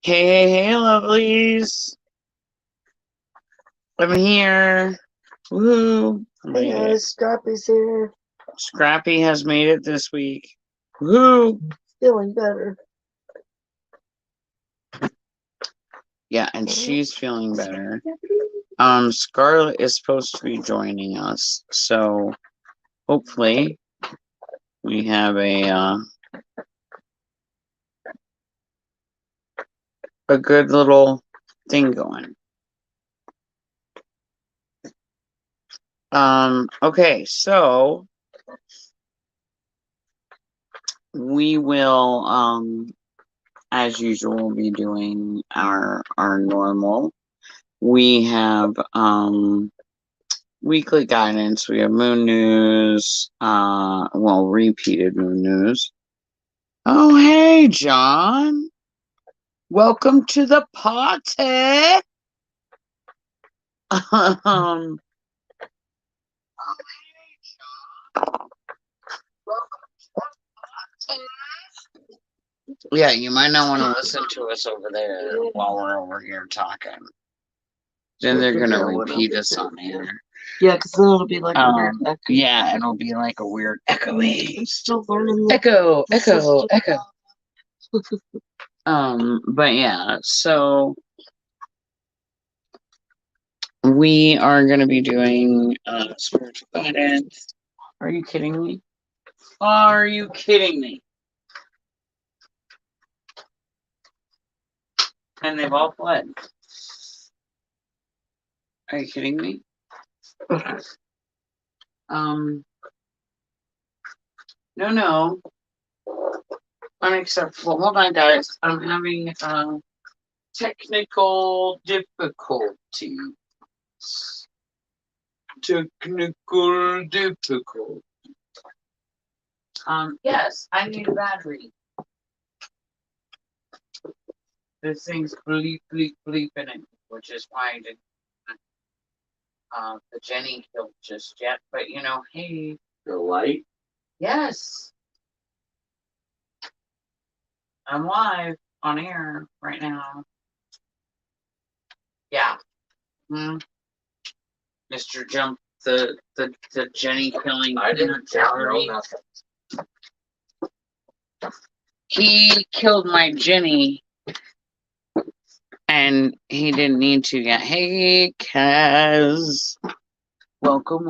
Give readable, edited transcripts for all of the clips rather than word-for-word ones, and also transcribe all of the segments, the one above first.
Hey, lovelies. I'm here. Woohoo. Hey guys, Scrappy's here. Scrappy has made it this week. Woohoo. Feeling better. Yeah, and she's feeling better. Scarlett is supposed to be joining us, so hopefully we have a good little thing going. Okay, so we will as usual be doing our normal. We have weekly guidance. We have moon news, repeated moon news. Oh, hey, John. Welcome to the party. Oh, hey, John. Welcome to the party. Yeah, you might not want to listen to us over there while we're over here talking. Then they're going to repeat us on air. Yeah, because then it'll be like a weird echo. Yeah, it'll be like a weird echoing. Still learning echo. But yeah, so we are going to be doing spiritual guidance. Are you kidding me? Are you kidding me? And they've all fled. Are you kidding me? No. Unacceptable. Hold on, guys. I'm having technical difficulties. Yes, I need a battery. This thing's bleep in it, which is why I didn't the Jenny killed just yet. But hey. The light? Yes. I'm live on air right now. Yeah. Mr. Jump, the Jenny killing. I didn't know nothing. He killed my Jenny, and he didn't need to yet. Hey, Kaz. Welcome.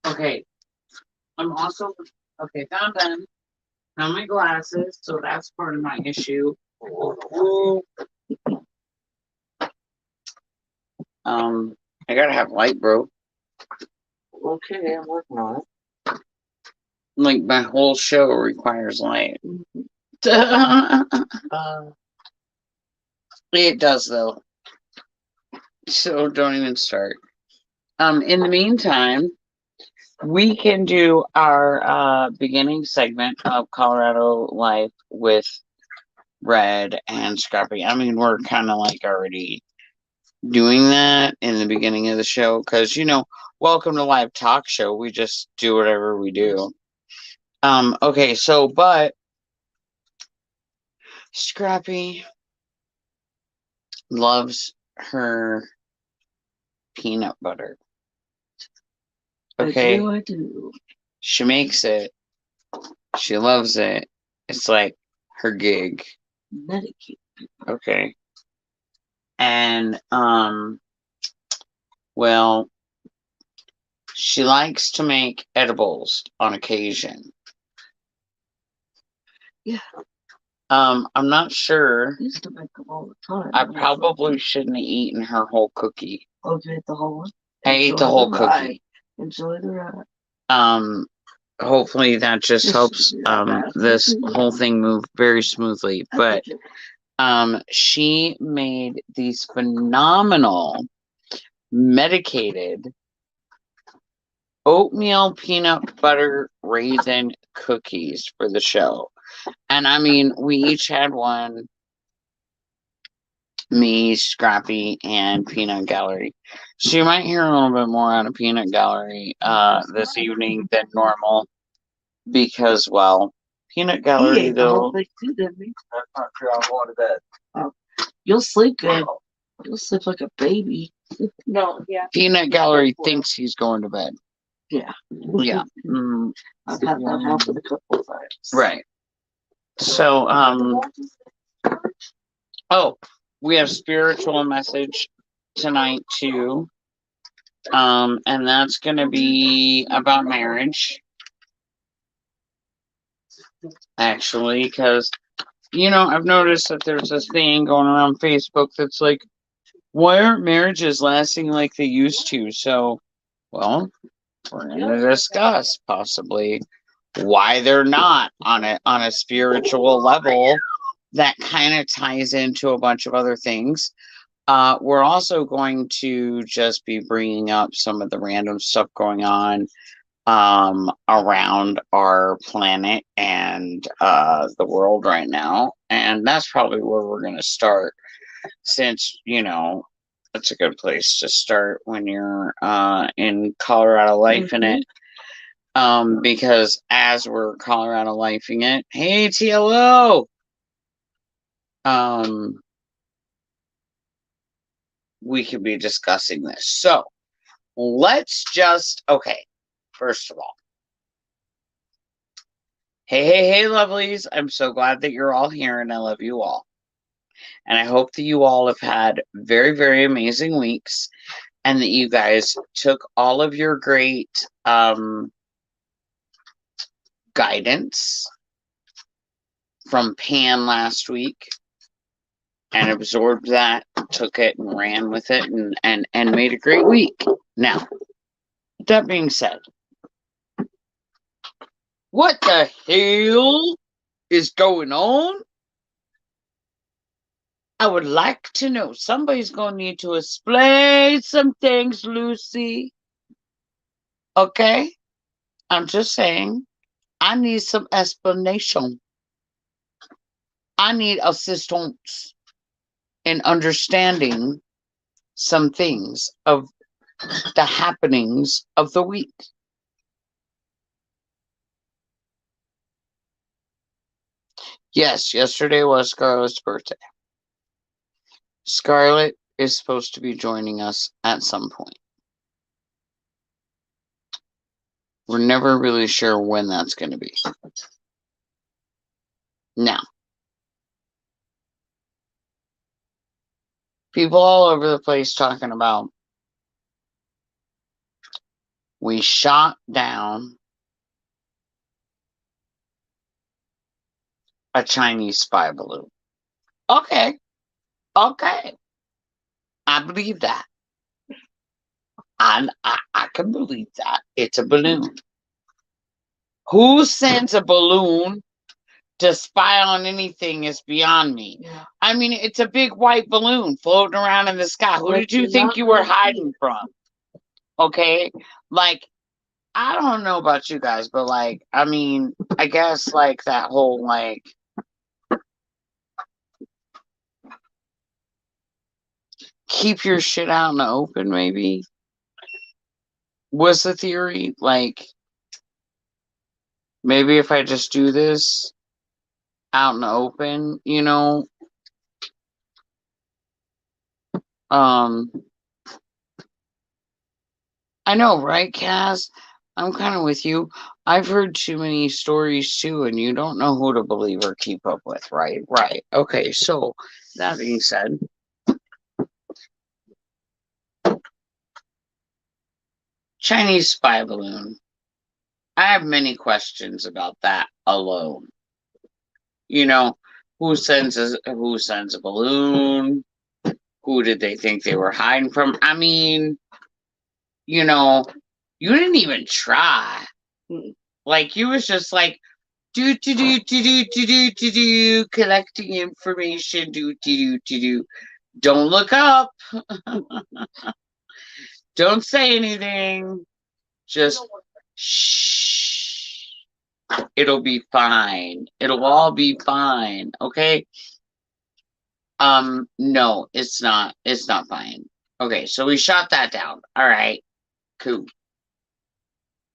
Okay. I'm also found them. Found my glasses, so that's part of my issue. I gotta have light, bro. Okay, I'm working on it. Like my whole show requires light. It does though. So don't even start. In the meantime, we can do our beginning segment of Colorado Life with Red and Scrappy. I mean, we're kind of like already doing that in the beginning of the show because welcome to live talk show. We just do whatever we do. Okay, so but Scrappy loves her peanut butter. Okay. I do. She makes it. She loves it. It's like her gig. Medicate. Okay. And well, she likes to make edibles on occasion. Yeah. I'm not sure. I used to make them all the time. I probably shouldn't have eaten her whole cookie. Oh, you ate the whole one? I ate the whole cookie. Enjoy the ride. Hopefully that just helps this whole thing move very smoothly. But she made these phenomenal medicated oatmeal peanut butter raisin cookies for the show. And I mean, we each had one. Me, Scrappy, and Peanut Gallery. So you might hear a little bit more out of Peanut Gallery this evening than normal because, well, Peanut He gallery, ate the whole though. thing too, didn't he? That's not true. I'm going to bed. Oh, you'll sleep good. You'll sleep like a baby. No, yeah. Peanut gallery thinks he's going to bed. Yeah. Yeah. Mm, I've had that happen a couple of times. right. So, oh, we have spiritual message tonight too. And that's going to be about marriage. Actually, because, I've noticed that there's this thing going around Facebook that's like, why aren't marriages lasting like they used to? So, well, we're going to discuss possibly why they're not on a spiritual level that kind of ties into a bunch of other things. We're also going to just be bringing up some of the random stuff going on around our planet and the world right now. And that's probably where we're going to start, since, that's a good place to start when you're in Colorado lifing it. Because as we're Colorado lifing it, hey TLO, we could be discussing this. So let's just, okay, first of all, hey, lovelies. I'm so glad that you're all here, and I love you all. And I hope that you all have had very, very amazing weeks, and that you guys took all of your great guidance from Pan last week and absorbed that, took it and ran with it, and made a great week. Now, that being said, what the hell is going on? I would like to know. Somebody's going to need to explain some things, Lucy. Okay? I'm just saying, I need some explanation. I need assistance in understanding some things of the happenings of the week. Yes, yesterday was Scarlett's birthday. Scarlett is supposed to be joining us at some point. We're never really sure when that's going to be. Now, people all over the place talking about we shot down a Chinese spy balloon. Okay. I believe that. I can believe that. It's a balloon. Who sends a balloon to spy on anything is beyond me. Yeah. I mean, it's a big white balloon floating around in the sky. Who did you think you were hiding from? Okay? Like, I don't know about you guys, but like, I mean, I guess like that whole like keep your shit out in the open, maybe, was the theory. Like, maybe if I just do this out in the open, I know, right, Kaz? I'm kind of with you. I've heard too many stories too, and you don't know who to believe or keep up with, right? Right. Okay, so that being said, Chinese spy balloon. I have many questions about that alone. Who sends a balloon? Who did they think they were hiding from? I mean, you didn't even try. Like, you was just like, do, collecting information, do. Don't look up. Don't say anything. Just shh. It'll be fine. It'll all be fine. Okay? No, it's not. It's not fine. Okay, so we shot that down. All right. Cool.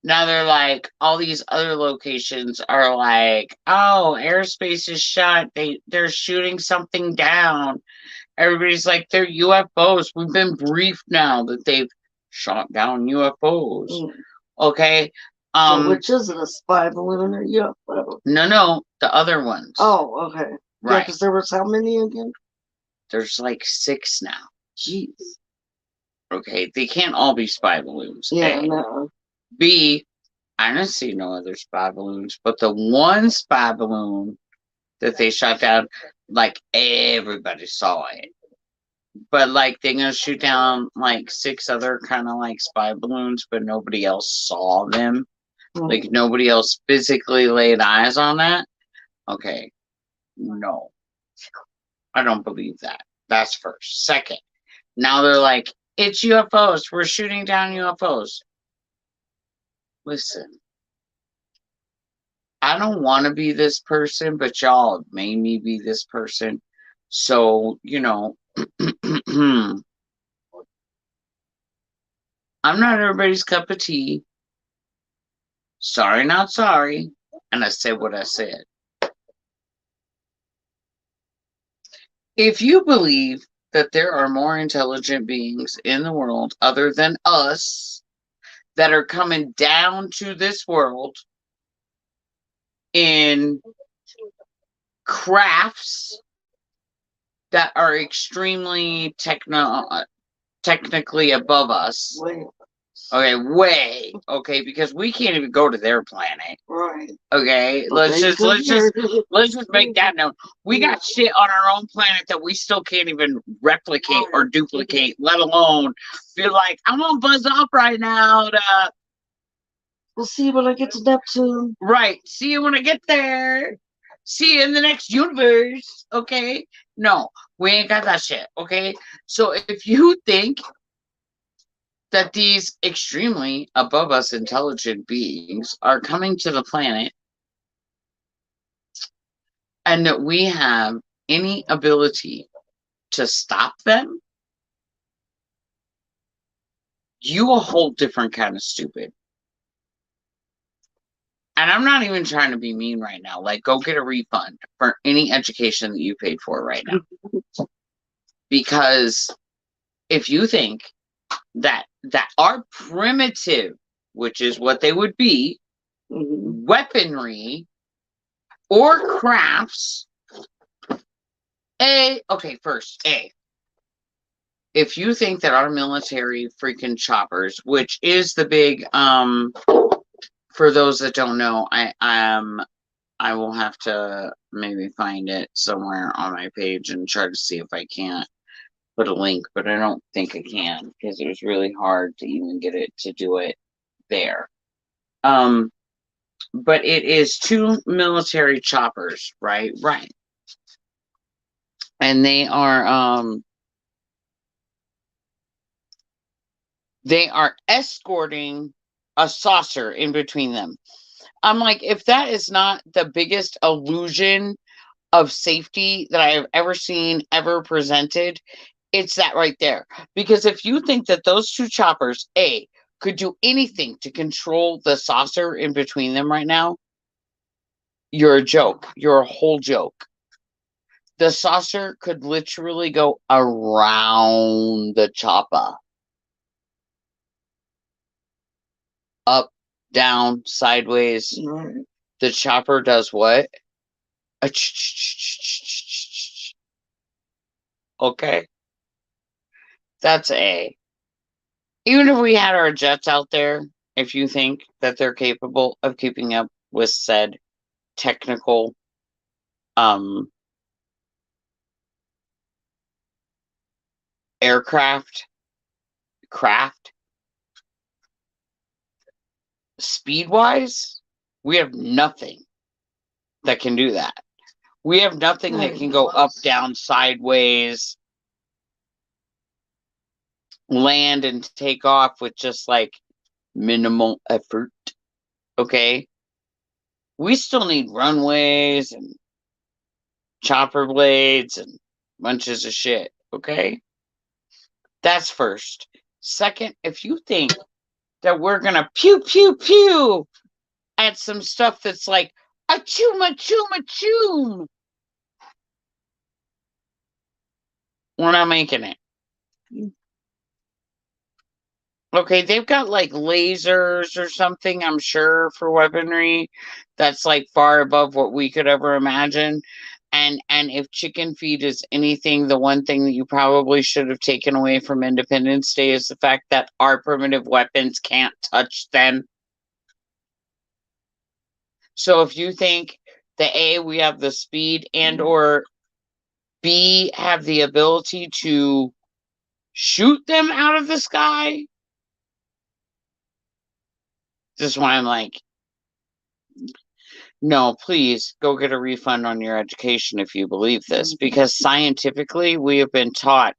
Now they're like, all these other locations are like, oh, airspace is shut. They're shooting something down. Everybody's like, they're UFOs. We've been briefed now that they've shot down UFOs. Okay. So which is it, a spy balloon or UFO? No, the other ones. Oh, okay. Right. Yeah, because there was how many again? There's like 6 now. Jeez. Okay, they can't all be spy balloons. Yeah, A. no. B, I didn't see no other spy balloons, but the one spy balloon that they shot down, like everybody saw it. But like they're gonna shoot down like 6 other kind of like spy balloons, but nobody else saw them. Like nobody else physically laid eyes on that. Okay, no, I don't believe that. That's first. Second, now they're like, it's UFOs. We're shooting down UFOs. Listen, I don't want to be this person, but y'all have made me be this person. So, you know, I'm not everybody's cup of tea. Sorry, not sorry. And I said what I said. If you believe that there are more intelligent beings in the world other than us that are coming down to this world in crafts that are extremely technically above us. Okay, way. Okay, because we can't even go to their planet. Right. Okay, let's just make that known. We got shit on our own planet that we still can't even replicate or duplicate, let alone feel like I'm gonna buzz off right now. We'll see when I get to Neptune. Right. See you when I get there. See you in the next universe. Okay. No, we ain't got that shit. Okay. So if you think that these extremely above us intelligent beings are coming to the planet and that we have any ability to stop them, you a whole different kind of stupid. And I'm not even trying to be mean right now. Like, go get a refund for any education that you paid for right now. Because if you think that our primitive, which is what they would be, weaponry or crafts, first, if you think that our military freaking choppers, which is the big, for those that don't know, I will have to maybe find it somewhere on my page and try to see if I can't put a link, but I don't think I can because it was really hard to even get it to do it there. But it is 2 military choppers, right? Right. And they are escorting a saucer in between them. I'm like, if that is not the biggest illusion of safety that I have ever seen, ever presented, it's that right there. Because if you think that those 2 choppers, could do anything to control the saucer in between them right now, you're a joke. You're a whole joke. The saucer could literally go around the chopper. Up, down, sideways. The chopper does what? Okay. That's A. Even if we had our jets out there, if you think that they're capable of keeping up with said technical craft, speed-wise, we have nothing that can do that. We have nothing that can go up, down, sideways, land and take off with just like minimal effort. Okay? We still need runways and chopper blades and bunches of shit. Okay? That's first. Second, if you think that we're gonna pew pew pew at some stuff that's like a choom a choom a choom. We're not making it. Okay, they've got like lasers or something, I'm sure, for weaponry that's like far above what we could ever imagine. And if chicken feed is anything, the one thing that you probably should have taken away from Independence Day is the fact that our primitive weapons can't touch them. So if you think the A, we have the speed, and or B, have the ability to shoot them out of the sky, this is why I'm like, no, please go get a refund on your education if you believe this, because scientifically we have been taught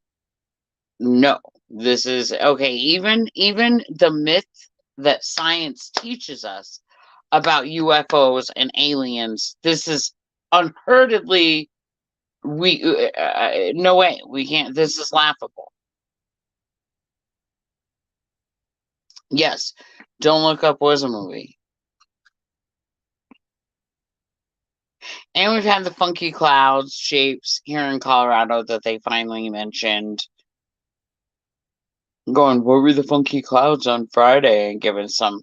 no. This is okay. Even the myth that science teaches us about UFOs and aliens, this is unheardedly no way, we can't. This is laughable. Yes, Don't Look Up was a movie. And we've had the funky clouds shapes here in Colorado that they finally mentioned. Going, what were the funky clouds on Friday? And giving some,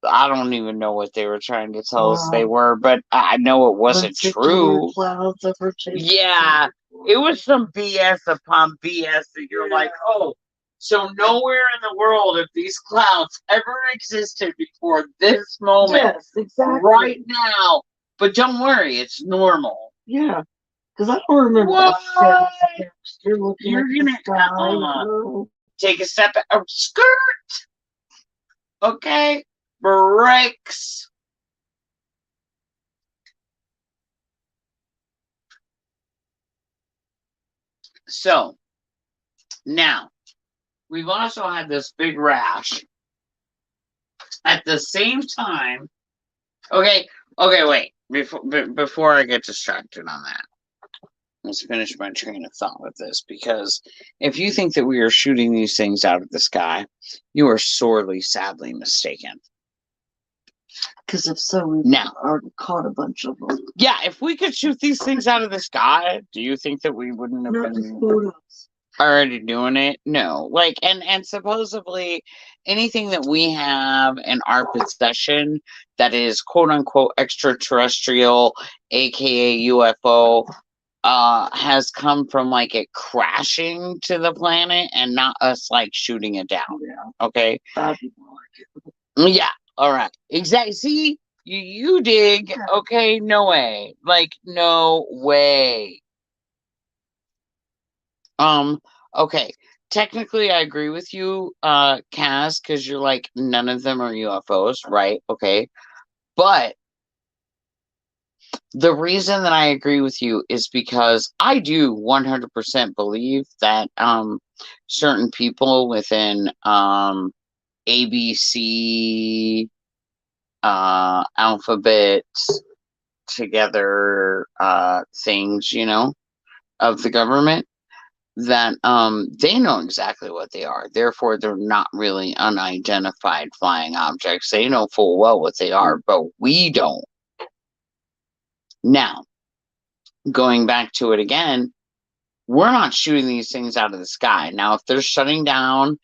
I don't even know what they were trying to tell us they were, but I know it wasn't true. Clouds ever Yeah, it was some BS upon BS that you're like, oh, so nowhere in the world have these clouds ever existed before this moment. Yes, exactly. Right now. But don't worry, it's normal. Yeah, because I don't remember What? that steps. You're looking You're at the gonna sky. No. take a step back. Skirt. Okay. Brakes. So now we've also had this big rash at the same time. Okay, wait. Before I get distracted on that, let's finish my train of thought with this, because if you think that we are shooting these things out of the sky, you are sorely, sadly mistaken. Because if so, we've already caught a bunch of them. Yeah, if we could shoot these things out of the sky, do you think that we wouldn't have been already doing it? No. Like, and supposedly anything that we have in our possession that is quote unquote extraterrestrial, aka UFO, has come from like it crashing to the planet and not us like shooting it down. Yeah. Okay. That'd be more like it. Yeah. All right. Exactly. See, you dig. Yeah. Okay. No way. Like, no way. Okay. Technically, I agree with you, Kaz, because you're like, none of them are UFOs, right? Okay. But the reason that I agree with you is because I do 100% believe that certain people within ABC alphabet together things, you know, of the government, that they know exactly what they are. Therefore, they're not really unidentified flying objects. They know full well what they are, but we don't. Now, going back to it again, we're not shooting these things out of the sky. Now, if they're shutting down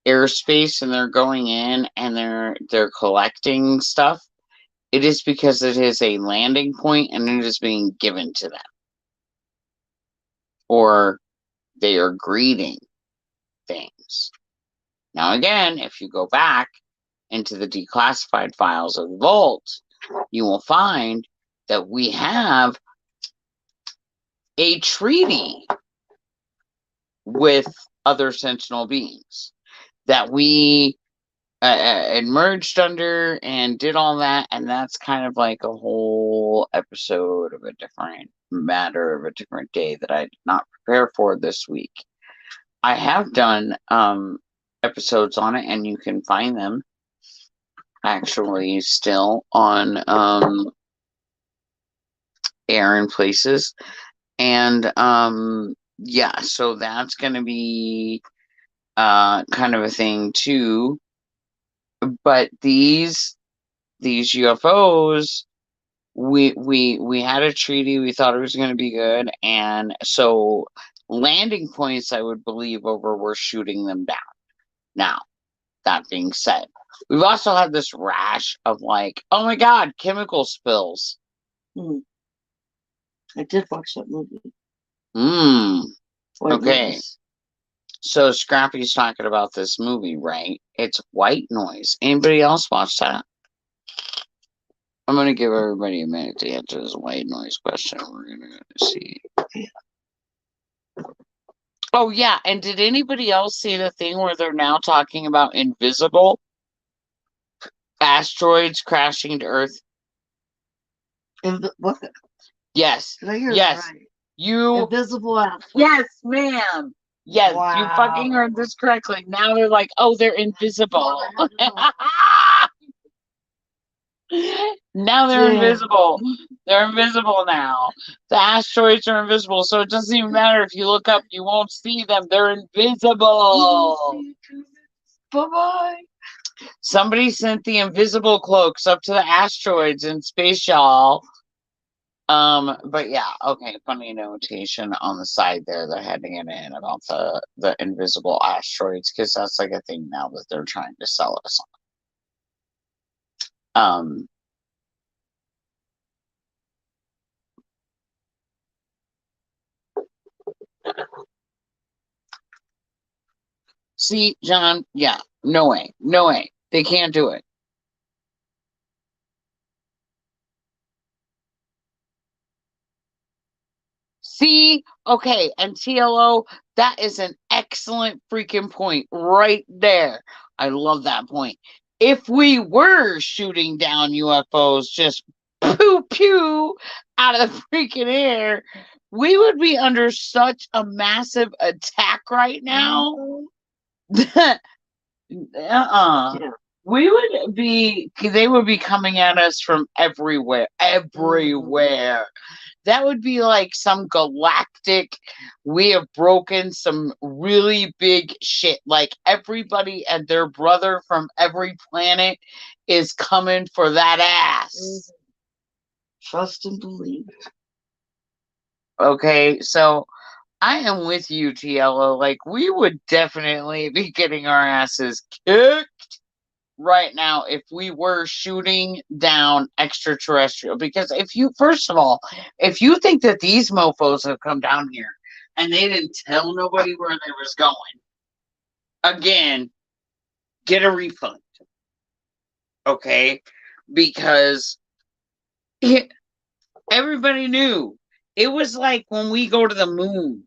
airspace and they're going in and they're collecting stuff, it is because it is a landing point and it is being given to them. Or they are greeting things. Now, again, if you go back into the declassified files of the vault, you will find that we have a treaty with other sentinel beings that we emerged under and did all that, and that's kind of like a whole episode of a different matter of a different day that I did not prepare for this week. I have done episodes on it, and you can find them actually still on air in places. And yeah, so that's going to be kind of a thing too. but these UFOs, we had a treaty. We thought it was going to be good, and so landing points, I would believe, over we're shooting them down. Now, that being said, we've also had this rash of like, oh my God, chemical spills. I did watch that movie. Okay. So Scrappy's talking about this movie, right? It's White Noise. Anybody else watch that? I'm going to give everybody a minute to answer this white noise question. We're going to see. Oh, yeah. And did anybody else see the thing where they're now talking about invisible asteroids crashing to Earth? What? Yes. Did I hear yes. Right? You. Invisible asteroids. Yes, ma'am. Yes, wow. You fucking heard this correctly. Now they're like, oh, they're invisible. Now they're invisible. They're invisible now. The asteroids are invisible, so it doesn't even matter if you look up, you won't see them. They're invisible. Bye-bye. Somebody sent the invisible cloaks up to the asteroids in space, y'all. But yeah, okay, funny notation on the side there. They're heading it in about the invisible asteroids, because that's like a thing now that they're trying to sell us on. See, John, yeah, no way, no way. They can't do it. See, okay, and TLO, that is an excellent freaking point right there. I love that point. If we were shooting down UFOs just pew pew out of the freaking air, we would be under such a massive attack right now. Yeah. We would be, they would be coming at us from everywhere. That would be like some galactic, we have broken some really big shit. Like everybody and their brother from every planet is coming for that ass. Trust and believe. Okay, so I am with you, TLO. Like, we would definitely be getting our asses kicked right now if we were shooting down extraterrestrial. Because if you, first of all, if you think that these mofos have come down here and they didn't tell nobody where they was going, again, get a refund. Okay? Because everybody knew. It was like when we go to the moon,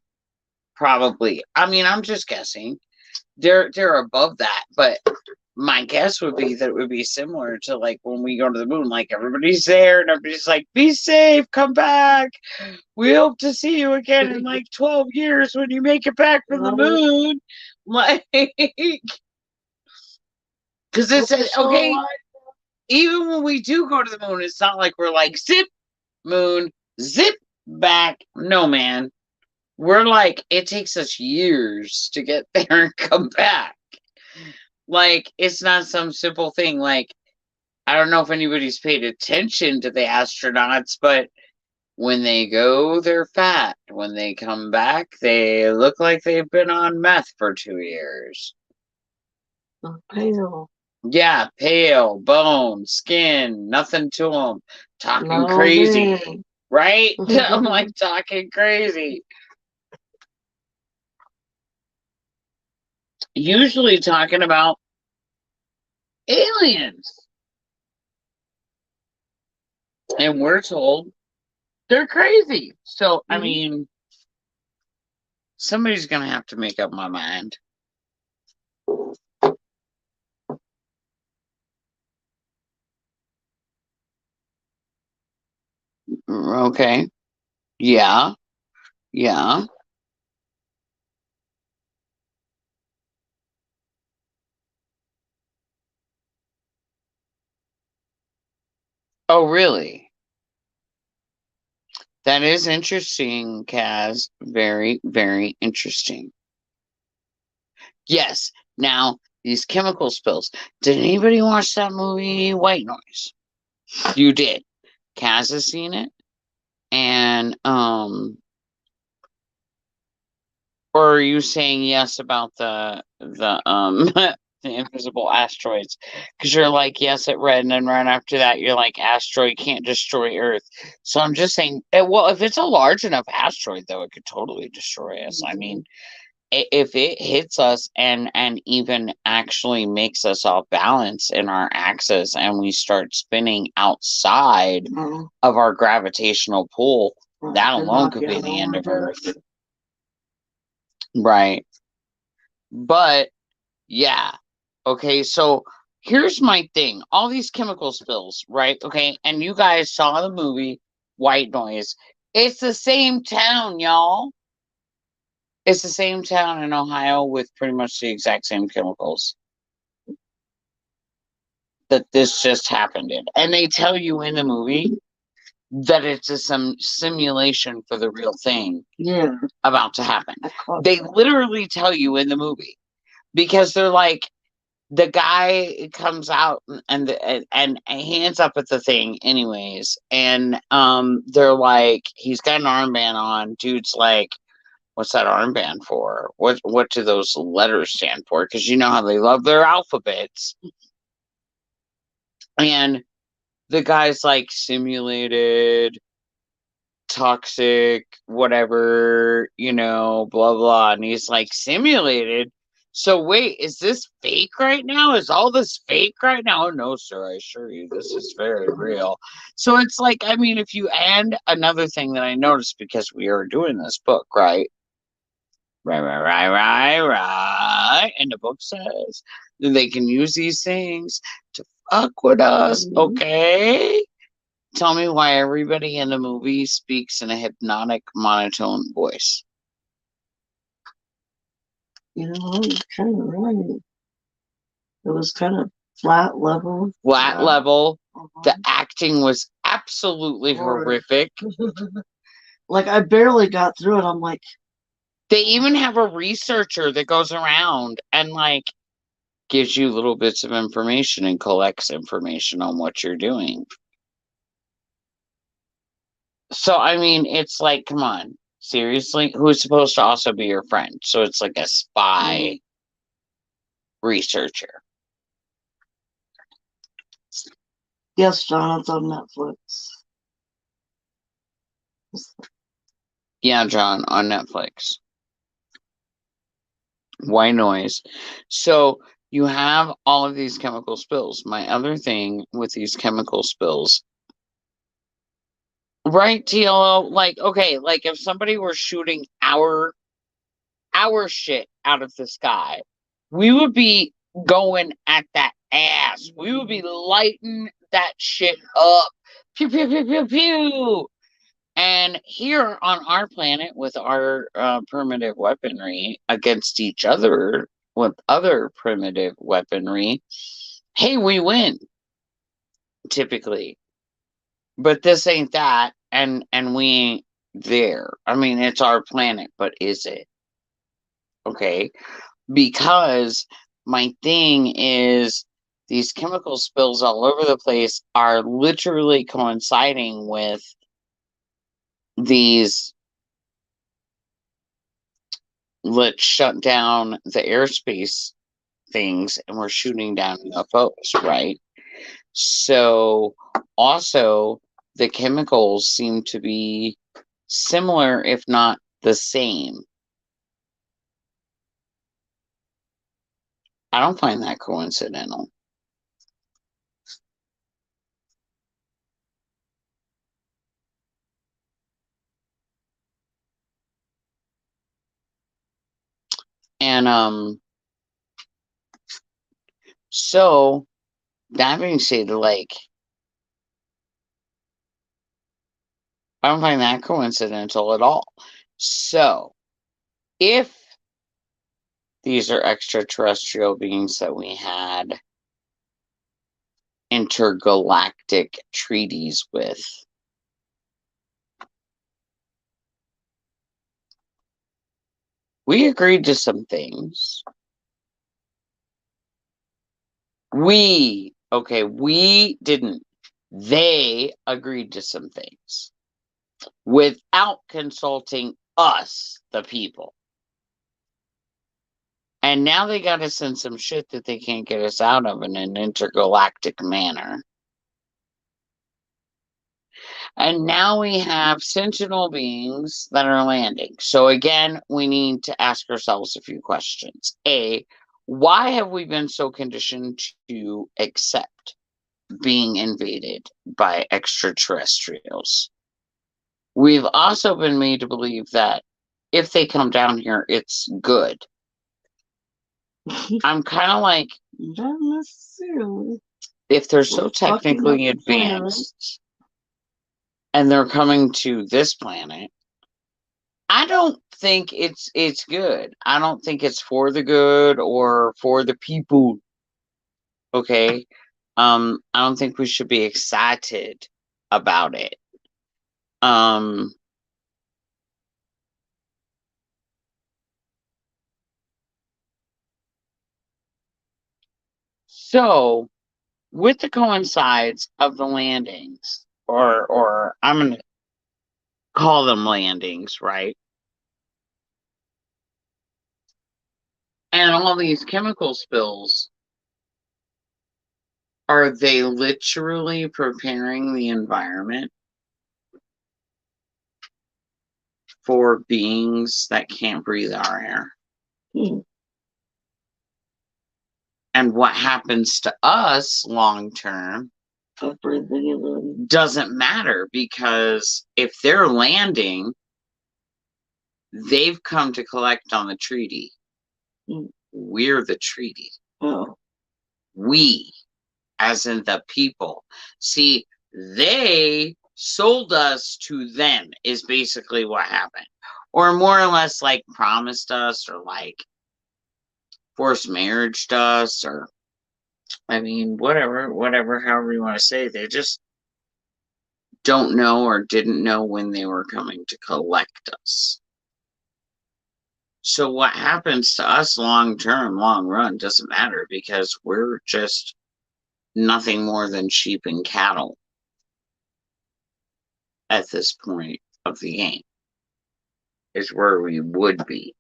probably. I mean, I'm just guessing. They're above that, but my guess would be that it would be similar to like when we go to the moon, like everybody's there and everybody's like, be safe, come back. We hope to see you again in like 12 years when you make it back from the moon. Like, because it's okay. Even when we do go to the moon, it's not like we're like, zip, moon, zip, back. No, man. We're like, it takes us years to get there and come back. Like, it's not some simple thing. Like, I don't know if anybody's paid attention to the astronauts, but when they go, they're fat. When they come back, they look like they've been on meth for 2 years. Pale. Yeah, pale, bone, skin, nothing to them. Talking crazy. Right? I'm like talking crazy. Usually talking about aliens. And we're told they're crazy. So, I mean, somebody's going to have to make up my mind. Okay. Yeah. Yeah. Oh, really? That is interesting, Kaz. Very, very interesting. Yes. Now, these chemical spills. Did anybody watch that movie White Noise? You did. Kaz has seen it. And or are you saying yes about the the invisible asteroids? Because you're like, yes, it read, and then right after that, you're like, asteroid can't destroy Earth. So I'm just saying, well, if it's a large enough asteroid, though, it could totally destroy us. I mean, if it hits us and even actually makes us off balance in our axis, and we start spinning outside of our gravitational pull, that alone could be the end of Earth. Right. But yeah. Okay, so here's my thing. All these chemical spills, right? Okay, and you guys saw the movie White Noise. It's the same town, y'all. It's the same town in Ohio with pretty much the exact same chemicals that this just happened in. And they tell you in the movie that it's some simulation for the real thing about to happen. They literally tell you in the movie, because they're like, the guy comes out and hands up at the thing anyways, and they're like, he's got an armband on. Dude's like, what's that armband for? What do those letters stand for? Because you know how they love their alphabets. And the guy's like, simulated, toxic, whatever, blah blah. And he's like, simulated? So wait, is this fake right now? Is all this fake right now? Oh no, sir, I assure you this is very real. So it's like, I mean, if you, and another thing that I noticed, because we are doing this book, right? Right. And the book says that they can use these things to fuck with us, okay? Tell me why everybody in the movie speaks in a hypnotic monotone voice. You're kind of right. It was kind of flat level. Flat level. The acting was absolutely horrific. Like, I barely got through it. I'm like, they even have a researcher that goes around and like gives you little bits of information and collects information on what you're doing. So, I mean, it's like, come on, seriously? Who's supposed to also be your friend? So it's like a spy researcher. Yes, John, it's on Netflix. Yeah, John, on Netflix. White Noise. So you have all of these chemical spills. My other thing with these chemical spills, right, TLO? Like, okay, like if somebody were shooting our shit out of the sky, we would be going at that ass. We would be lighting that shit up. Pew, pew, pew, pew, pew. And here on our planet, with our primitive weaponry against each other with other primitive weaponry, hey, we win, typically. But this ain't that, and we ain't there. I mean, it's our planet, but is it? Okay? Because my thing is, these chemical spills all over the place are literally coinciding with these let's shut down the airspace things, and we're shooting down UFOs, right? So also the chemicals seem to be similar, if not the same. I don't find that coincidental. And so that being said, like, I don't find that coincidental at all. So if these are extraterrestrial beings that we had intergalactic treaties with, we agreed to some things. We didn't. They agreed to some things without consulting us, the people. And now they got us in some shit that they can't get us out of in an intergalactic manner. And now we have sentinel beings that are landing. So again, we need to ask ourselves a few questions. A, why have we been so conditioned to accept being invaded by extraterrestrials? We've also been made to believe that if they come down here, it's good. I'm kind of like, Not necessarily. if they're so We're fucking technically up the planet. advanced and they're coming to this planet, I don't think it's good. I don't think it's for the good or for the people. Okay? I don't think we should be excited about it. So with the coincides of the landings, or I'm gonna call them landings, right? And all these chemical spills, are they literally preparing the environment for beings that can't breathe our air? And what happens to us long term doesn't matter, because if they're landing, they've come to collect on the treaty. We're the treaty. Oh. We, as in the people. See, they sold us to them is basically what happened. Or more or less like promised us, or like forced marriage to us, or I mean, whatever, however you want to say. They just don't know or didn't know when they were coming to collect us. So what happens to us long term, long run, doesn't matter, because we're just nothing more than sheep and cattle at this point of the game, is where we would be.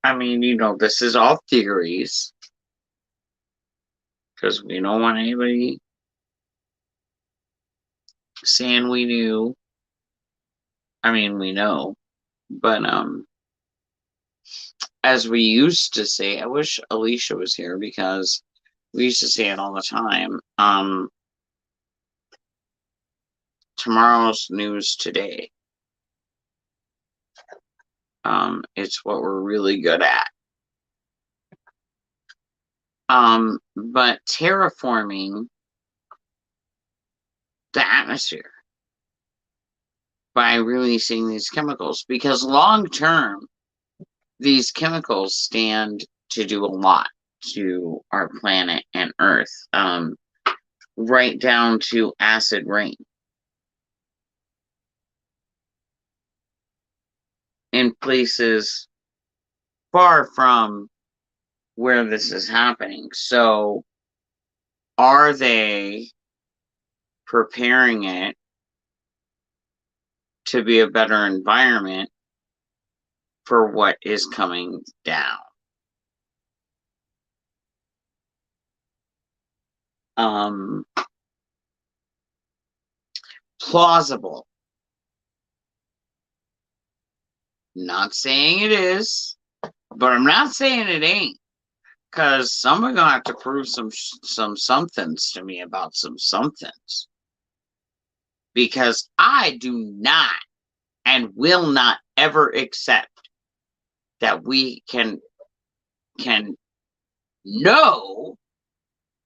I mean, this is all theories, because we don't want anybody saying we knew. I mean, we know, but as we used to say, I wish Alicia was here, because we used to say it all the time. Tomorrow's news today. It's what we're really good at. But terraforming the atmosphere by releasing these chemicals, because long term, these chemicals stand to do a lot to our planet and Earth, right down to acid rain. In places far from where this is happening. So, are they preparing it to be a better environment for what is coming down? Plausible. Not saying it is, but I'm not saying it ain't. Because someone's gonna have to prove some somethings to me about some somethings. Because I do not and will not ever accept that we can know.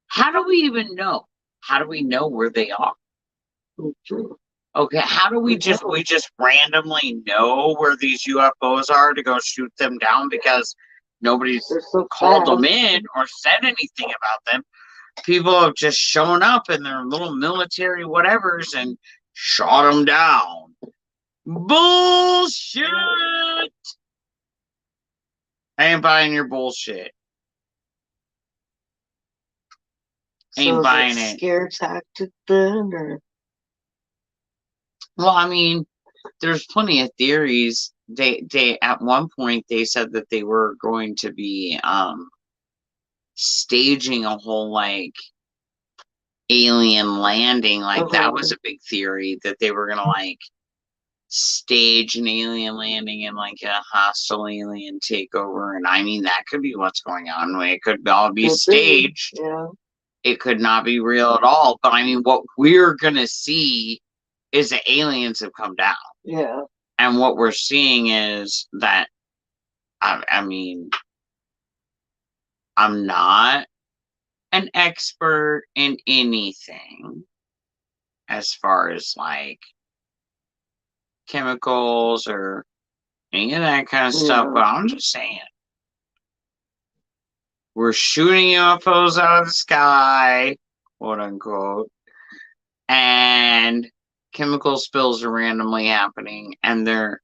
How do we even know? How do we know where they are? Okay, how do we just randomly know where these UFOs are to go shoot them down because nobody's called them in or said anything about them? People have just shown up in their little military whatevers and shot them down. Bullshit! I ain't buying your bullshit. Ain't is buying it it. scare tactic then, or Well, I mean, there's plenty of theories. They at one point they said that they were going to be staging a whole like alien landing. Like that was a big theory that they were gonna like stage an alien landing and like a hostile alien takeover. And I mean that could be what's going on. It could all be staged. Yeah. It could not be real at all. But I mean, what we're gonna see is the aliens have come down. Yeah. And what we're seeing is that, I mean, I'm not an expert in anything as far as like chemicals or any of that kind of stuff, but I'm just saying. We're shooting UFOs out of the sky, quote unquote, and chemical spills are randomly happening, and they're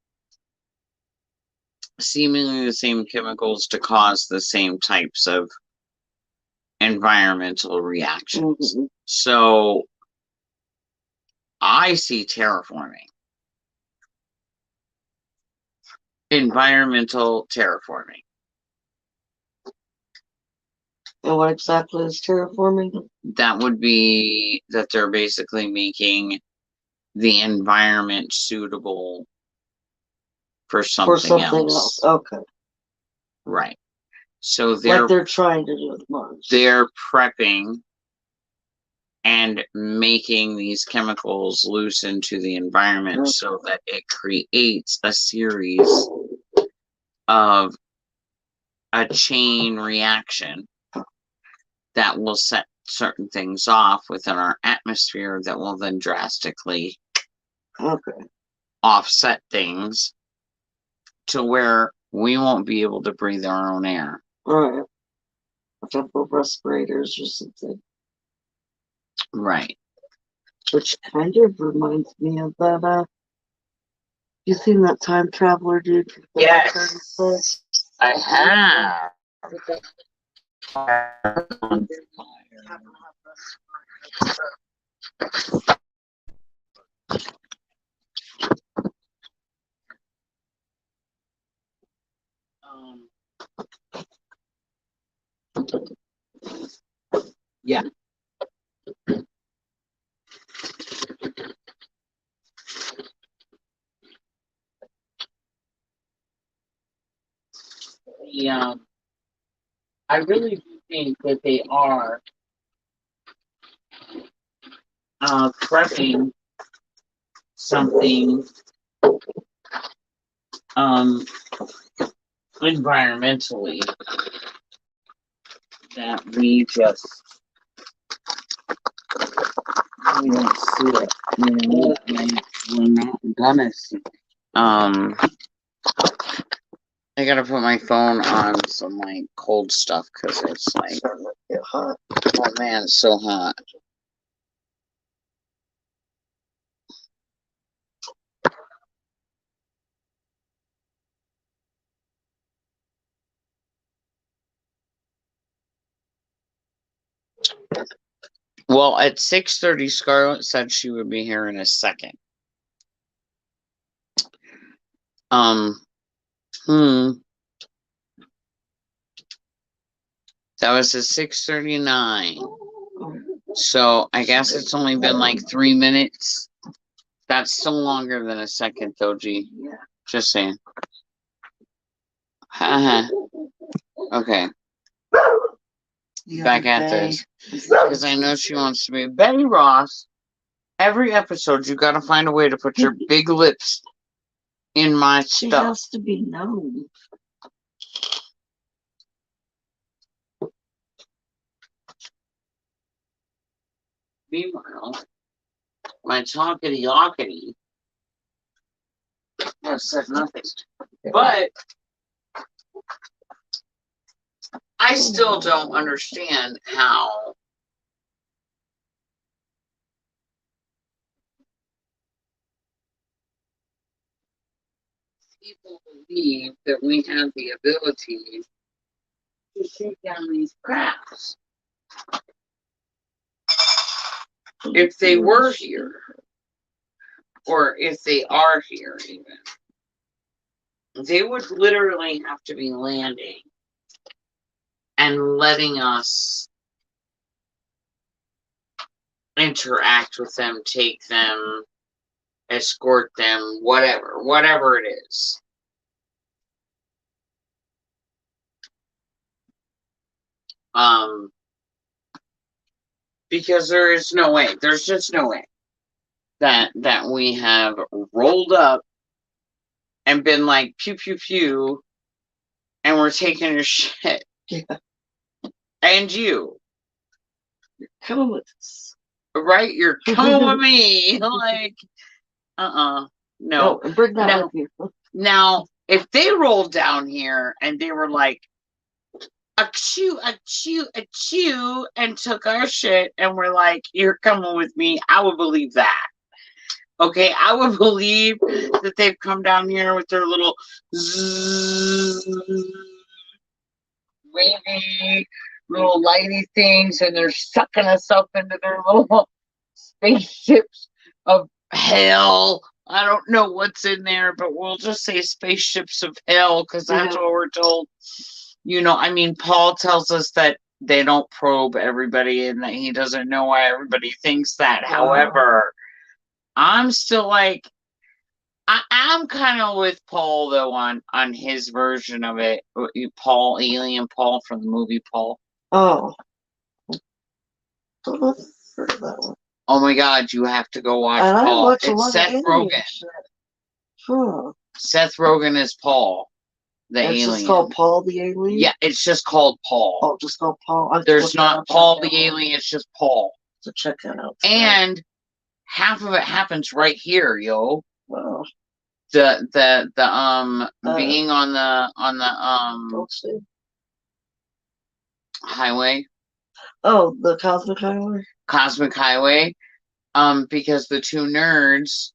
seemingly the same chemicals to cause the same types of environmental reactions. So I see terraforming. Environmental terraforming. And what exactly is terraforming? That would be that they're basically making the environment suitable for something else. Okay. Right. So they're trying to do with Mars. They're prepping and making these chemicals loose into the environment so that it creates a series of a chain reaction that will set certain things off within our atmosphere that will then drastically offset things to where we won't be able to breathe our own air. Right. A couple of respirators or something. Right. Which kind of reminds me of that, you seen that time traveler dude? Yes. I have. Yeah. I really do think that they are prepping something environmentally that we just we don't see it. We're not gonna see it. I gotta put my phone on some like cold stuff because it's like hot. Oh man, it's so hot. Well, at 6:30, Scarlett said she would be here in a second. That was at 6:39. So I guess it's only been like 3 minutes. That's still longer than a second, though, G. Yeah. Just saying. Okay. Back at this. Because I know she wants to be Betty Ross. Every episode, you gotta find a way to put your big lips in my stuff. She has to be known. Meanwhile, my talkity-yockity has said nothing. But I still don't understand how people believe that we have the ability to shoot down these crafts. if they were here, or if they are here even, they would literally have to be landing and letting us interact with them, take them, escort them, whatever it is. Because there's just no way that we have rolled up and been like pew pew pew and we're taking your shit. Yeah. And you're coming with us. right, you're coming with me. Like, no. No, and bring that No. with you. Now, if they rolled down here and they were like, achoo, achoo, achoo, and took our shit and were like, you're coming with me, I would believe that. Okay, I would believe that they've come down here with their little zzz, wavy little lighty things and they're sucking us up into their little spaceships of hell. I don't know what's in there, but we'll just say spaceships of hell because that's what we're told. You know, I mean, Paul tells us that they don't probe everybody and that he doesn't know why everybody thinks that. However, I'm still like, I'm kind of with Paul though on his version of it. Paul, Alien Paul from the movie Paul. Oh. Heard of that one. Oh my God, you have to go watch And Paul. I watch a It's lot Seth of Rogen. Huh. Seth Rogen is Paul, the It's alien. just called Paul the Alien? Yeah, it's just called Paul. Oh, just called Paul. There's not Paul the Alien, it's just Paul. So check that out. And half of it happens right here, yo. Wow. The being on the highway. Oh, the Cosmic Highway? Cosmic Highway. Because the two nerds,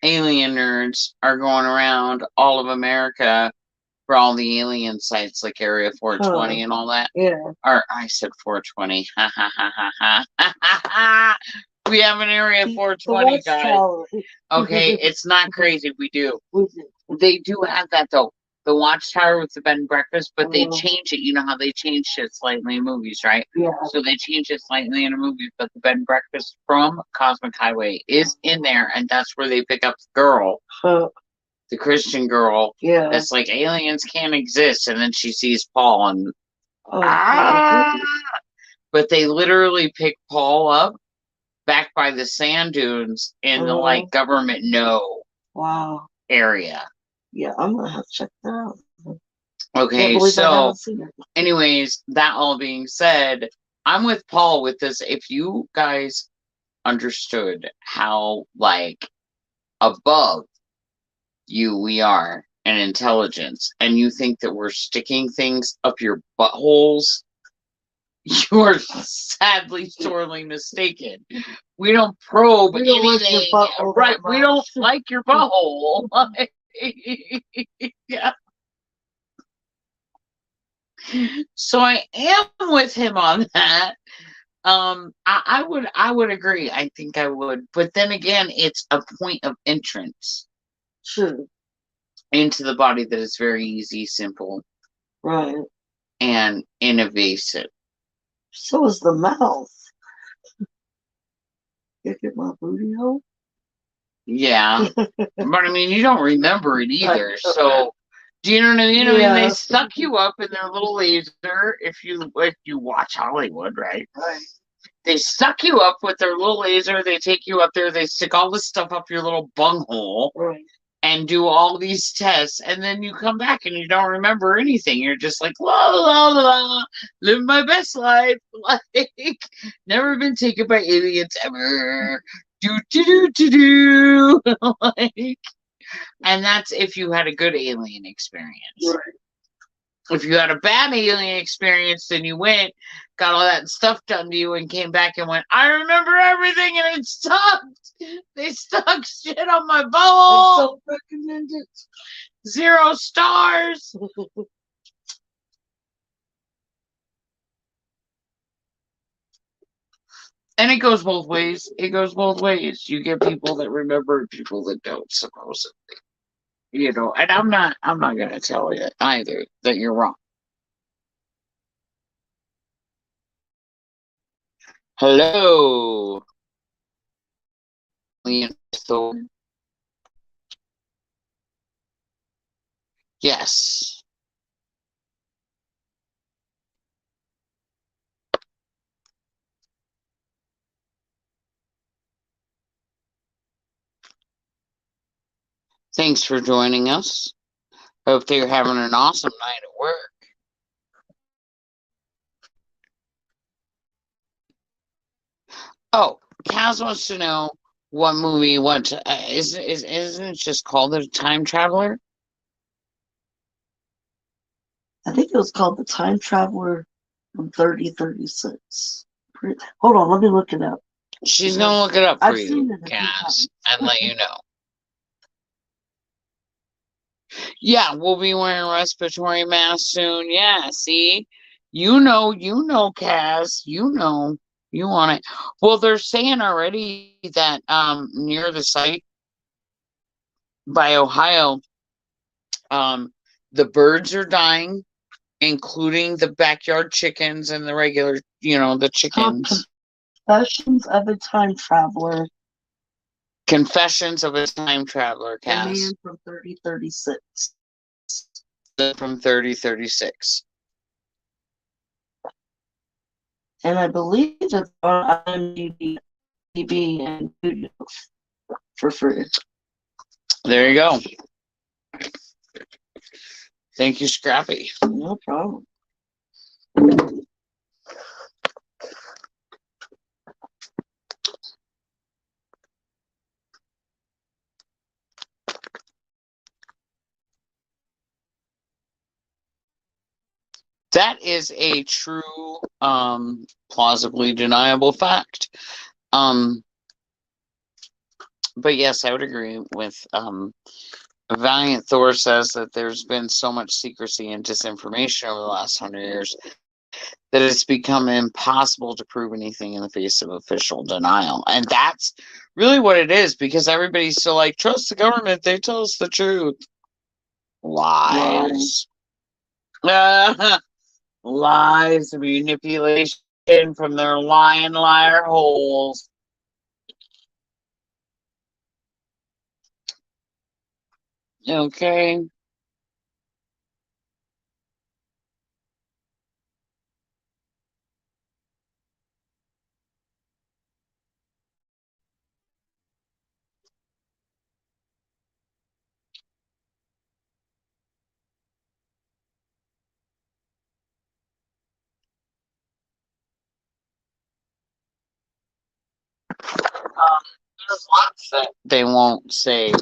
alien nerds, are going around all of America for all the alien sites like Area 420 and all that. Yeah. Or I said 420. Ha ha ha ha ha ha ha. We have an Area 420, guys. Okay, it's not crazy. We do. They do have that though. The Watchtower with the bed and breakfast, but they change it. You know how they change shit slightly in movies, right? Yeah. So they change it slightly in a movie, but the bed and breakfast from Cosmic Highway is in there, and that's where they pick up the girl, the Christian girl. Yeah. That's like aliens can't exist, and then she sees Paul and but they literally pick Paul up back by the sand dunes in the like government area. Yeah, I'm gonna have to check that out. Okay, so anyways, that all being said, I'm with Paul with this. If you guys understood how like above you we are in intelligence and you think that we're sticking things up your buttholes, you are sadly sorely mistaken. We don't probe anything. Right, we don't like your butthole. Yeah. So I am with him on that. I would agree. I think I would. But then again, it's a point of entrance. Sure. Into the body that is very easy, simple. Right. And invasive. So is the mouth. You get my booty hole? Yeah. But I mean, you don't remember it either. So, do you know what I mean? Yeah. I mean, they suck you up in their little laser if you watch Hollywood, right? Right. They suck you up with their little laser. They take you up there. They stick all this stuff up your little bunghole. Right. And do all these tests, and then you come back and you don't remember anything. You're just like, la la la, live my best life, like never been taken by aliens ever. Do do do do do, like, and that's if you had a good alien experience. Right. If you had a bad alien experience, then you went, got all that stuff done to you, and came back and went, I remember everything, and it sucked. They stuck shit on my bowl. So recommended. 0 stars. And it goes both ways. It goes both ways. You get people that remember and people that don't, supposedly. You know, and I'm not gonna tell you either that you're wrong. Hello. So, yes. Thanks for joining us. Hope that you're having an awesome night at work. Oh, Kaz wants to know what movie, isn't it just called The Time Traveler? I think it was called The Time Traveler from 3036. Hold on, let me look it up. She's gonna look it up for I've you, seen it a few Kaz, times. and let you know. Yeah, we'll be wearing respiratory masks soon. Yeah, see? You know, Kaz. You know. You want it. Well, they're saying already that near the site by Ohio, the birds are dying, including the backyard chickens and the regular, the chickens. Confessions of a Time Traveler. Confessions of a Time Traveler, The Man Kaz. from 3036. From 3036. And I believe it's on IMDb and YouTube for free. There you go. Thank you, Scrappy. No problem. That is a true, plausibly deniable fact. But yes, I would agree with Valiant Thor says that there's been so much secrecy and disinformation over the last 100 years that it's become impossible to prove anything in the face of official denial. And that's really what it is, because everybody's still like, trust the government, they tell us the truth. Lies. Lies, manipulation from their lying liar holes. Okay. There's lots that they won't say.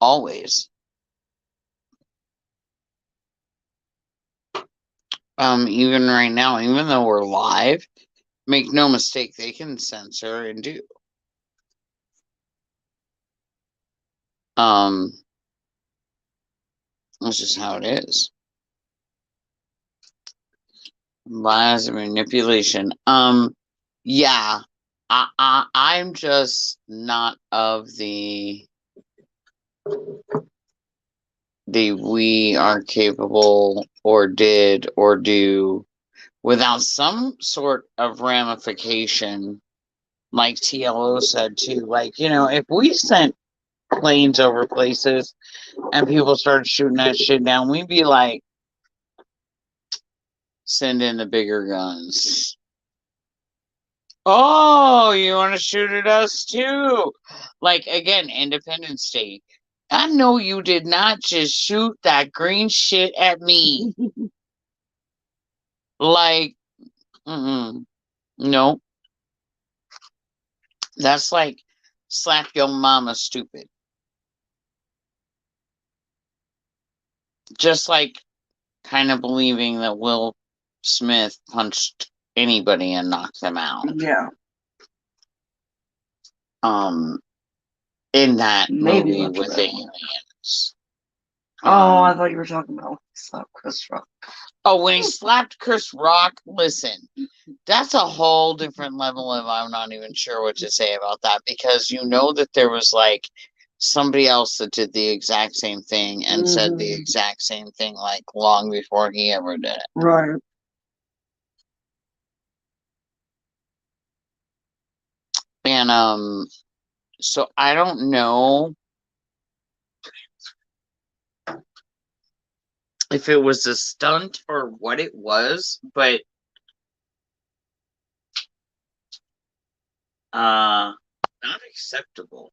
Always. Even right now, even though we're live, make no mistake, they can censor and do. That's just how it is. Lies and manipulation. Yeah. I'm just not of the we are capable or did or do without some sort of ramification, like TLO said too. Like, if we sent planes over places and people started shooting that shit down, we'd be like, send in the bigger guns. Oh, you want to shoot at us too? Like, again, Independence Day. I know you did not just shoot that green shit at me. Like, no. That's like slap your mama stupid. Just like kind of believing that Will Smith punched anybody and knocked them out. Yeah. In that Maybe movie with aliens. Oh, I thought you were talking about Slap Chris Rock. Oh, when he slapped Chris Rock, listen, that's a whole different level of I'm not even sure what to say about that, because you know that there was like somebody else that did the exact same thing and said the exact same thing like long before he ever did it. Right. And so I don't know if it was a stunt or what it was, but not acceptable.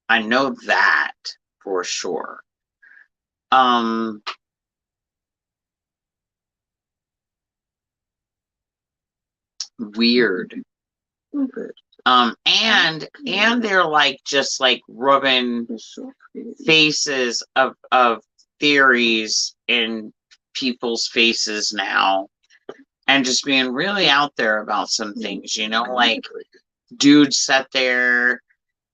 I know that for sure. Weird. Okay. And they're like just like rubbing So faces of theories in people's faces now, and just being really out there about some things, you know, like dude sat there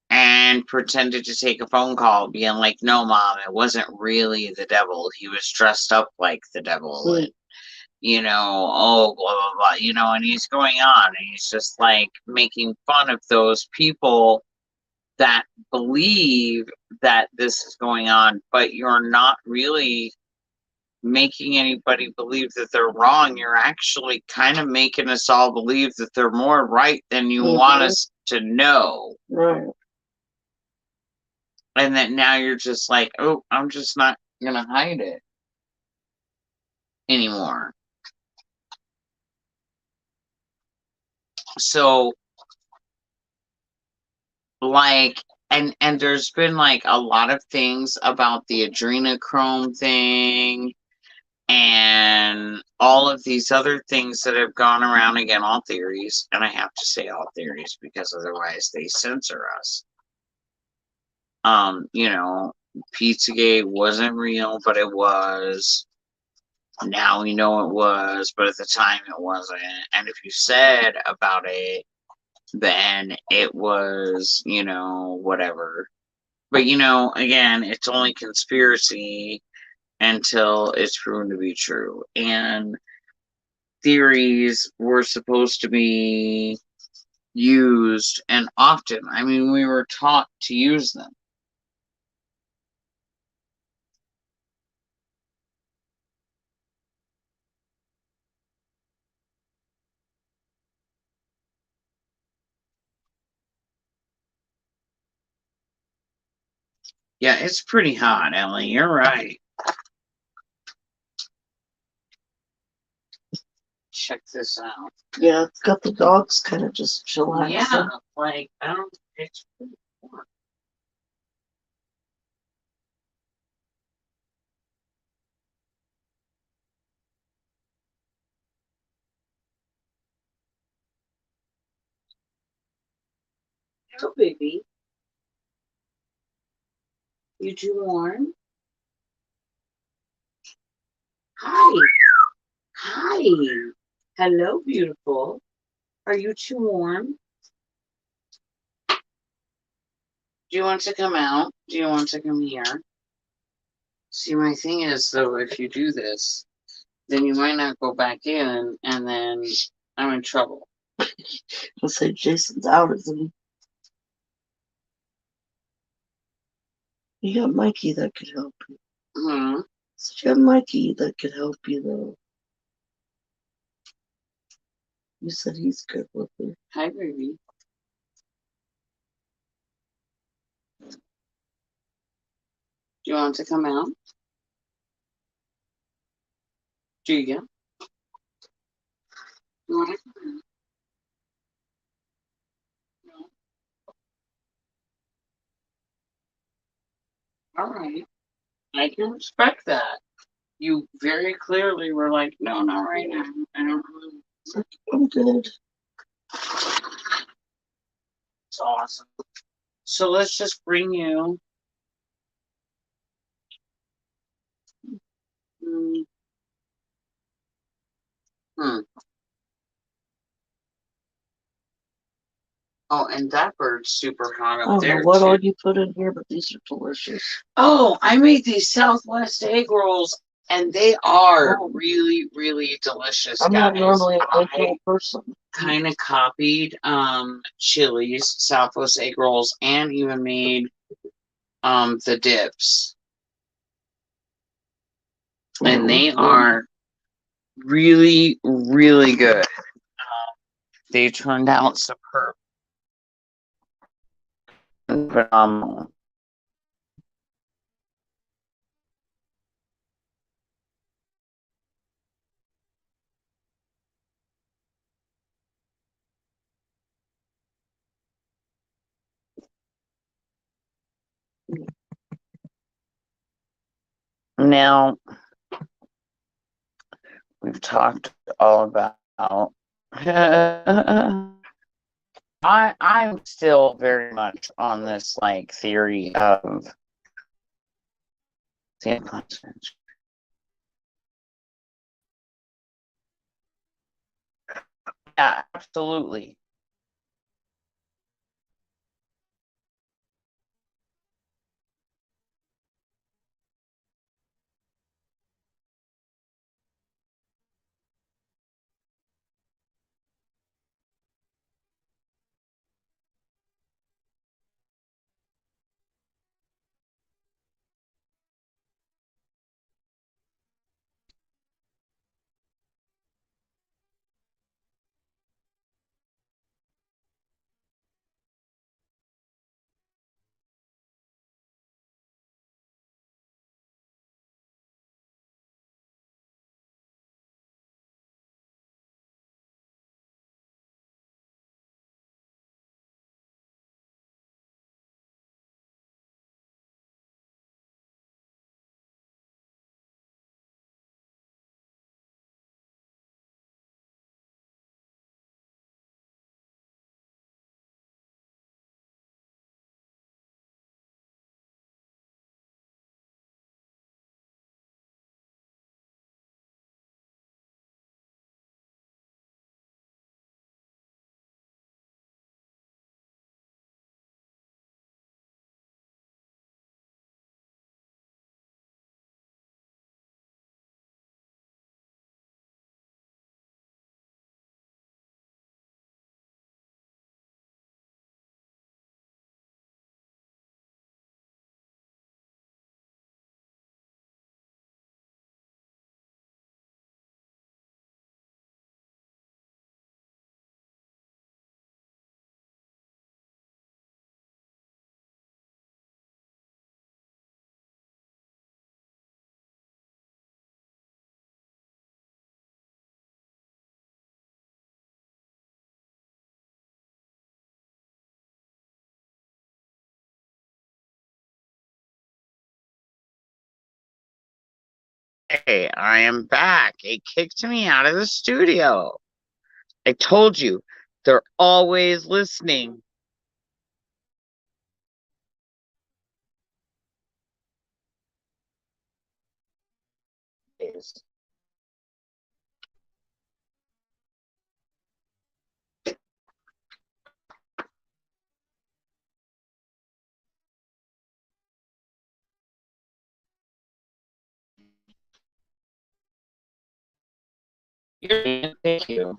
and pretended to take a phone call being like, no mom, it wasn't really the devil, he was dressed up like the devil, and you know, oh, blah, blah, blah, you know, and he's going on and he's just like making fun of those people that believe that this is going on, but you're not really making anybody believe that they're wrong. You're actually kind of making us all believe that they're more right than you want us to know. Right. And that now you're just like, oh, I'm just not going to hide it anymore. So, like, and there's been like a lot of things about the adrenochrome thing and all of these other things that have gone around, again, all theories, and I have to say all theories because otherwise they censor us. You know, Pizzagate wasn't real, but it was. Now we know it was, but at the time it wasn't. And if you said about it, then it was, you know, whatever. But, you know, again, it's only conspiracy until it's proven to be true. And theories were supposed to be used, and often, I mean, we were taught to use them. Yeah, it's pretty hot, Ellie. You're right. Check this out. Yeah, it's got the dogs kind of just chilling. Yeah, like, I don't, it's pretty warm. Hello, baby. You too warm? Hi. Hi. Hello, beautiful. Are you too warm? Do you want to come out? Do you want to come here? See, my thing is, though, if you do this, then you might not go back in, and then I'm in trouble. I'll say Jason's out, isn't he? You got Mikey that could help you. Hmm. So you got Mikey that could help you, though. You said he's good with you. Hi, baby. Do you want to come out? Do you? You want to come out? No. All right. I can respect that. You very clearly were like, no, not right now. I don't really. I'm good. It's awesome. So let's just bring you. Hmm. Oh, and that bird's super hot I up don't there, know what all too. you put in here, but these are delicious. Oh, I made these Southwest egg rolls And they are really, really delicious, I'm not guys. normally a egg I roll person. kind of copied Chili's Southwest egg rolls and even made the dips. And they are really, really good. They turned out superb. Phenomenal. Now, we've talked all about I'm still very much on this like theory of yeah, absolutely. Hey, I am back. It kicked me out of the studio. I told you, they're always listening. Thank you.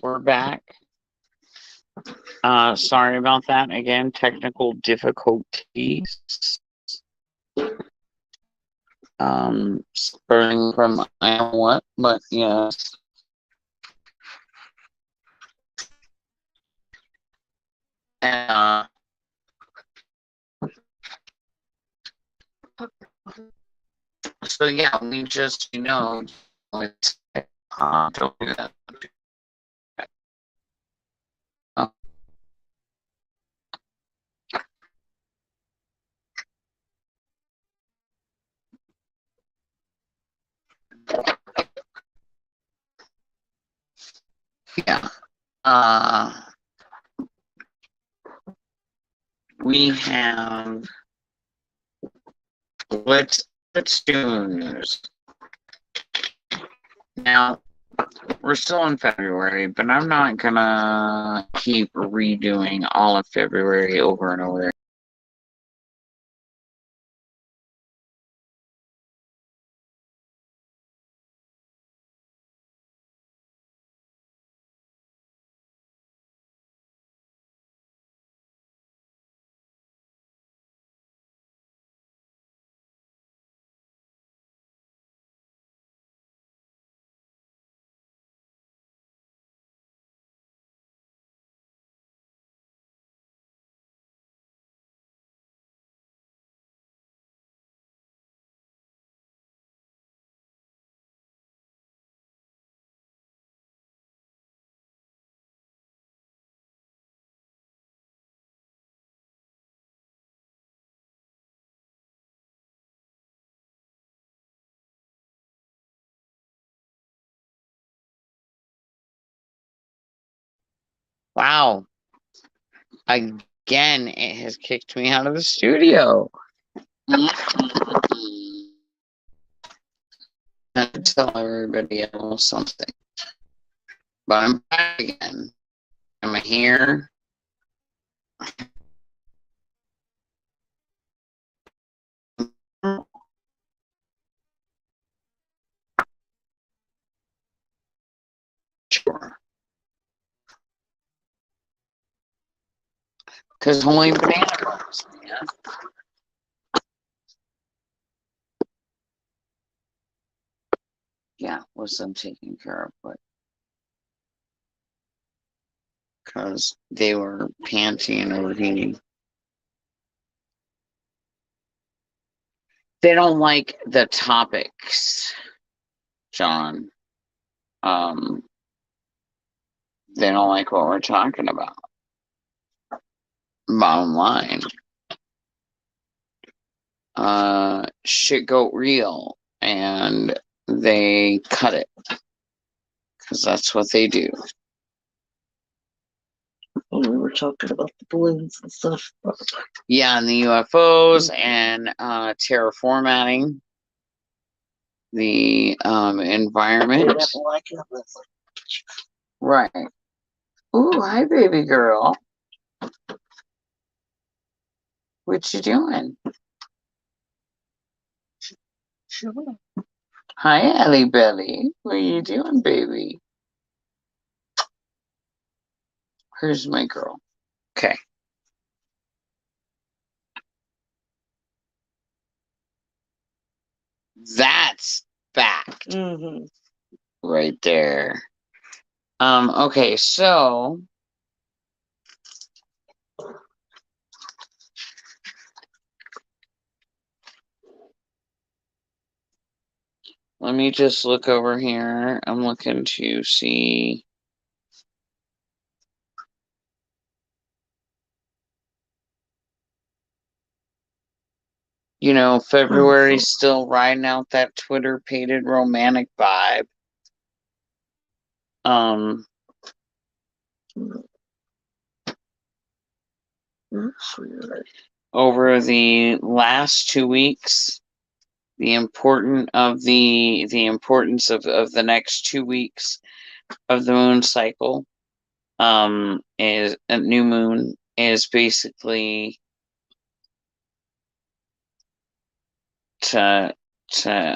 We're back. Sorry about that. Again, technical difficulties. Spurring from I don't know what, but yes. And, so yeah, we just it's don't do that. Yeah. We have let's do news. Now we're still in February, but I'm not gonna keep redoing all of February over and over. Wow. Again, it has kicked me out of the studio. I tell everybody else something. But I'm back again. Am I here? Sure. Because only banana girls, man. Yeah, was them taken care of, but because they were panting and overheating. They don't like the topics, John. They don't like what we're talking about. Bottom line. Shit go real, and they cut it. Because that's what they do. When we were talking about the balloons and stuff. Yeah, and the UFOs and terraformatting the They environment. didn't like it. But it's like, Right. Ooh, hi, baby girl. What you doing? sure. Hi, Ellie Belly. What you doing, baby? Here's my girl. Okay. That's fact Mm-hmm. right there. Okay, so let me just look over here. I'm looking to see. You know, February's still riding out that Twitter pated romantic vibe. Over the last 2 weeks, the importance of the next 2 weeks of the moon cycle, is a new moon is basically to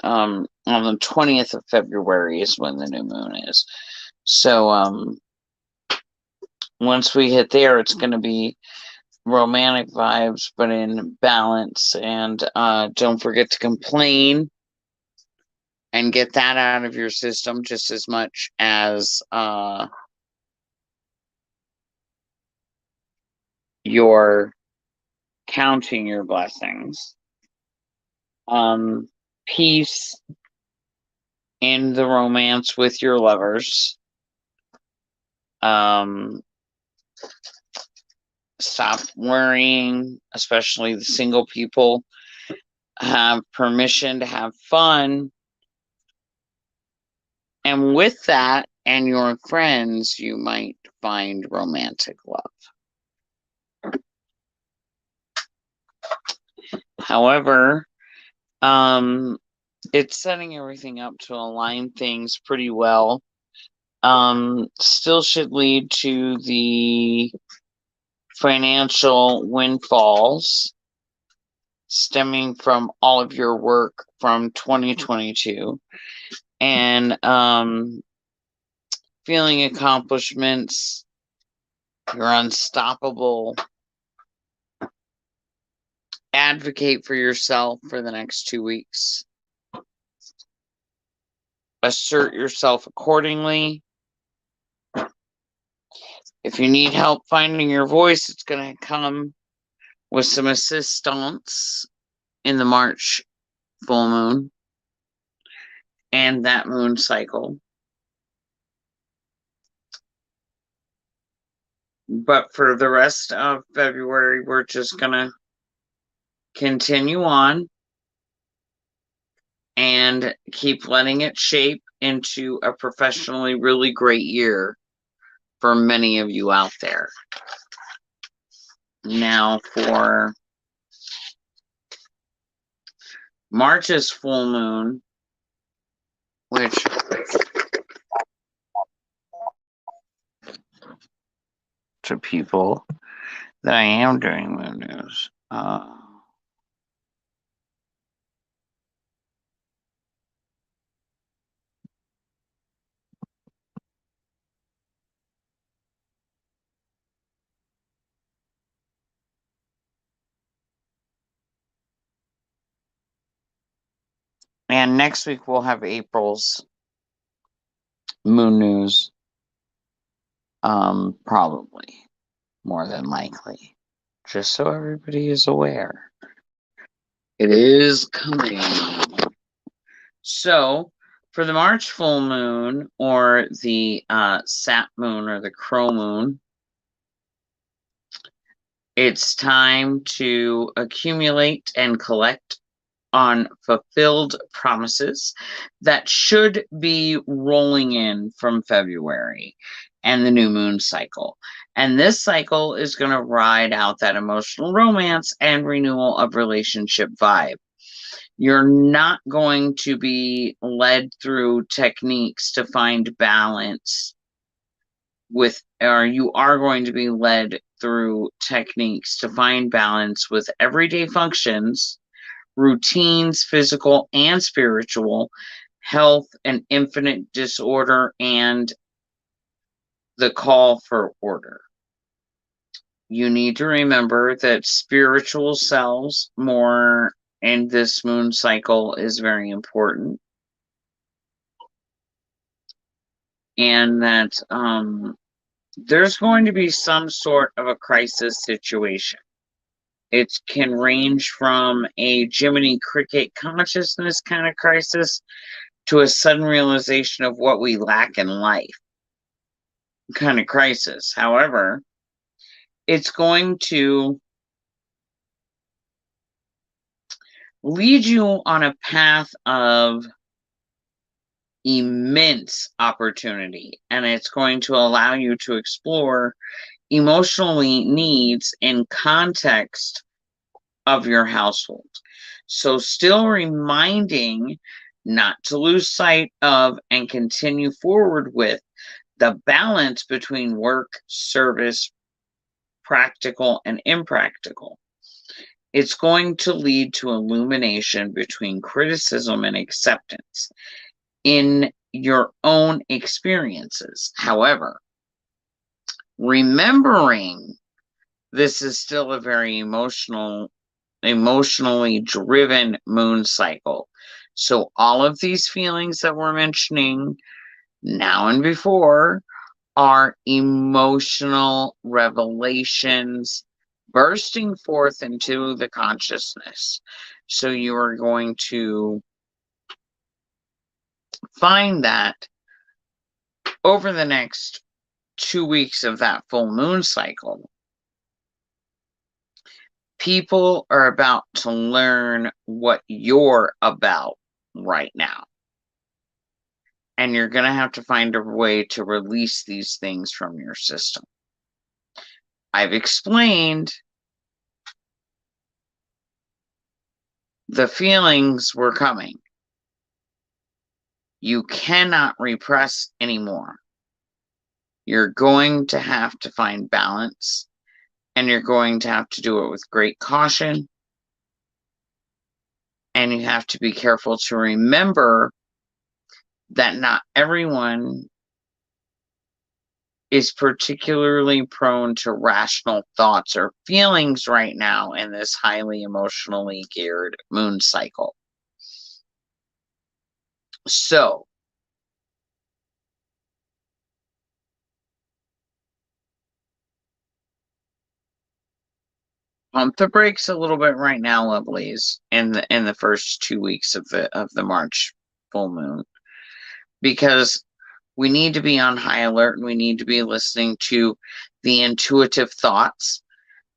on the 20th of February is when the new moon is. So once we hit there, it's going to be romantic vibes, but in balance. And don't forget to complain and get that out of your system just as much as you're counting your blessings. Peace in the romance with your lovers. Stop worrying, especially the single people. Have permission to have fun. And with that and your friends, you might find romantic love. However, it's setting everything up to align things pretty well. Still should lead to the financial windfalls stemming from all of your work from 2022 and feeling accomplishments. You're unstoppable. Advocate for yourself for the next 2 weeks. Assert yourself accordingly. If you need help finding your voice, it's going to come with some assistance in the March full moon and that moon cycle. But for the rest of February, we're just going to continue on and keep letting it shape into a professionally really great year for many of you out there. Now for March's full moon, which to people that I am doing moon news. And next week we'll have April's moon news. Probably, more than likely. Just so everybody is aware. It is coming. So, for the March full moon, or the sap moon, or the crow moon, it's time to accumulate and collect on fulfilled promises that should be rolling in from February and the new moon cycle. And this cycle is going to ride out that emotional romance and renewal of relationship vibe. You're not going to be led through techniques to find balance with, or you are going to be led through techniques to find balance with everyday functions, routines, physical and spiritual, health and infinite disorder, and the call for order. You need to remember that spiritual selves more in this moon cycle is very important. And that there's going to be some sort of a crisis situation. It can range from a Jiminy Cricket consciousness kind of crisis to a sudden realization of what we lack in life kind of crisis. However, it's going to lead you on a path of immense opportunity, and it's going to allow you to explore emotionally needs in context of your household. So still reminding not to lose sight of and continue forward with the balance between work, service, practical, and impractical. It's going to lead to illumination between criticism and acceptance in your own experiences. However, remembering this is still a very emotionally driven moon cycle. So all of these feelings that we're mentioning now and before are emotional revelations bursting forth into the consciousness. So you are going to find that over the next 2 weeks of that full moon cycle, people are about to learn what you're about right now. And you're going to have to find a way to release these things from your system. I've explained the feelings were coming. You cannot repress anymore. You're going to have to find balance, and you're going to have to do it with great caution. And you have to be careful to remember that not everyone is particularly prone to rational thoughts or feelings right now in this highly emotionally geared moon cycle. So, pump the brakes a little bit right now, lovelies, in the first 2 weeks of the March full moon, because we need to be on high alert, and we need to be listening to the intuitive thoughts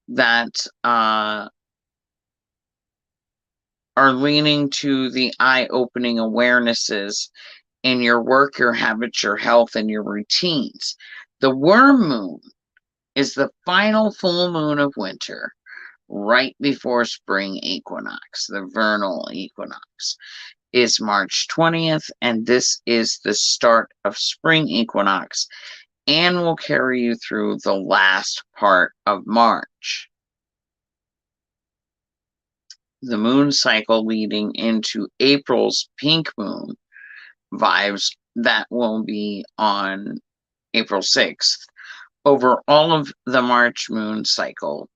that are leaning to the eye-opening awarenesses in your work, your habits, your health, and your routines. The worm moon is the final full moon of winter, right before spring equinox. The vernal equinox is March 20th, and this is the start of spring equinox and will carry you through the last part of March. The moon cycle leading into April's pink moon vibes that will be on April 6th over all of the March moon cycle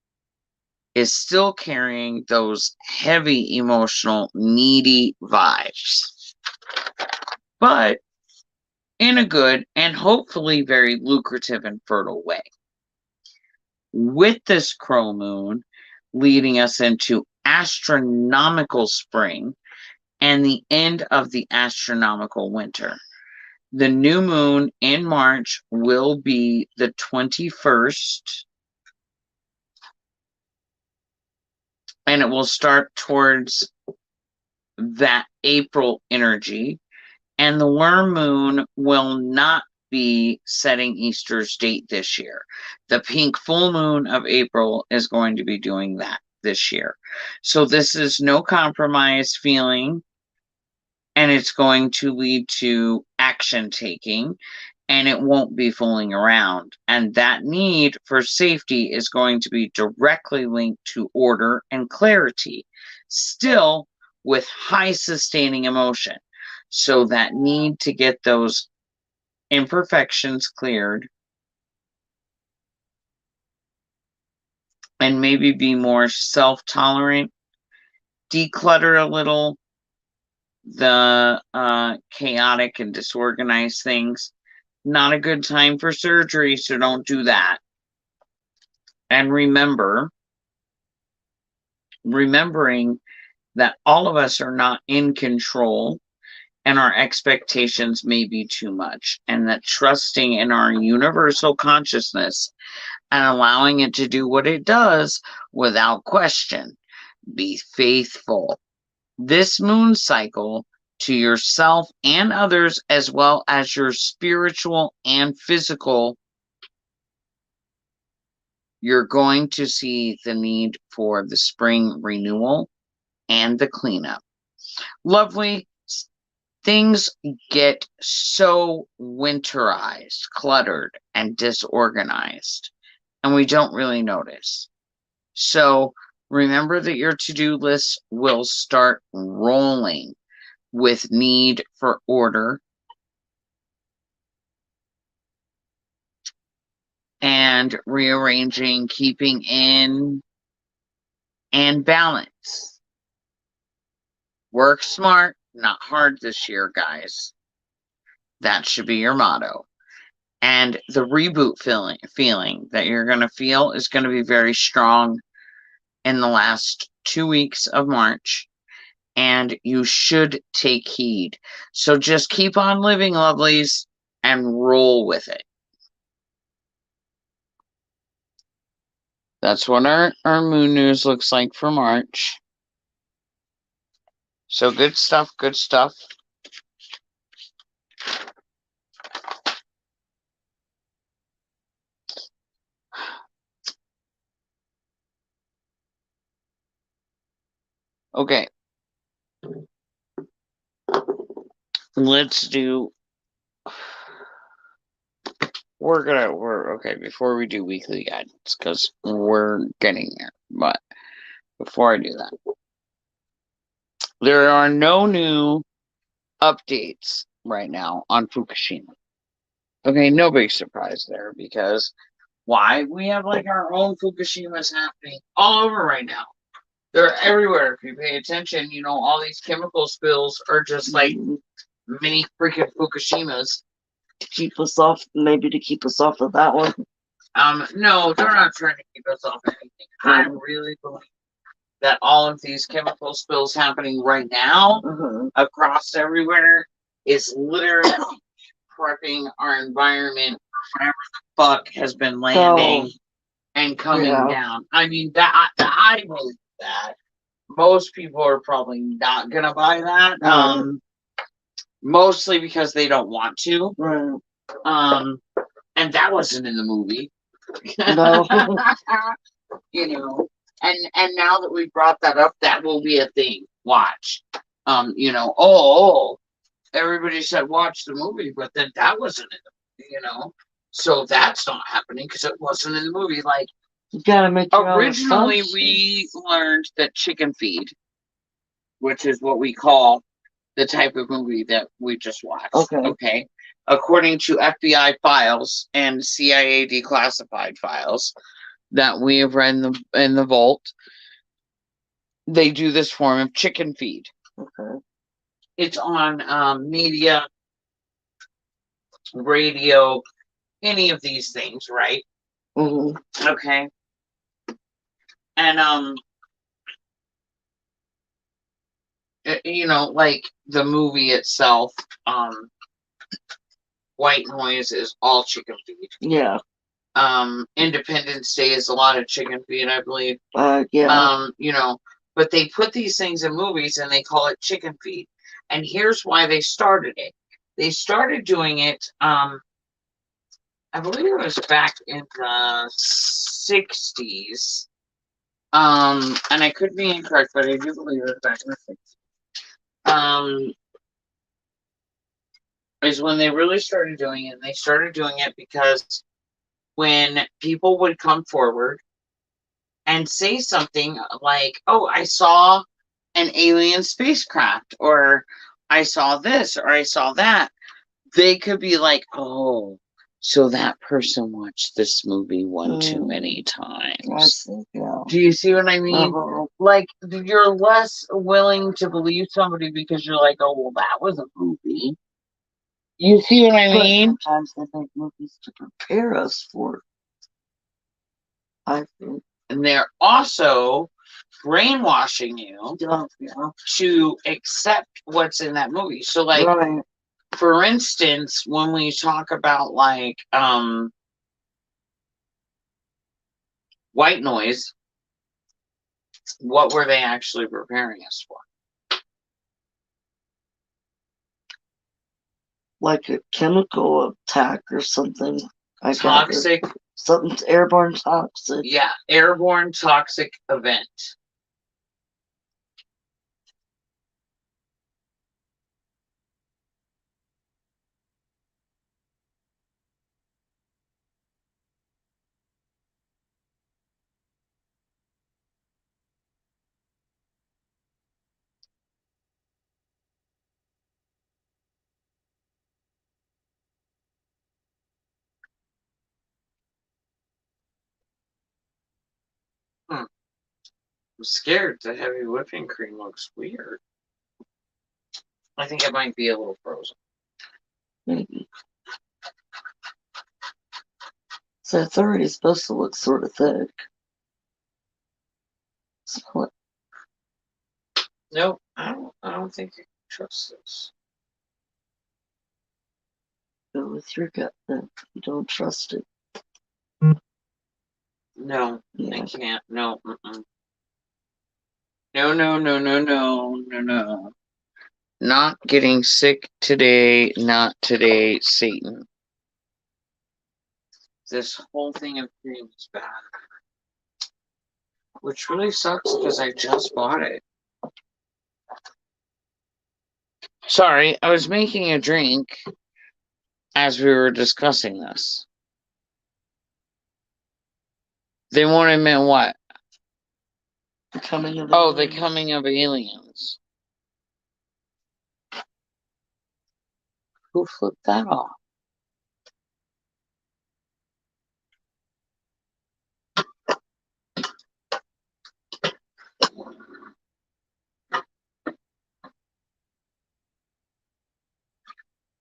is still carrying those heavy emotional needy vibes, but in a good and hopefully very lucrative and fertile way. With this crow moon leading us into astronomical spring and the end of the astronomical winter. The new moon in March will be the 21st, and it will start towards that April energy. And the worm moon will not be setting Easter's date this year. The pink full moon of April is going to be doing that this year. So this is no compromise feeling, and it's going to lead to action taking, and it won't be fooling around. And that need for safety is going to be directly linked to order and clarity, still with high sustaining emotion. So that need to get those imperfections cleared and maybe be more self-tolerant, declutter a little the chaotic and disorganized things. Not a good time for surgery, so don't do that. And remembering that all of us are not in control and our expectations may be too much, and that trusting in our universal consciousness and allowing it to do what it does without question. Be faithful. This moon cycle to yourself and others, as well as your spiritual and physical, you're going to see the need for the spring renewal and the cleanup. Lovely. Things get so winterized, cluttered, and disorganized, and we don't really notice. So remember that your to-do list will start rolling with need for order and rearranging, keeping in, and balance. Work smart, not hard this year, guys. That should be your motto. And the reboot feeling that you're going to feel is going to be very strong in the last 2 weeks of March. And you should take heed. So just keep on living, lovelies, and roll with it. That's what our moon news looks like for March. So good stuff, good stuff. Okay. Let's do. We're okay before we do weekly guidance, because we're getting there. But before I do that, there are no new updates right now on Fukushima. Okay, no big surprise there, because why? We have like our own Fukushimas happening all over right now. They're everywhere. If you pay attention, you know, all these chemical spills are just like mini freaking Fukushimas. To keep us off, maybe to keep us off of that one. No, they're not trying to keep us off anything. I really believe that all of these chemical spills happening right now across everywhere is literally prepping our environment for whatever the fuck has been landing and coming down. I mean, that I believe that. Most people are probably not gonna buy that. Mostly because they don't want to. Right. And that wasn't in the movie. No. You know, and now that we brought that up, that will be a thing. Watch. You know, everybody said watch the movie, but then that wasn't in the movie, you know. So that's not happening because it wasn't in the movie. Like You gotta make your own originally we learned that chicken feed, which is what we call the type of movie that we just watched. Okay. According to FBI files and CIA declassified files that we have read in the vault, they do this form of chicken feed. Okay. It's on media, radio, any of these things, right? Mm-hmm. Okay. And you know, like the movie itself, White Noise is all chicken feed. Yeah. Independence Day is a lot of chicken feed, I believe. Yeah. You know, but they put these things in movies and they call it chicken feed. And here's why they started it. They started doing it, I believe it was back in the 60s. And I could be incorrect, but I do believe it was back in the 60s. Is when they really started doing it. And they started doing it because when people would come forward and say something like, oh, I saw an alien spacecraft, or I saw this, or I saw that, they could be like, oh, so that person watched this movie one too many times. I see, yeah. Do you see what I mean? Like, you're less willing to believe somebody because you're like, oh, well, that was a movie. You see what I mean? Sometimes they make movies to prepare us for, I think. And they're also brainwashing you to accept what's in that movie. So, like, for instance, when we talk about, like, White Noise, what were they actually preparing us for? Like a chemical attack or something. Toxic. Something's airborne toxic. Yeah, airborne toxic event. I'm scared. The heavy whipping cream looks weird. I think it might be a little frozen. Maybe. So it's already supposed to look sort of thick. So, Nope, I don't think you can trust this. go with your gut then. You don't trust it. No, Yeah. I can't. No. No. Not getting sick today. Not today, Satan. This whole thing of cream is bad. Which really sucks because I just bought it. Sorry, I was making a drink as we were discussing this. They won't admit what? The coming of the coming of aliens. Who flipped that off?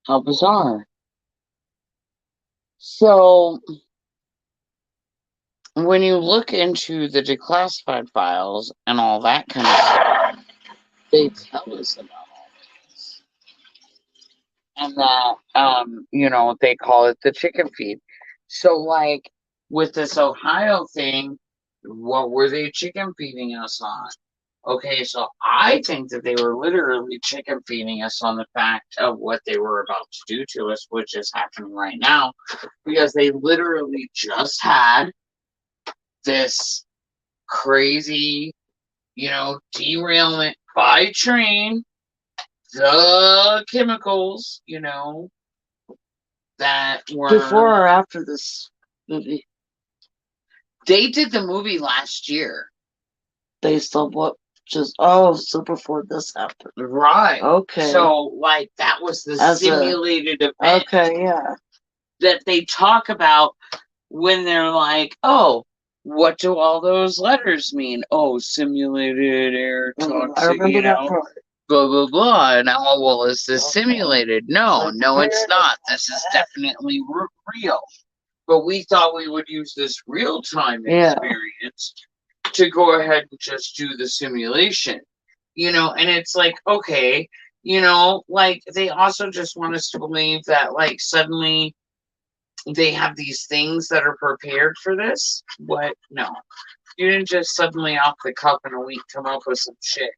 How bizarre. So, when you look into the declassified files and all that kind of stuff, they tell us about all this. And that, they call it the chicken feed. So, like, with this Ohio thing, what were they chicken feeding us on? Okay, so I think that they were literally chicken feeding us on the fact of what they were about to do to us, which is happening right now, because they literally just had this crazy, derailment by train, the chemicals, that were. Before or after this movie? They did the movie last year. Based on what? So before this happened. Right. Okay. So, like, that was the simulated event. Okay, yeah. That they talk about when they're like, oh, what do all those letters mean? Oh, simulated air toxic, I remember that part. blah, blah, blah. And well, is this Okay. simulated? No, it's not. This is definitely real. But we thought we would use this real-time experience to go ahead and just do the simulation. And it's like, okay, like, they also just want us to believe that, like, suddenly they have these things that are prepared for this. What? No. You didn't just suddenly off the cuff in a week come up with some shit.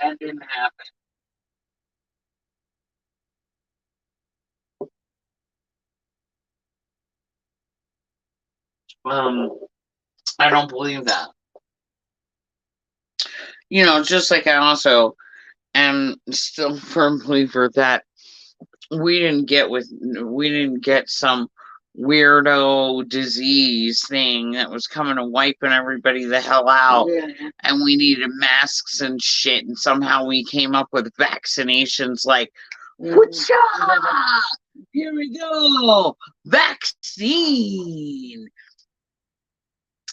That didn't happen. I don't believe that. Just like I also am still a firm believer that we didn't get some weirdo disease thing that was coming and wiping everybody the hell out, and we needed masks and shit, and somehow we came up with vaccinations like, whatcha? Here we go, vaccine.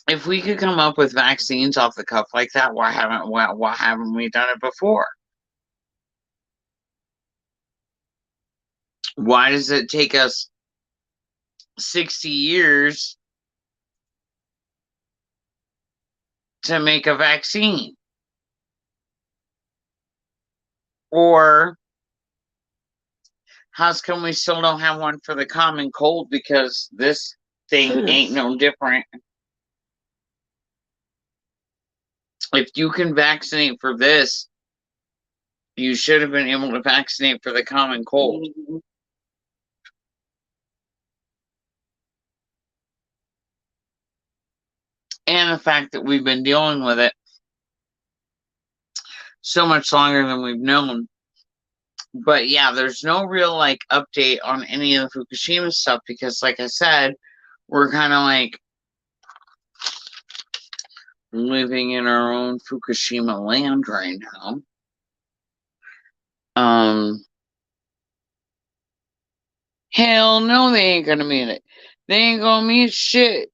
If we could come up with vaccines off the cuff like that, why haven't we done it before? Why does it take us 60 years to make a vaccine? Or how come we still don't have one for the common cold, because this thing ain't no different? If you can vaccinate for this, you should have been able to vaccinate for the common cold. And the fact that we've been dealing with it so much longer than we've known. But yeah, there's no real like update on any of the Fukushima stuff, because like I said, we're kind of like living in our own Fukushima land right now. Hell no, they ain't gonna meet it. They ain't gonna meet shit.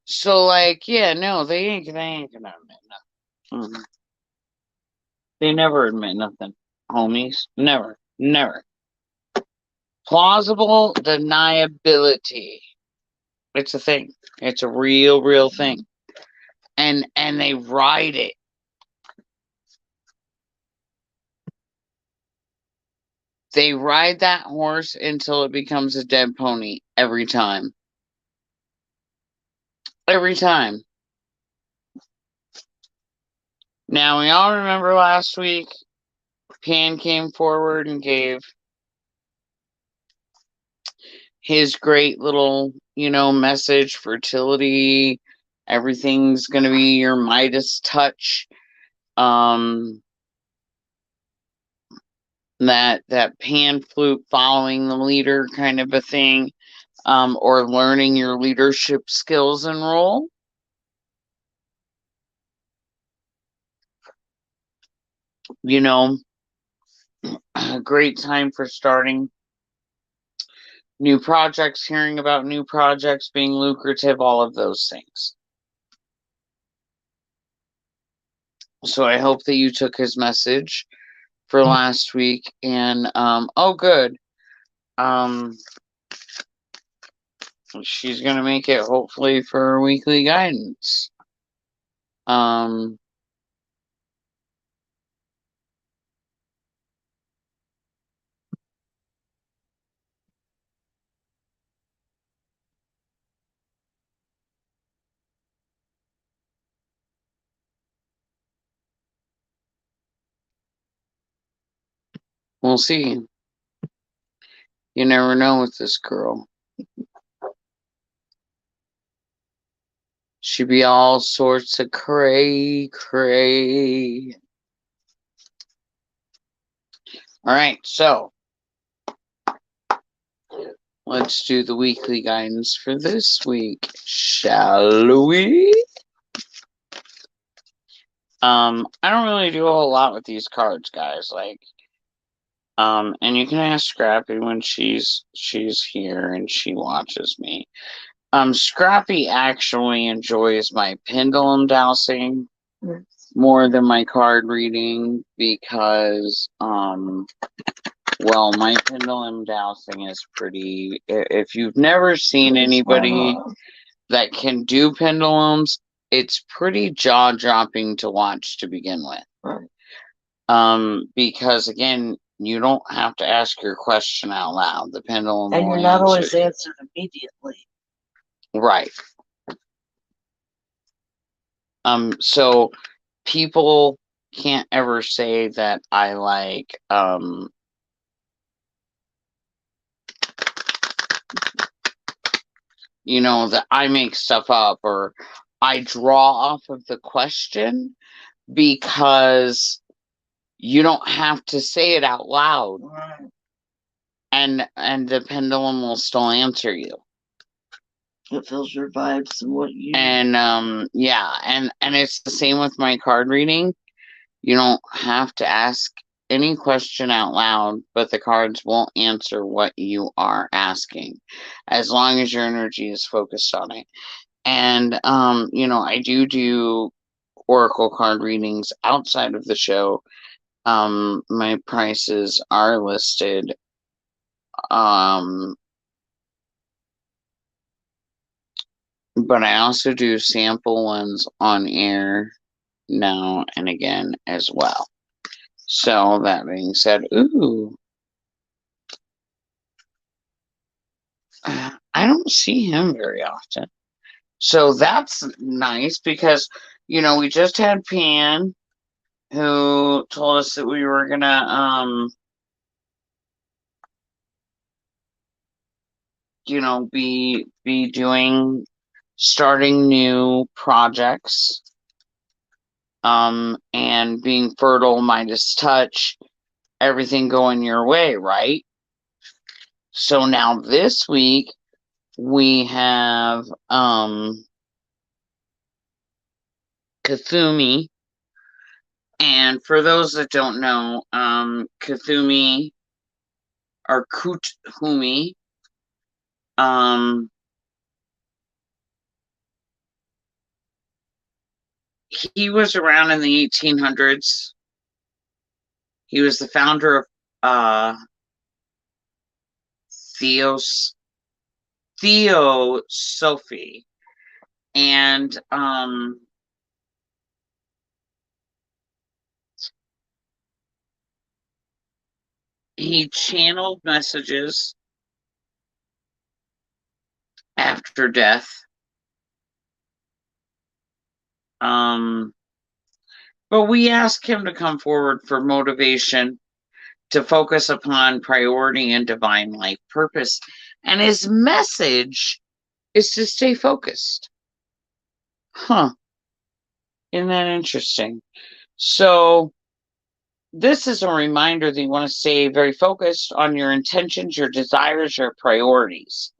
So, like, yeah, no, they ain't gonna admit nothing. They never admit nothing, homies. Never. Plausible deniability. It's a thing. It's a real thing. And they ride it. They ride that horse until it becomes a dead pony every time. Every time. Now, we all remember last week, Pan came forward and gave his great little, message, fertility, everything's going to be your Midas touch. That pan flute, following the leader kind of a thing, or learning your leadership skills and role. A great time for starting new projects, hearing about new projects being lucrative, all of those things. So I hope that you took his message for last week, and oh good. She's gonna make it hopefully for weekly guidance. Um, we'll see. You never know with this girl. She be all sorts of cray. All right, so let's do the weekly guidance for this week, shall we? I don't really do a whole lot with these cards, guys. Like, and you can ask Scrappy when she's here and she watches me. Scrappy actually enjoys my pendulum dowsing more than my card reading because, well, my pendulum dowsing is pretty. If you've never seen anybody that can do pendulums, it's pretty jaw-dropping to watch to begin with. Right. Because again, you don't have to ask your question out loud. The pendulum And will you're not answer always you. answered immediately. Right. So people can't ever say that I like, you know, that I make stuff up or I draw off of the question, because you don't have to say it out loud, Right. and the pendulum will still answer you. It feels your vibes and what you. And yeah, and it's the same with my card reading. You don't have to ask any question out loud, but the cards won't answer what you are asking, as long as your energy is focused on it. And you know, I do oracle card readings outside of the show. My prices are listed. But I also do sample ones on air now and again as well. So that being said, ooh, I don't see him very often. So that's nice because, you know, we just had Pan who told us that we were gonna, you know, be starting new projects, and being fertile, Midas touch, everything going your way, right? So now this week we have Kathumi. And for those that don't know, Kathumi or Kuthumi, he was around in the 1800s. He was the founder of Theosophy, and he channeled messages after death. But we asked him to come forward for motivation to focus upon priority and divine life purpose. And his message is to stay focused. Huh. Isn't that interesting? So this is a reminder that you want to stay very focused on your intentions, your desires, your priorities.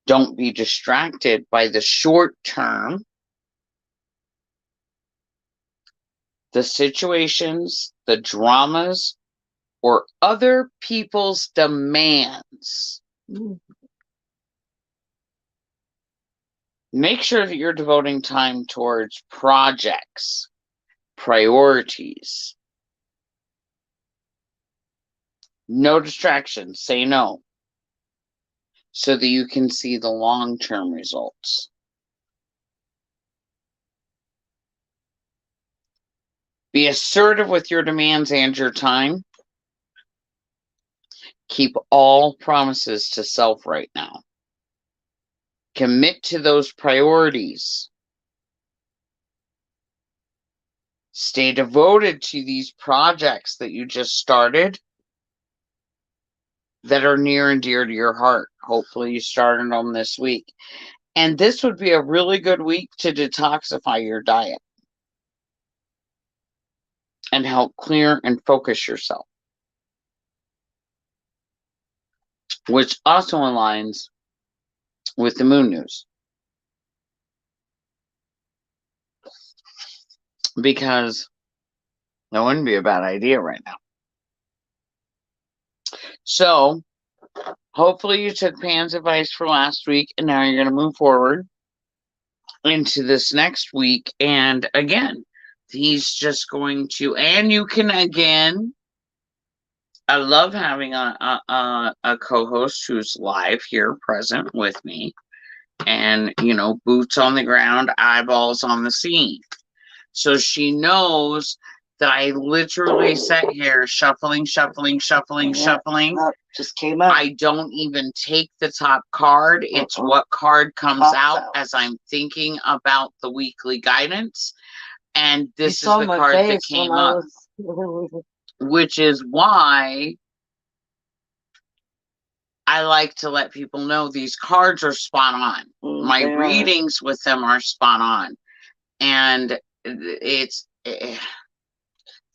Don't be distracted by the short term, the situations, the dramas, or other people's demands. Make sure that you're devoting time towards projects, priorities. No distractions. Say no, so that you can see the long-term results. Be assertive with your demands and your time. Keep all promises to self right now. Commit to those priorities. Stay devoted to these projects that you just started that are near and dear to your heart. Hopefully you started them this week. And this would be a really good week to detoxify your diet and help clear and focus yourself, which also aligns with the moon news. Because that wouldn't be a bad idea right now. So, hopefully you took Pan's advice for last week, and now you're going to move forward into this next week. And again, he's just going to, and you can again, I love having a co-host who's live here present with me, and boots on the ground, eyeballs on the scene. So she knows that I literally sat here shuffling. That just came out. I don't even take the top card. It's what card comes out as I'm thinking about the weekly guidance. And this is the card that came up, which is why I like to let people know these cards are spot on. My readings with them are spot on. And it's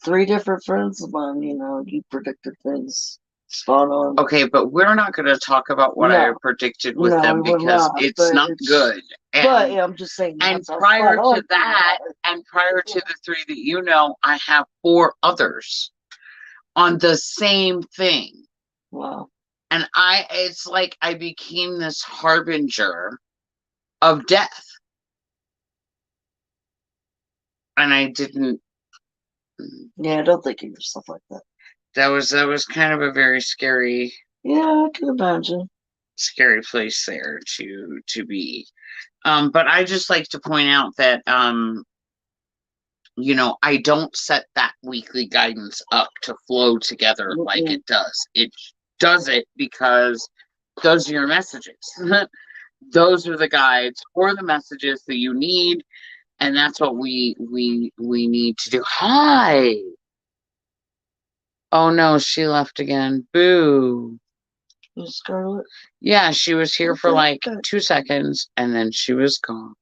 3 different friends of mine, you predicted things spot on. Okay, but we're not going to talk about what I predicted with them because it's not good. And, but I'm just saying. And prior to that, and prior to the 3 that I have 4 others on the same thing. Wow. And it's like I became this harbinger of death. And I didn't. Yeah, don't think of yourself like that. That was kind of a very scary. Yeah, I can imagine. Scary place there to be. But I just like to point out that I don't set that weekly guidance up to flow together like it does. It does it because those are your messages. Those are the guides or the messages that you need. And that's what we need to do. Hi. Oh no, she left again. Boo. Scarlet? Yeah, she was here for like 2 seconds and then she was gone.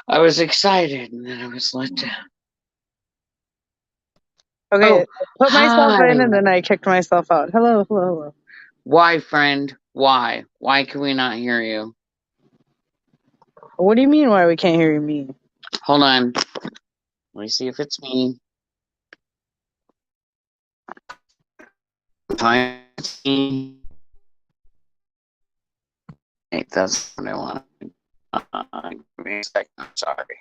I was excited and then I was let down. Okay, put myself in and then I kicked myself out. Hello. Why, friend? Why? Why can we not hear you? What do you mean why we can't hear me? Hold on. Let me see if it's me. That's what I want. Give me a second. I'm sorry.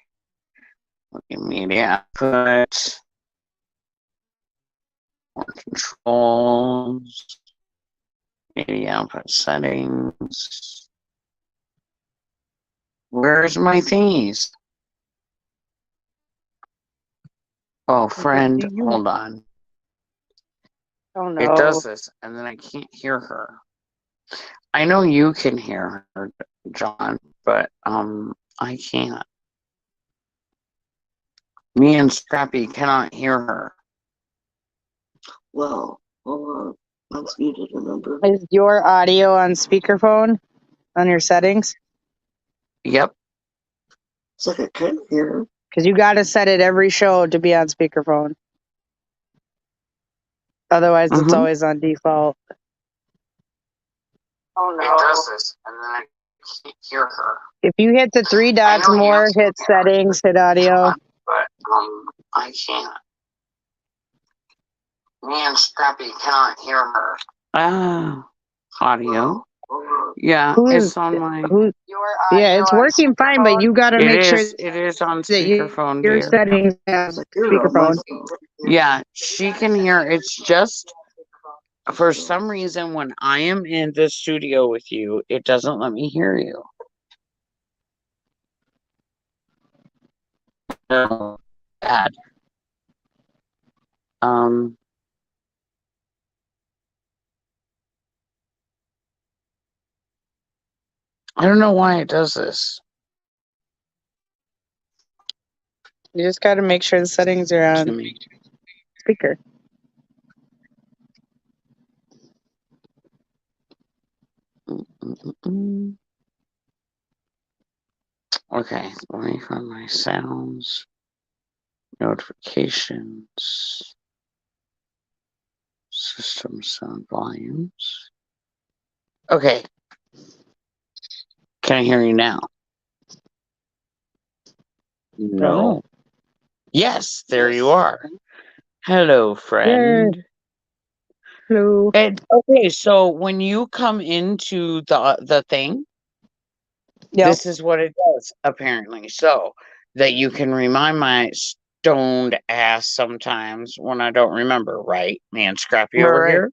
Media output. More controls. Media output settings. Where's my thingies? Oh, friend, hold on. Oh no. It does this, and then I can't hear her. I know you can hear her, John, but I can't. Me and Scrappy cannot hear her. Well, hold on. That's muted, remember? Is your audio on speakerphone on your settings? Yep. It's like I can't hear her. Because you got to set it every show to be on speakerphone. Otherwise, it's always on default. Oh no. It does this, and then I can't hear her. If you hit the 3 dots more, hit settings, hit audio. But I can't. Me and Scrappy cannot hear her. Audio. Yeah, it's on my. Yeah, it's working fine, but you got to make sure it is on speakerphone. Your settings have speakerphone. Yeah, she can hear. It's just for some reason when I am in the studio with you, it doesn't let me hear you. bad. Um, I don't know why it does this You just got to make sure the settings are to on me. speaker. Mm. Okay, let me find my sounds, notifications, system sound volumes. Okay, can I hear you now? No. Yes, there you are. Hello, friend. Yay. Hello. And okay, so when you come into the thing, Yep. this is what it does, apparently. So that you can remind my stoned ass sometimes when I don't remember, right? Me and Scrappy over Right. here.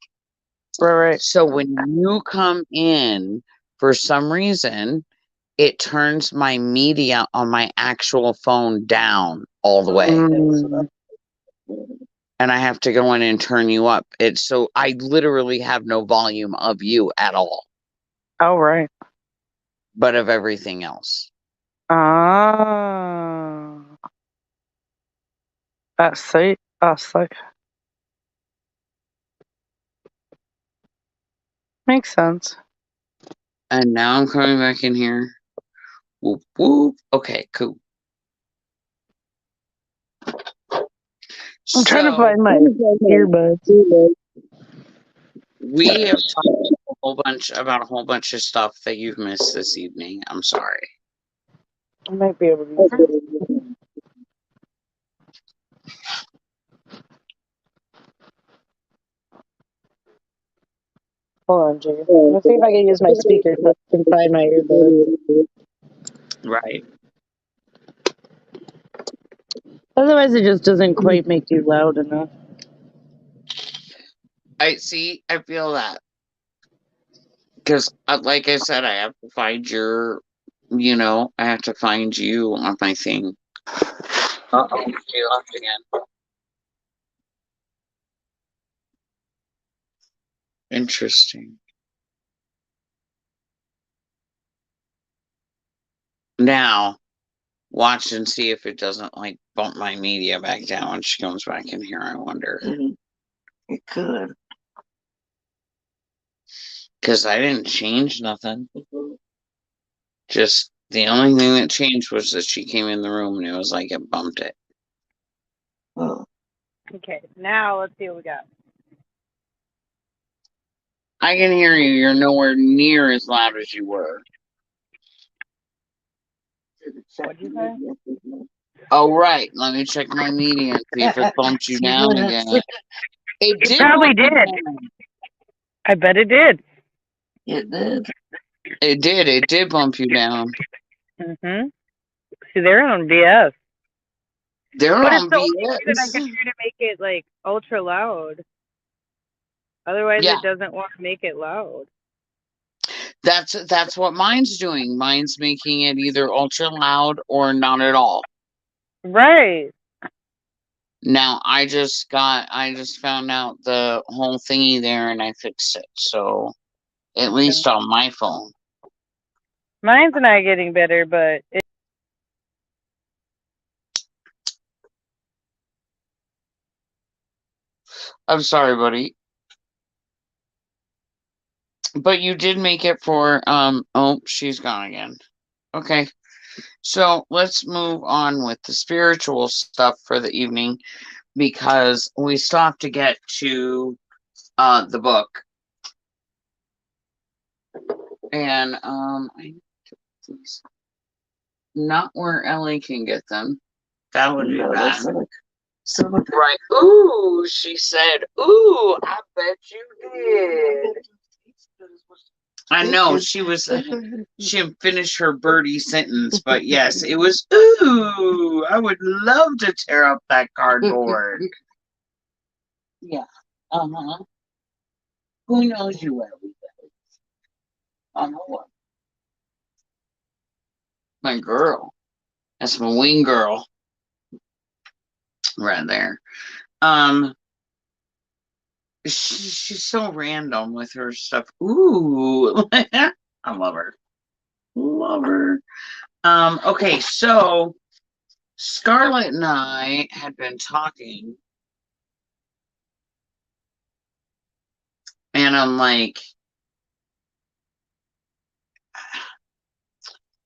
Right. So when you come in, for some reason, it turns my media on my actual phone down all the way. Mm. And I have to go in and turn you up. It's so I literally have no volume of you at all, Oh, right. but of everything else. Ah. That's it. That's like. Makes sense. And now I'm coming back in here. Whoop, whoop. Okay, cool. I'm trying to So find my earbuds. we have talked about a whole bunch of stuff that you've missed this evening. I'm sorry. I might be able to use them. Hold on, Jay. Let's see if I can use my speaker so I can find my earbuds. Right. Otherwise, it just doesn't quite make you loud enough. I see. I feel that. Because, like I said, I have to find I have to find you on my thing. Uh-oh, she left again. Interesting. Now, watch and see if it doesn't, like, bump my media back down when she comes back in here, I wonder. It could. Because I didn't change nothing. Just, the only thing that changed was that she came in the room and it was like it bumped it. Oh, Okay, now let's see what we got. I can hear you. You're nowhere near as loud as you were. What'd you say? Oh, right. Let me check my media and see if it bumped you She down did. again. It did probably bump you did. down. I bet it did. It did. It did. It did bump you down. Mm-hmm. See, they're on BS. They're But it's on the only way that I BS. can try to make it, like, ultra loud. Otherwise, Yeah, it doesn't want to make it loud. that's what mine's doing. Mine's making it either ultra loud or not at all. Right. Now I just found out the whole thingy there and I fixed it. So at least on my phone. Mine's not getting better, but I'm sorry, buddy. But you did make it for oh, she's gone again. Okay. So let's move on with the spiritual stuff for the evening because we still have to get to the book. And I please not where Ellie can get them. That would be No, bad. that's like someone. Right. Ooh, she said, ooh, I bet you did. I know she was she had finished her birdie sentence, but yes, it was ooh, I would love to tear up that cardboard. Yeah. Uh-huh. Who knows you every day? I know what. My girl. That's my wing girl. right there. She's so random with her stuff. Ooh, I love her. Love her. Okay, so Scarlett and I had been talking, and I'm like,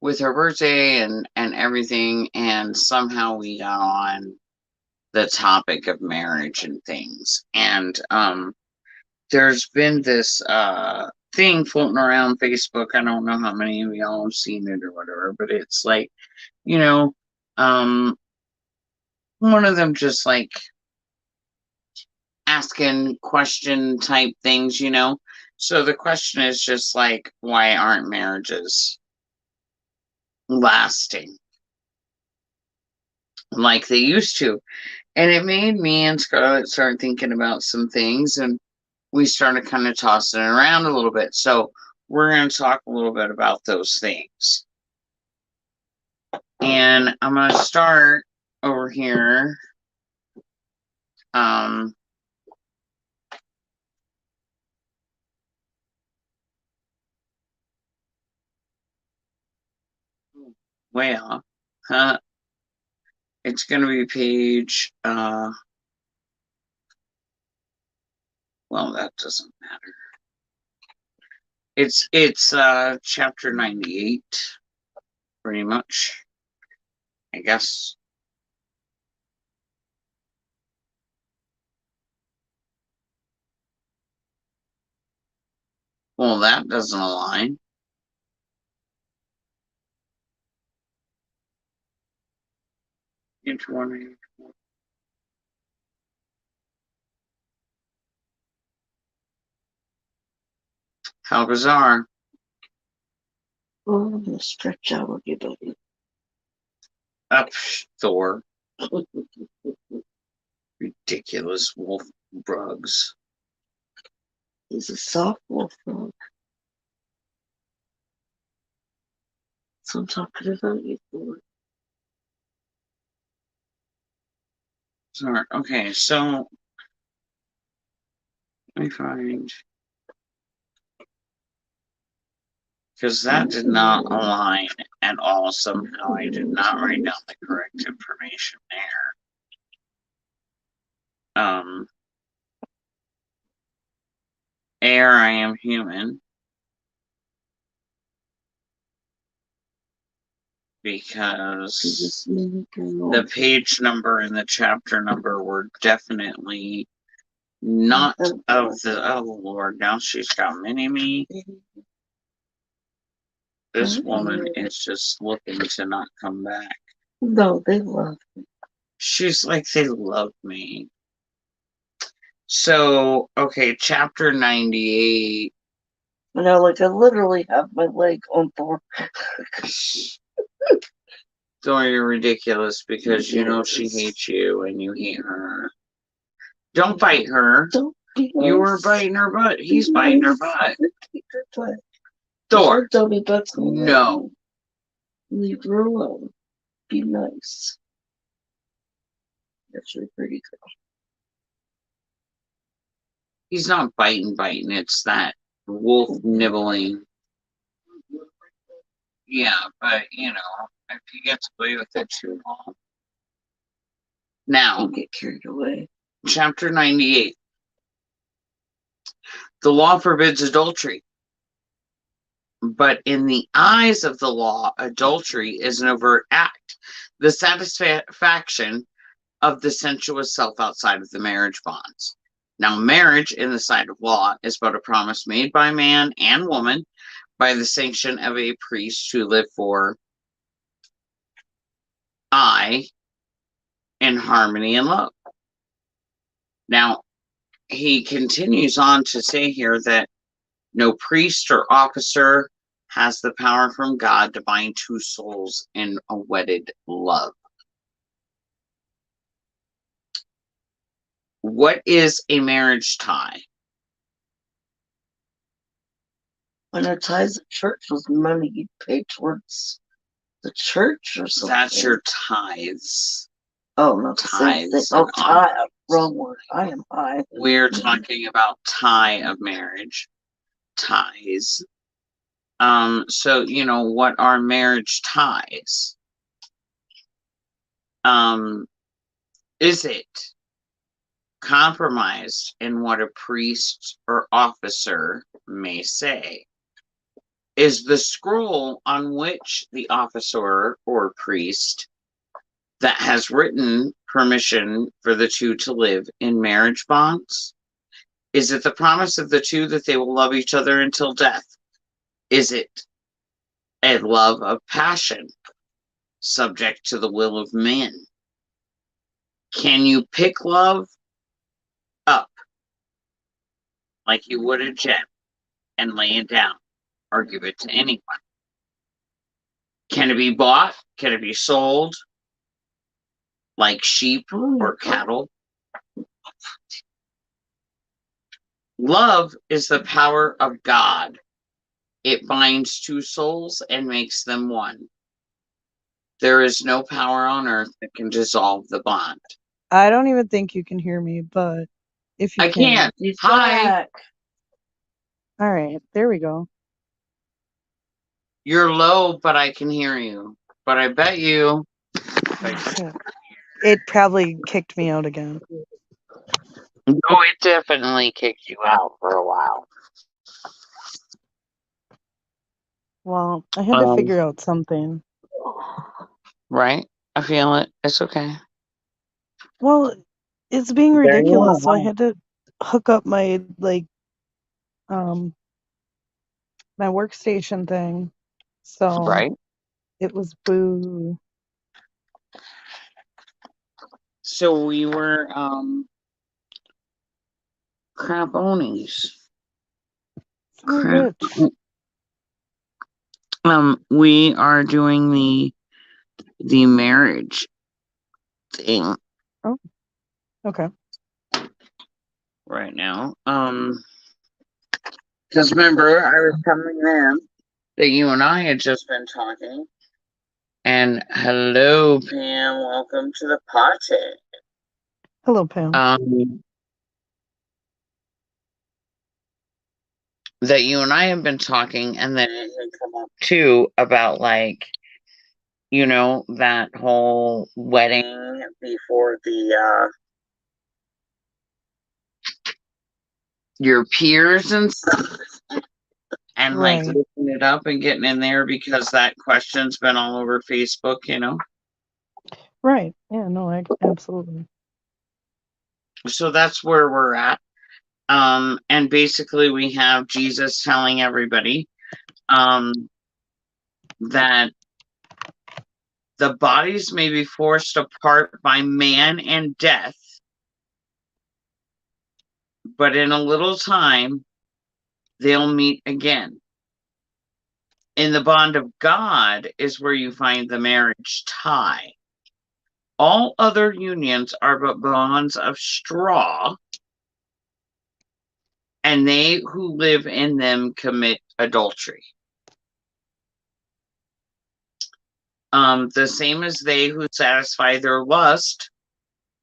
with her birthday and everything, and somehow we got on the topic of marriage and things. And there's been this thing floating around Facebook. I don't know how many of y'all have seen it or whatever, but it's like, you know, one of them just like asking question type things, you know. So the question is just like, why aren't marriages lasting like they used to? And it made me and Scarlett start thinking about some things, and we started kind of tossing it around a little bit. So we're going to talk a little bit about those things. And I'm going to start over here. Way off. It's going to be page, well, that doesn't matter. It's chapter 98, pretty much, I guess. Well, that doesn't align. Into one. How bizarre. Oh, I'm gonna stretch out on you, buddy. Up, Thor. Ridiculous wolf rugs. He's a soft wolf dog. So I'm talking about you for. Sorry. Okay, so let me find, because that did not align at all. Somehow I did not write down the correct information there. Air, I am human. Because the page number and the chapter number were definitely not of the, oh Lord, now she's got mini-me. This woman is just looking to not come back. No, they love me. She's like, they love me. So, okay, chapter 98. You know, like I literally have my leg on Thor. Thor, you're ridiculous because you know she hates you and you hate her. Don't bite her. Don't be nice. You were biting her butt. He's biting her butt. Thor. Tell me butts going No. Leave her alone. Be nice. That's really pretty girl. He's not biting. It's that wolf nibbling. Yeah, but you know, if he gets away with it too long. Now, Don't get carried away. chapter 98. The law forbids adultery. But in the eyes of the law, adultery is an overt act, the satisfaction of the sensuous self outside of the marriage bonds. Now, marriage in the sight of law is but a promise made by man and woman by the sanction of a priest who live for I in harmony and love. Now, he continues on to say here that no priest or officer has the power from God to bind two souls in a wedded love. What is a marriage tie? When a tithes the church was money you pay towards the church or something. That's your tithes. Oh, not the same thing. Ties Oh, and tie. objects. Wrong word. I am high. We're talking about tie of marriage, ties. So what are marriage ties? Is it compromised in what a priest or officer may say? Is the scroll on which the officer or priest that has written permission for the two to live in marriage bonds? Is it the promise of the two that they will love each other until death? Is it a love of passion, subject to the will of men? Can you pick love up like you would a gem and lay it down or give it to anyone? Can it be bought? Can it be sold like sheep or cattle? Love is the power of God. It binds two souls and makes them one. There is no power on earth that can dissolve the bond. I don't even think you can hear me, but if you I can. can't. He's Hi. back. All right, there we go. You're low, but I can hear you. But I bet you. It probably kicked me out again. No, it definitely kicked you out for a while. Well, I had to figure out something. Right? I feel it. It's okay. Well, it's being There you ridiculous, so I are. had to hook up my my workstation thing. So Right? it was boo. So we were craponies. Son of a bitch. We are doing the marriage thing Oh, okay. right now. Because remember, I was telling them that you and I had just been talking. And hello, Pam. Welcome to the party. Hello, Pam. That you and I have been talking, and then it had come up too about that whole wedding before the your peers and stuff, and Right. looking it up and getting in there because that question's been all over Facebook. Right. Yeah, no, absolutely. So that's where we're at. And basically we have Jesus telling everybody that the bodies may be forced apart by man and death, but in a little time they'll meet again. In the bond of God is where you find the marriage tie. All other unions are but bonds of straw, and they who live in them commit adultery. The same as they who satisfy their lust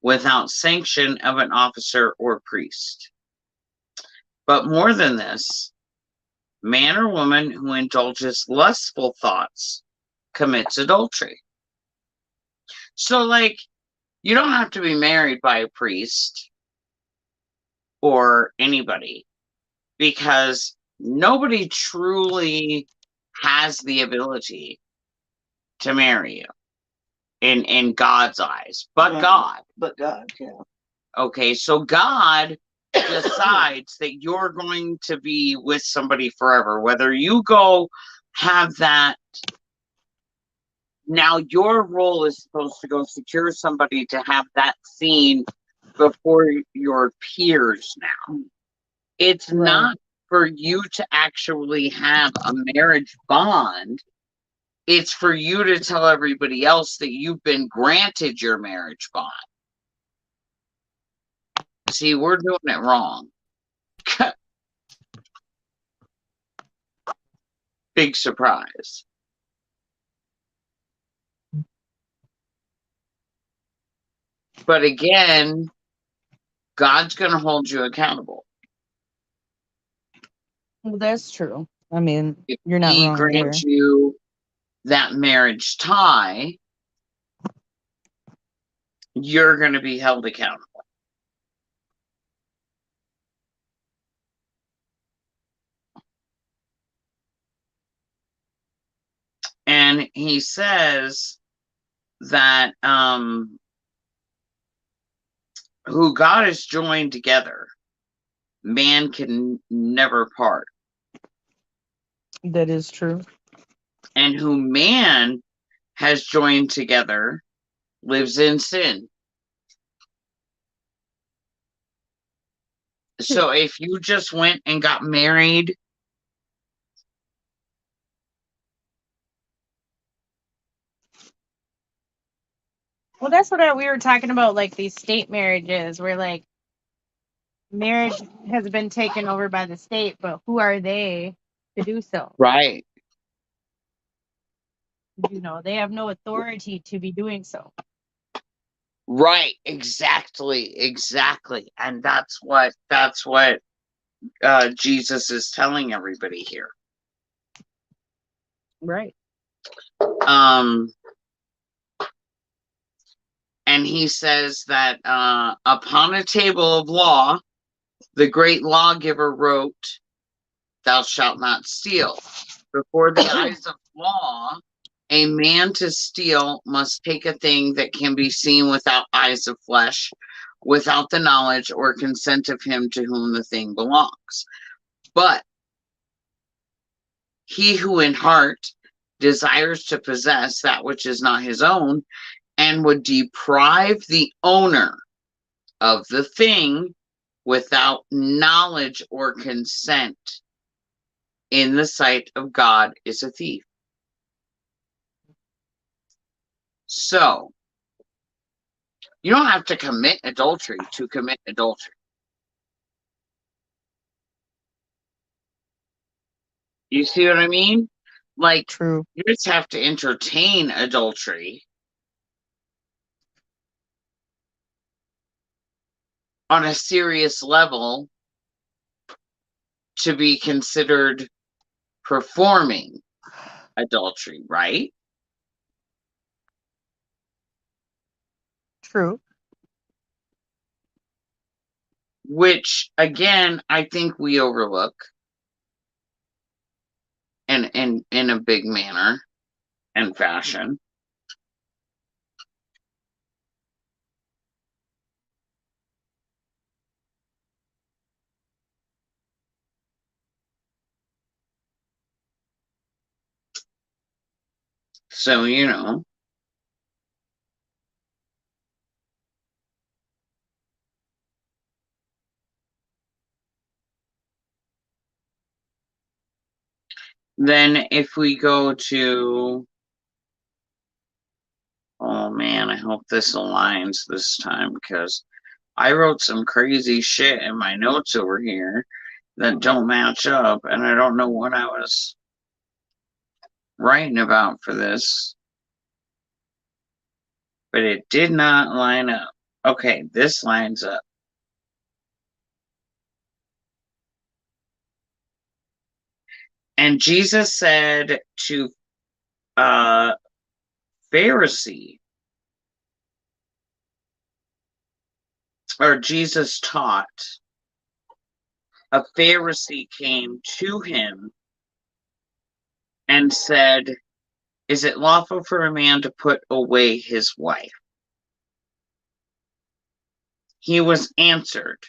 without sanction of an officer or priest. But more than this, man or woman who indulges lustful thoughts commits adultery. So, you don't have to be married by a priest or anybody, because nobody truly has the ability to marry you in God's eyes, but Right. God. But God, yeah. Okay, so God decides that you're going to be with somebody forever, whether you go have that. Now your role is supposed to go secure somebody to have that seen before your peers now. It's Right. not for you to actually have a marriage bond. It's for you to tell everybody else that you've been granted your marriage bond. See, we're doing it wrong. Big surprise. But again, God's going to hold you accountable. Well, that's true. I mean, If you're not He wrong there. grants you that marriage tie, you're going to be held accountable. And he says that who God has joined together, man can never part. That is true. And who man has joined together lives in sin. So if you just went and got married, Well, that's what we were talking about, like these state marriages, where like marriage has been taken over by the state, but who are they to do so? right, You know, they have no authority to be doing so. right, exactly. And that's what Jesus is telling everybody here. Right. And he says that upon a table of law, the great lawgiver wrote, "Thou shalt not steal." Before the eyes of law, a man to steal must take a thing that can be seen without eyes of flesh, without the knowledge or consent of him to whom the thing belongs. But he who in heart desires to possess that which is not his own, and would deprive the owner of the thing without knowledge or consent, in the sight of God is a thief. So, you don't have to commit adultery to commit adultery. You see what I mean? Like, True. you just have to entertain adultery on a serious level to be considered performing adultery, right? True. Which, again, I think we overlook in a big manner and fashion. So, you know. Then if we go to, oh man, I hope this aligns this time, because I wrote some crazy shit in my notes over here that don't match up, and I don't know what I was writing about for this, but it did not line up. Okay, this lines up. And Jesus said to Pharisee, or Jesus taught, a Pharisee came to him and said, "Is it lawful for a man to put away his wife?" He was answered,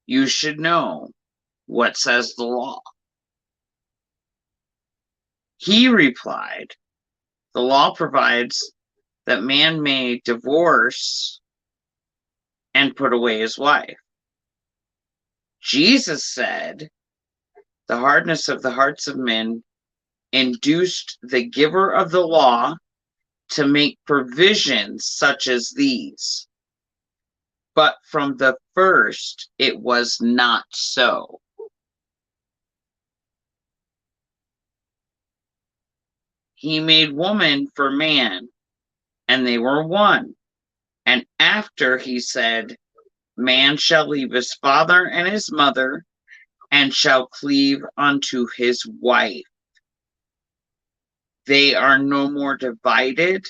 "You should know what says the law." He replied, "The law provides that man may divorce and put away his wife." Jesus said, "The hardness of the hearts of men induced the giver of the law to make provisions such as these. But from the first it was not so." He made woman for man, and they were one. And after he said, man shall leave his father and his mother and shall cleave unto his wife. They are no more divided.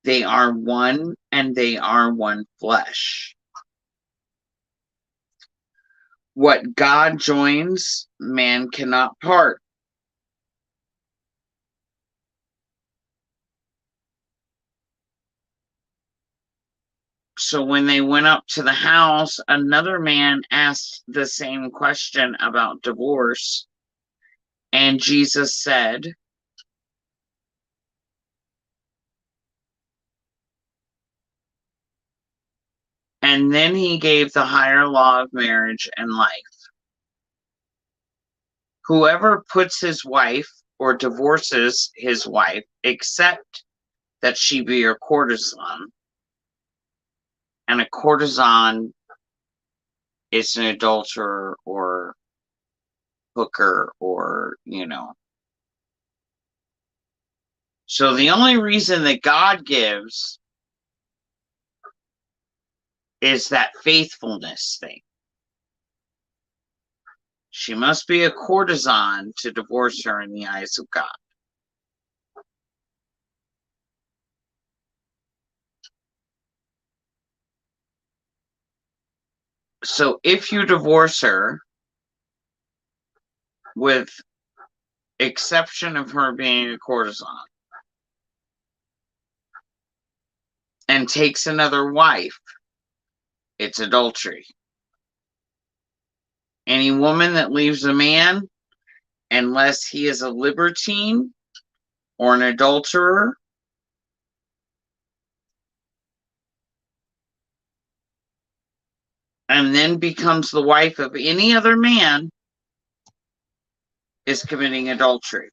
They are one, and they are one flesh. What God joins, man cannot part. So when they went up to the house, another man asked the same question about divorce. And Jesus said, and then he gave the higher law of marriage and life. Whoever puts his wife or divorces his wife, except that she be a courtesan, and a courtesan is an adulterer or hooker or, So the only reason that God gives is that faithfulness thing. She must be a courtesan to divorce her in the eyes of God. So if you divorce her, with exception of her being a courtesan, and takes another wife, it's adultery. Any woman that leaves a man, unless he is a libertine or an adulterer, and then becomes the wife of any other man, is committing adultery.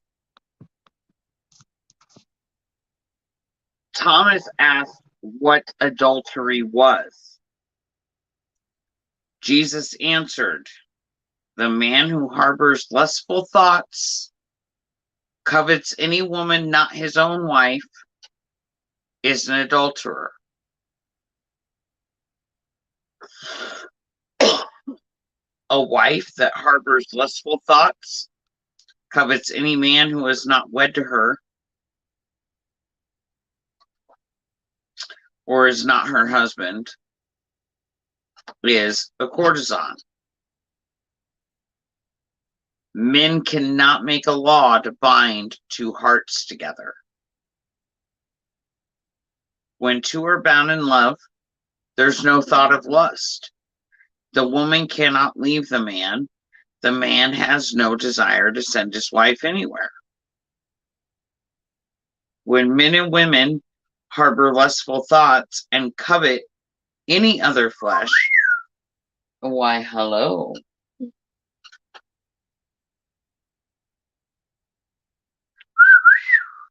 Thomas asked what adultery was. Jesus answered, the man who harbors lustful thoughts, covets any woman not his own wife, is an adulterer. A wife that harbors lustful thoughts, covets any man who is not wed to her, or is not her husband, is a courtesan. Men cannot make a law to bind two hearts together. When two are bound in love, there's no thought of lust. The woman cannot leave the man. The man has no desire to send his wife anywhere. When men and women harbor lustful thoughts and covet any other flesh, why, hello.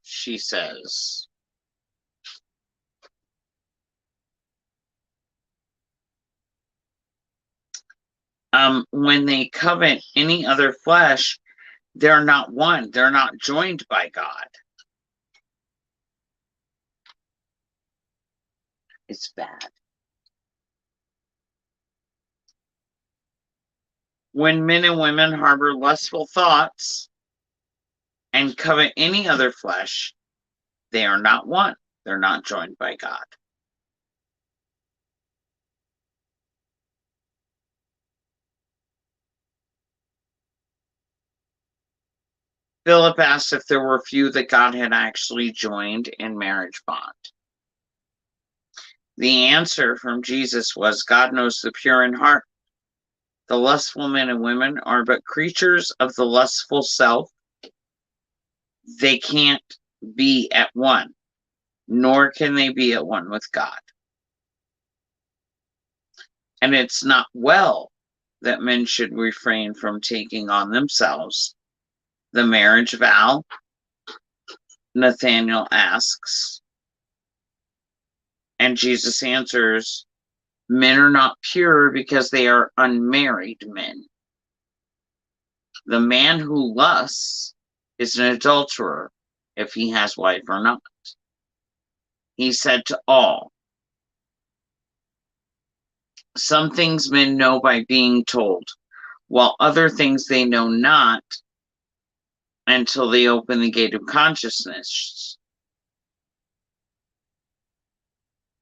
She says. When they covet any other flesh, they're not one. They're not joined by God. It's bad. When men and women harbor lustful thoughts and covet any other flesh, they are not one. They're not joined by God. Philip asked if there were few that God had actually joined in marriage bond. The answer from Jesus was, God knows the pure in heart. The lustful men and women are but creatures of the lustful self. They can't be at one, nor can they be at one with God. And it's not well that men should refrain from taking on themselves the marriage vow. Nathanael asks, and Jesus answers, men are not pure because they are unmarried men. The man who lusts is an adulterer, if he has wife or not. He said to all, Some things men know by being told, while other things they know not until they open the gate of consciousness.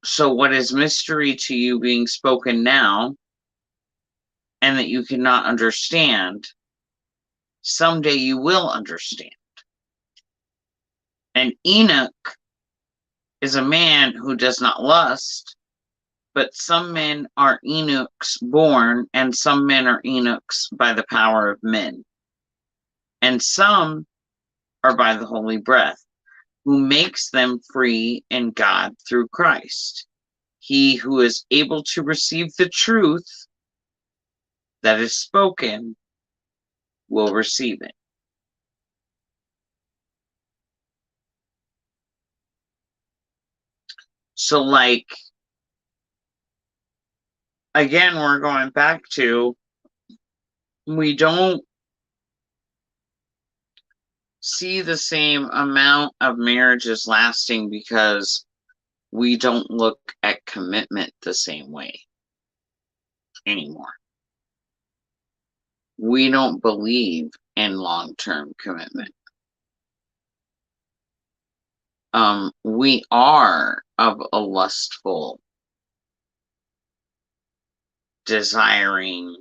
So what is mystery to you being spoken now, and that you cannot understand, someday you will understand. And Enoch is a man who does not lust, but some men are eunuchs born, and some men are eunuchs by the power of men, and some are by the holy breath, who makes them free in God through Christ. He who is able to receive the truth that is spoken will receive it. So, like, again, we're going back to, we don't see the same amount of marriages lasting because we don't look at commitment the same way anymore. We don't believe in long-term commitment. We are of a lustful, desiring,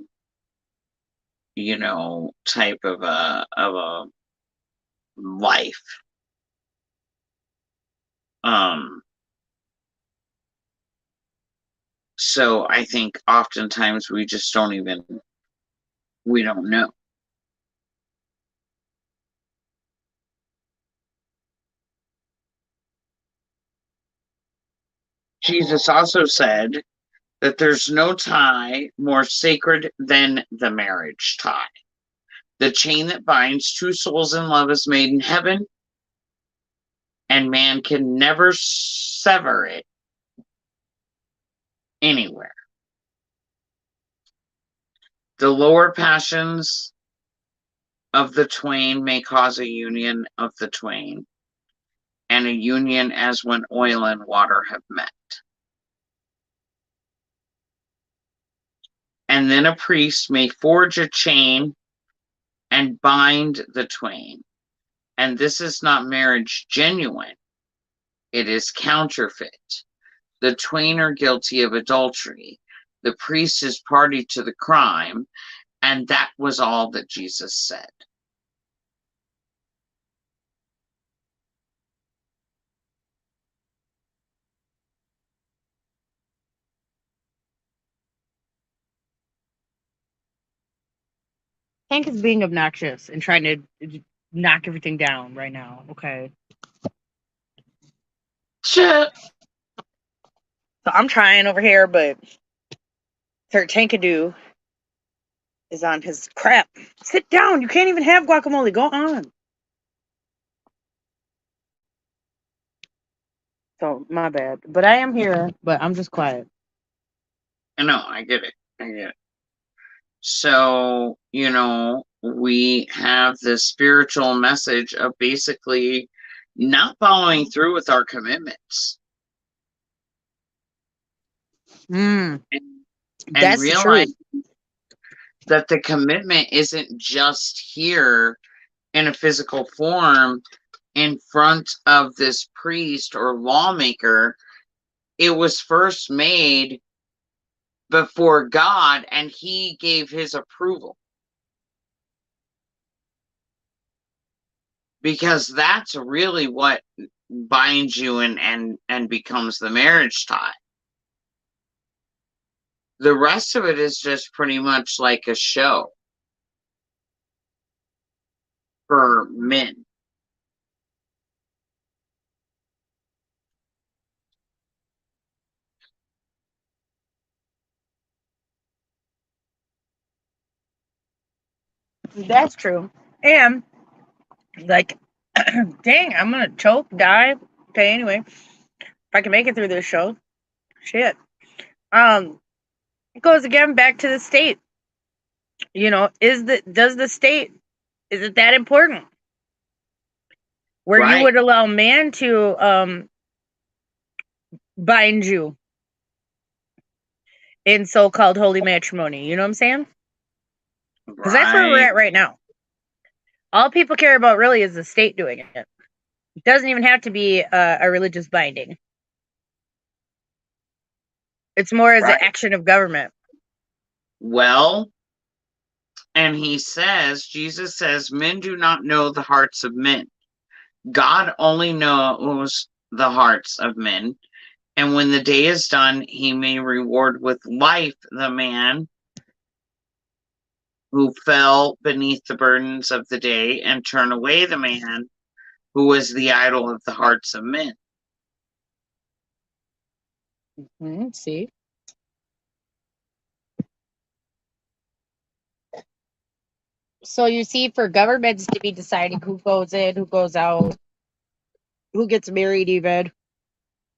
type of a life. So I think oftentimes we just we don't know. Jesus also said that there's no tie more sacred than the marriage tie. The chain that binds two souls in love is made in heaven, and man can never sever it anywhere. The lower passions of the twain may cause a union of the twain, and a union as when oil and water have met. And then a priest may forge a chain and bind the twain. And this is not marriage genuine, it is counterfeit. The twain are guilty of adultery. The priest is party to the crime, and that was all that Jesus said. Hank is being obnoxious and trying to knock everything down right now. Okay. Shit. So I'm trying over here, but Sir Tankadoo is on his crap. Sit down. You can't even have guacamole. Go on. So my bad. But I am here, but I'm just quiet. No, I get it. So, we have this spiritual message of basically not following through with our commitments. And That's realize the truth. that the commitment isn't just here in a physical form in front of this priest or lawmaker. It was first made before God, and he gave his approval. Because that's really what binds you and becomes the marriage tie. The rest of it is just pretty much like a show for men. That's true. And like, dang, I'm gonna choke, die. Okay, anyway, if I can make it through this show, shit. It goes again back to the state. Does the state, is it that important? Where you Right. would allow man to bind you. in so-called holy matrimony. You know what I'm saying? Because that's where we're Right. at right now. All people care about really is the state doing it. It doesn't even have to be a religious binding. It's more as an Right. action of government. Well, and Jesus says, men do not know the hearts of men. God only knows the hearts of men. And when the day is done, he may reward with life the man who fell beneath the burdens of the day, and turn away the man who was the idol of the hearts of men. See? So you see, for governments to be deciding who goes in, who goes out, who gets married even,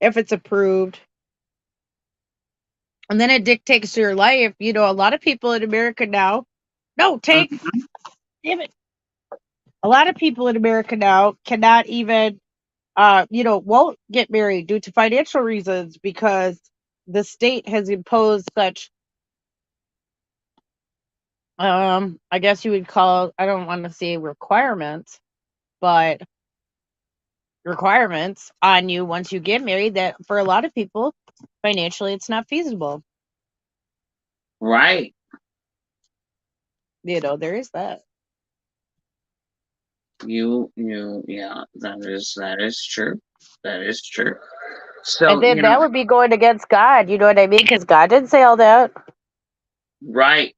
if it's approved, and then it dictates your life. You know, a lot of people in America now, damn it. A lot of people in America now cannot even, won't get married due to financial reasons because the state has imposed such, I guess you would call, I don't want to say requirements, but requirements on you once you get married that for a lot of people, financially, it's not feasible. Right. You know, there is that. Yeah, that is true. That is true. So, And then that would be going against God. You know what I mean? Because God didn't say all that. right.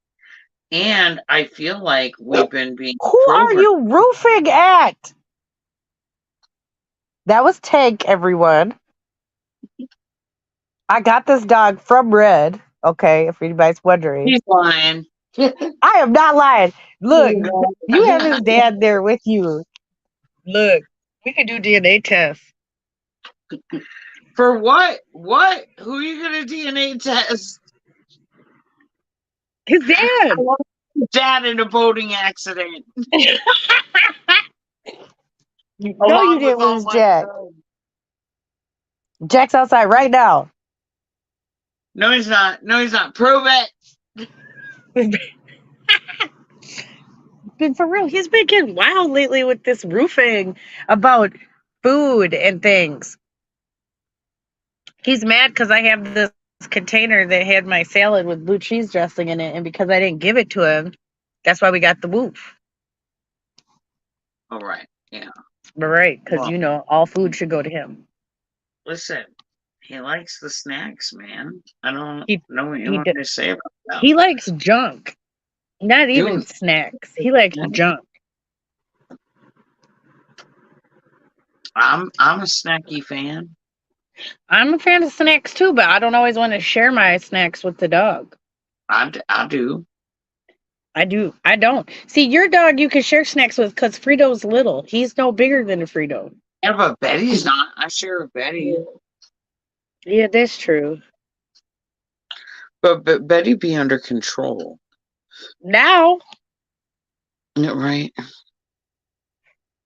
And I feel like we've been being Who are you roofing at? That was Tank, everyone. I got this dog from Red. Okay, if anybody's wondering. He's lying. I am not lying. Look, you have his dad there with you. Look, we can do DNA tests. For what? What? Who are you gonna DNA test? His dad. Dad in a boating accident. No, you didn't lose Jack. Jack's outside right now. No, he's not. No, he's not. Prove it. But for real, he's been getting wild lately with this roofing about food and things. He's mad because I have this container that had my salad with blue cheese dressing in it, and because I didn't give it to him, that's why we got the woof. All right. Yeah. Right, because Well, all food should go to him. listen, he likes the snacks, man. I don't He know what you he want d- me to say about that. he likes junk, not even Dude, snacks. He likes junk. I'm a snacky fan. I'm a fan of snacks too, but I don't always want to share my snacks with the dog. I do. I do. I don't. See, your dog you can share snacks with because Frito's little. He's no bigger than a Frito. Yeah, but Betty's not. I share with Betty. Yeah, that's true. But Betty be under control. Now, Yeah, right.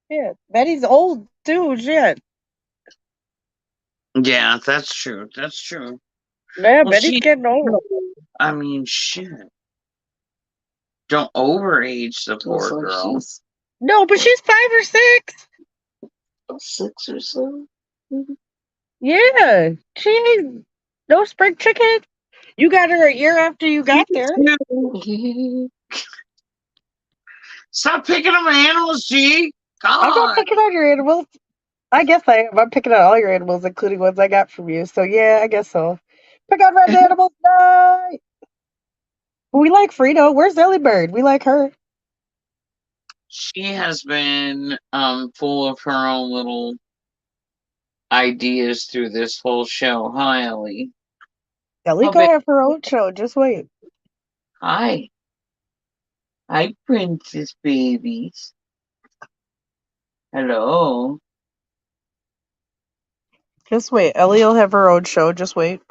yeah, Betty's old too. Shit. Yeah, that's true. That's true. Yeah, Well, Betty's getting old. I mean, shit. Don't overage the poor Looks like girl. she's No, but she's 5 or 6. 6 or so. Yeah, she ain't no spring chicken. You got her a year after you got there. Stop picking on my animals, G. I'm not God. picking on your animals. I guess I am. I'm picking on all your animals, including ones I got from you. So yeah, I guess so. Pick on Red's animals night. We like Frito. Where's Ellie Bird? We like her. She has been full of her own little ideas through this whole show. Hi, Ellie. Ellie Oh, gonna babe. have her own show. Just wait. Hi. Hi, princess babies. Hello. Just wait. Ellie will have her own show. Just wait.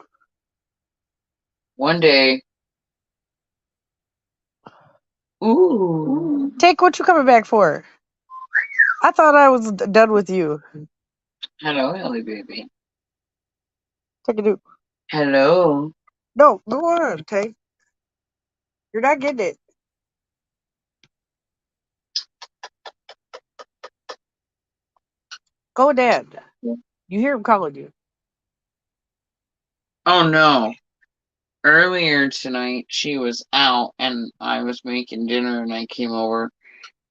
One day. Ooh. Take what you coming back for? I thought I was done with you. Hello, Ellie baby. Take a do. Hello. No, go on, Tank. You're not getting it. Go, Dad. You hear him calling you. Oh no. Earlier tonight, she was out and I was making dinner and I came over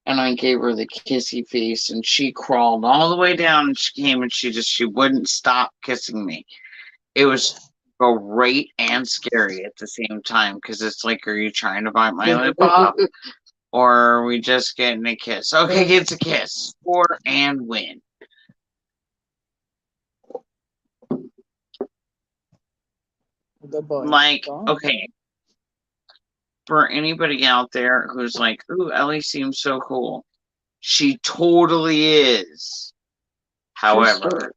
and I gave her the kissy face and she crawled all the way down and she came and she wouldn't stop kissing me. It was great and scary at the same time because it's like, are you trying to bite my lip off? Or are we just getting a kiss? Okay, it's a kiss. Score and win. Good boy. Like, Go on. okay. For anybody out there who's like, ooh, Ellie seems so cool. She totally is. However,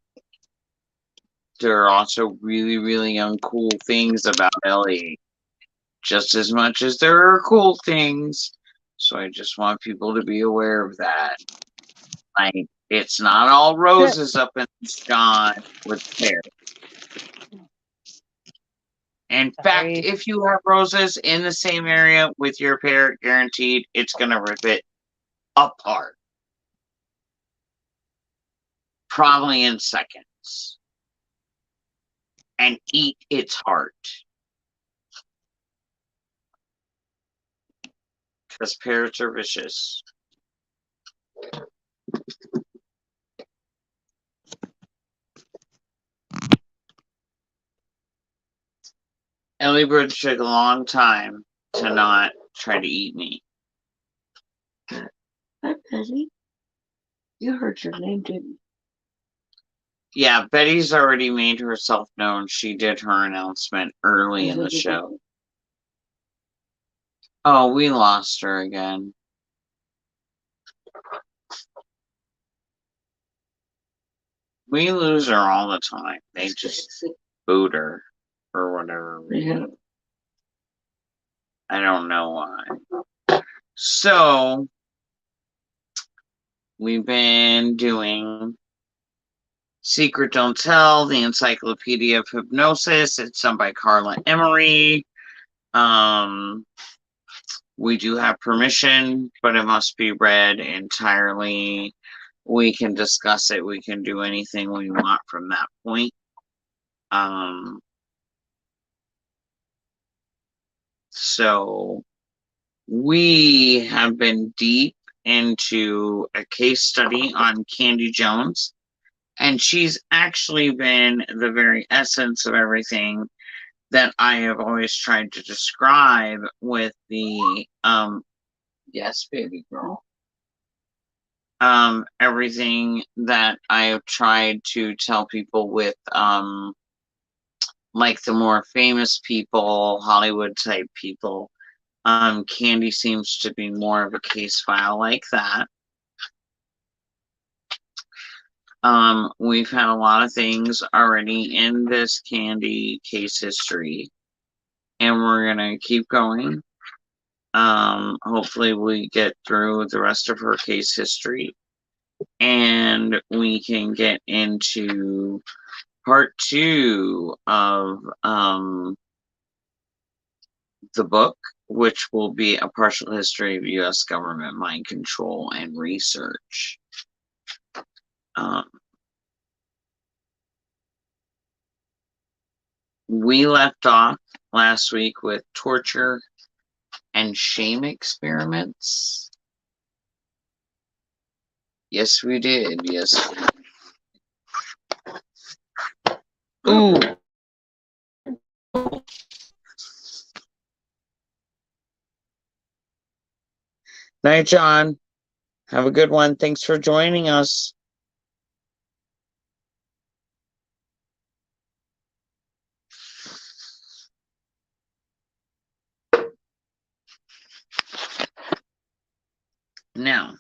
there are also really, really uncool things about Ellie. Just as much as there are cool things. So I just want people to be aware of that. Like, it's not all roses up in the sky with pears. In fact, Sorry. if you have roses in the same area with your pear, guaranteed it's going to rip it apart. Probably in seconds. And eat its heart. Because pears are vicious. Ellie Bird took a long time to not try to eat me. Hi, Betty. You heard your name, didn't you? Yeah, Betty's already made herself known. She did her announcement early in the show. Oh, we lost her again. We lose her all the time. They just boot her for whatever reason. Yeah. I don't know why. So, we've been doing Secret Don't Tell, the Encyclopedia of Hypnosis. It's done by Carla Emery. We do have permission, but it must be read entirely. We can discuss it. We can do anything we want from that point. So we have been deep into a case study on Candy Jones, and she's actually been the very essence of everything that I have always tried to describe with the yes, baby girl. Everything that I have tried to tell people with like the more famous people, Hollywood type people. Candy seems to be more of a case file like that. We've had a lot of things already in this Candy case history, and we're gonna keep going. Hopefully we get through the rest of her case history, and we can get into part 2 of the book, which will be a partial history of U.S. government mind control and research. We left off last week with torture and shame experiments. Yes, we did. Yes. Ooh. Night, John. Have a good one. Thanks for joining us. Now,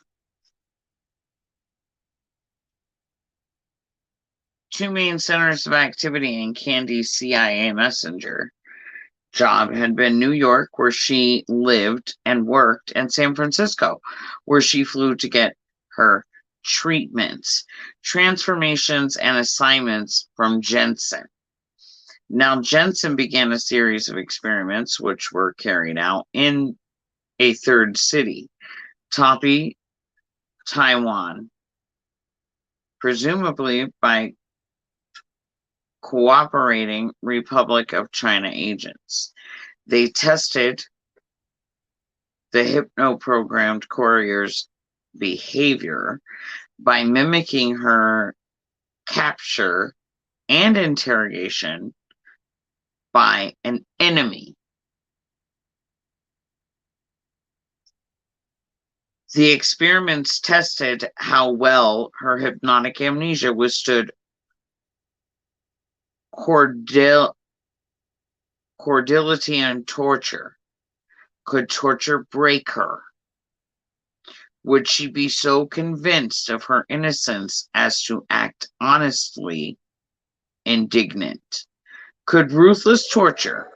two main centers of activity in Candy's CIA messenger job had been New York, where she lived and worked, and San Francisco, where she flew to get her treatments, transformations, and assignments from Jensen. Now, Jensen began a series of experiments which were carried out in a third city, Taipei, Taiwan, presumably by cooperating Republic of China agents. They tested the hypno-programmed courier's behavior by mimicking her capture and interrogation by an enemy. The experiments tested how well her hypnotic amnesia withstood cordiality and torture. Could torture break her? Would she be so convinced of her innocence as to act honestly indignant? Could ruthless torture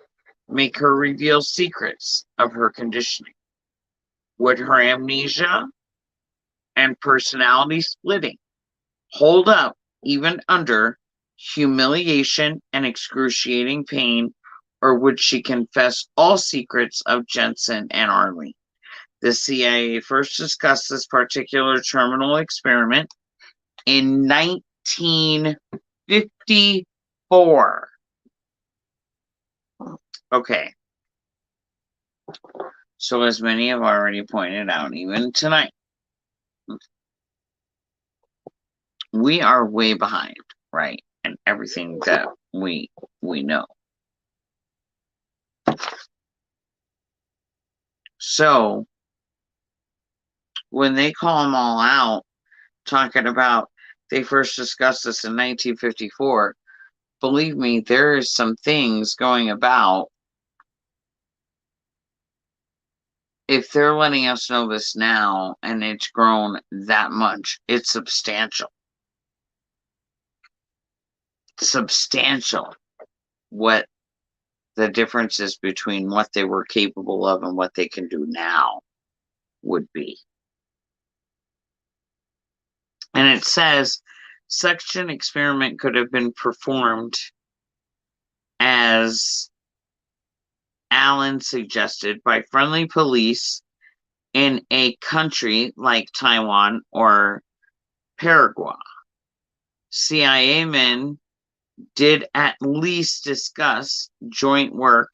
make her reveal secrets of her conditioning? Would her amnesia and personality splitting hold up even under humiliation and excruciating pain, or would she confess all secrets of Jensen and Arlene? The CIA first discussed this particular terminal experiment in 1954. Okay. So as many have already pointed out, even tonight, we are way behind, right? And everything that we know. So when they call them all out, talking about they first discussed this in 1954, believe me, there is some things going about. If they're letting us know this now and it's grown that much, it's substantial. Substantial what the difference is between what they were capable of and what they can do now would be. And it says such an experiment could have been performed, as Allen suggested, by friendly police in a country like Taiwan or Paraguay. CIA men did at least discuss joint work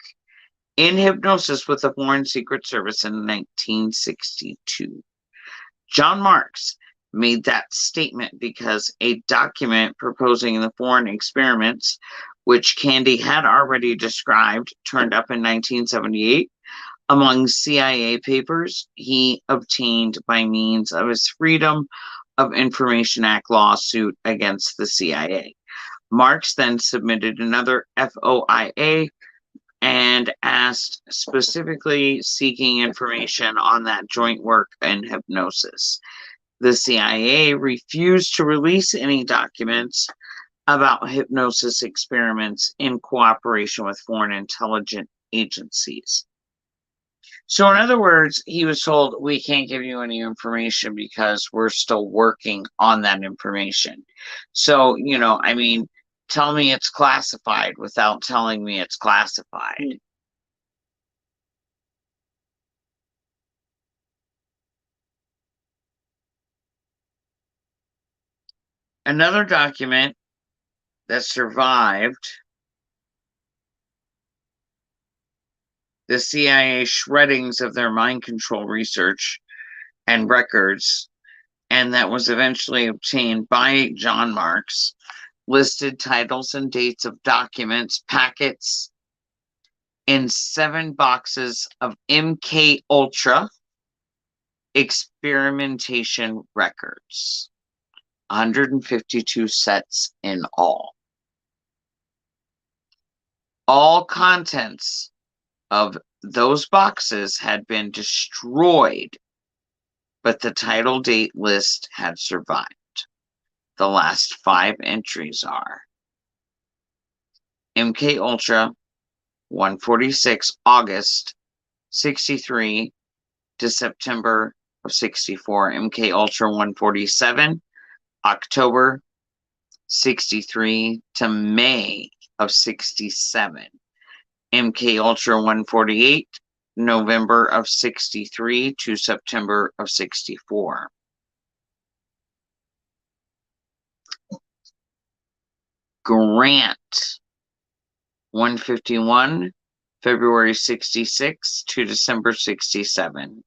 in hypnosis with the Foreign Secret Service in 1962. John Marks made that statement because a document proposing the foreign experiments, which Candy had already described, turned up in 1978 among CIA papers he obtained by means of his Freedom of Information Act lawsuit against the CIA. Marks then submitted another FOIA and asked, specifically seeking information on that joint work in hypnosis. The CIA refused to release any documents about hypnosis experiments in cooperation with foreign intelligence agencies. So in other words, he was told, we can't give you any information because we're still working on that information. So, I mean, tell me it's classified without telling me it's classified. Another document that survived the CIA shreddings of their mind control research and records, and that was eventually obtained by John Marks, listed titles and dates of documents, packets in 7 boxes of MK Ultra experimentation records, 152 sets in all. All contents of those boxes had been destroyed, but the title date list had survived. The last 5 entries are MK Ultra 146 August 63 to September of 64. MK Ultra 147 October 63 to May of 67. MK Ultra 148, November of 63 to September of 64. Grant 151, February 66 to December 67.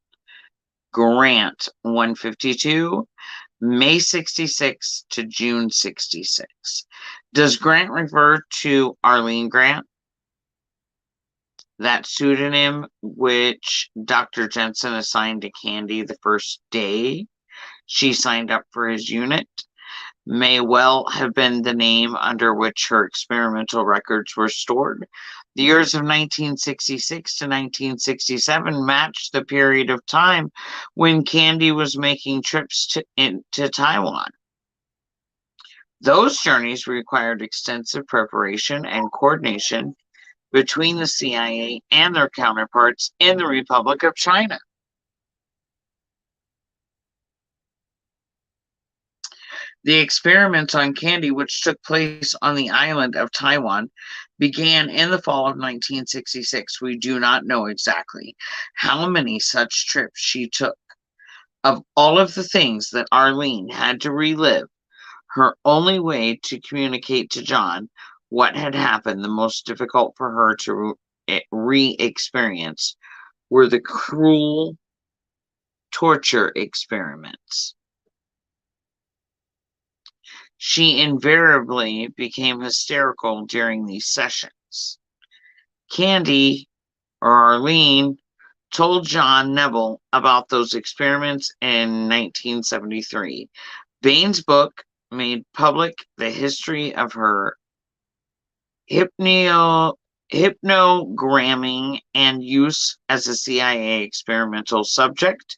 Grant 152, May 66 to June 66. Does Grant refer to Arlene Grant? That pseudonym which Dr. Jensen assigned to Candy the first day she signed up for his unit may well have been the name under which her experimental records were stored. The years of 1966 to 1967 matched the period of time when Candy was making trips to Taiwan. Those journeys required extensive preparation and coordination between the CIA and their counterparts in the Republic of China. The experiments on Candy, which took place on the island of Taiwan, began in the fall of 1966. We do not know exactly how many such trips she took. Of all of the things that Arlene had to relive, her only way to communicate to John what had happened, the most difficult for her to re-experience, were the cruel torture experiments. She invariably became hysterical during these sessions. Candy, or Arlene, told John Neville about those experiments in 1973. Bain's book made public the history of her hypnogramming and use as a CIA experimental subject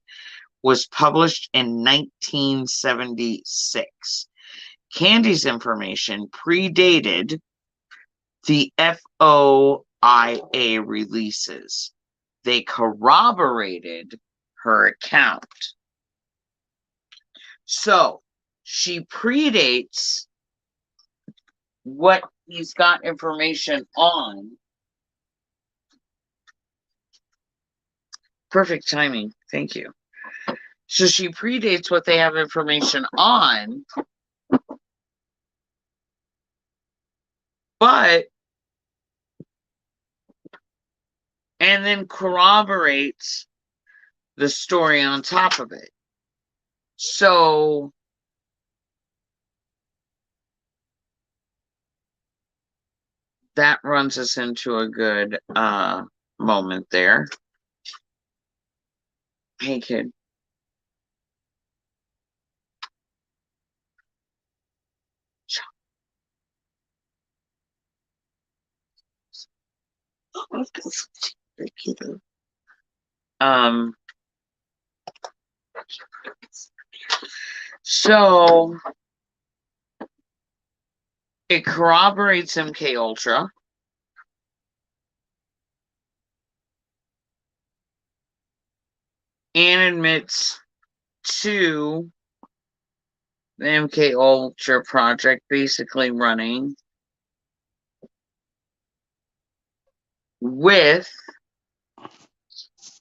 was published in 1976. Candy's information predated the FOIA releases. They corroborated her account. So, she predates what he's got information on. Perfect timing. Thank you. So she predates what they have information on, and then corroborates the story on top of it. So that runs us into a good moment there. Hey, kid. So it corroborates MK Ultra. And admits to the MK Ultra project basically running with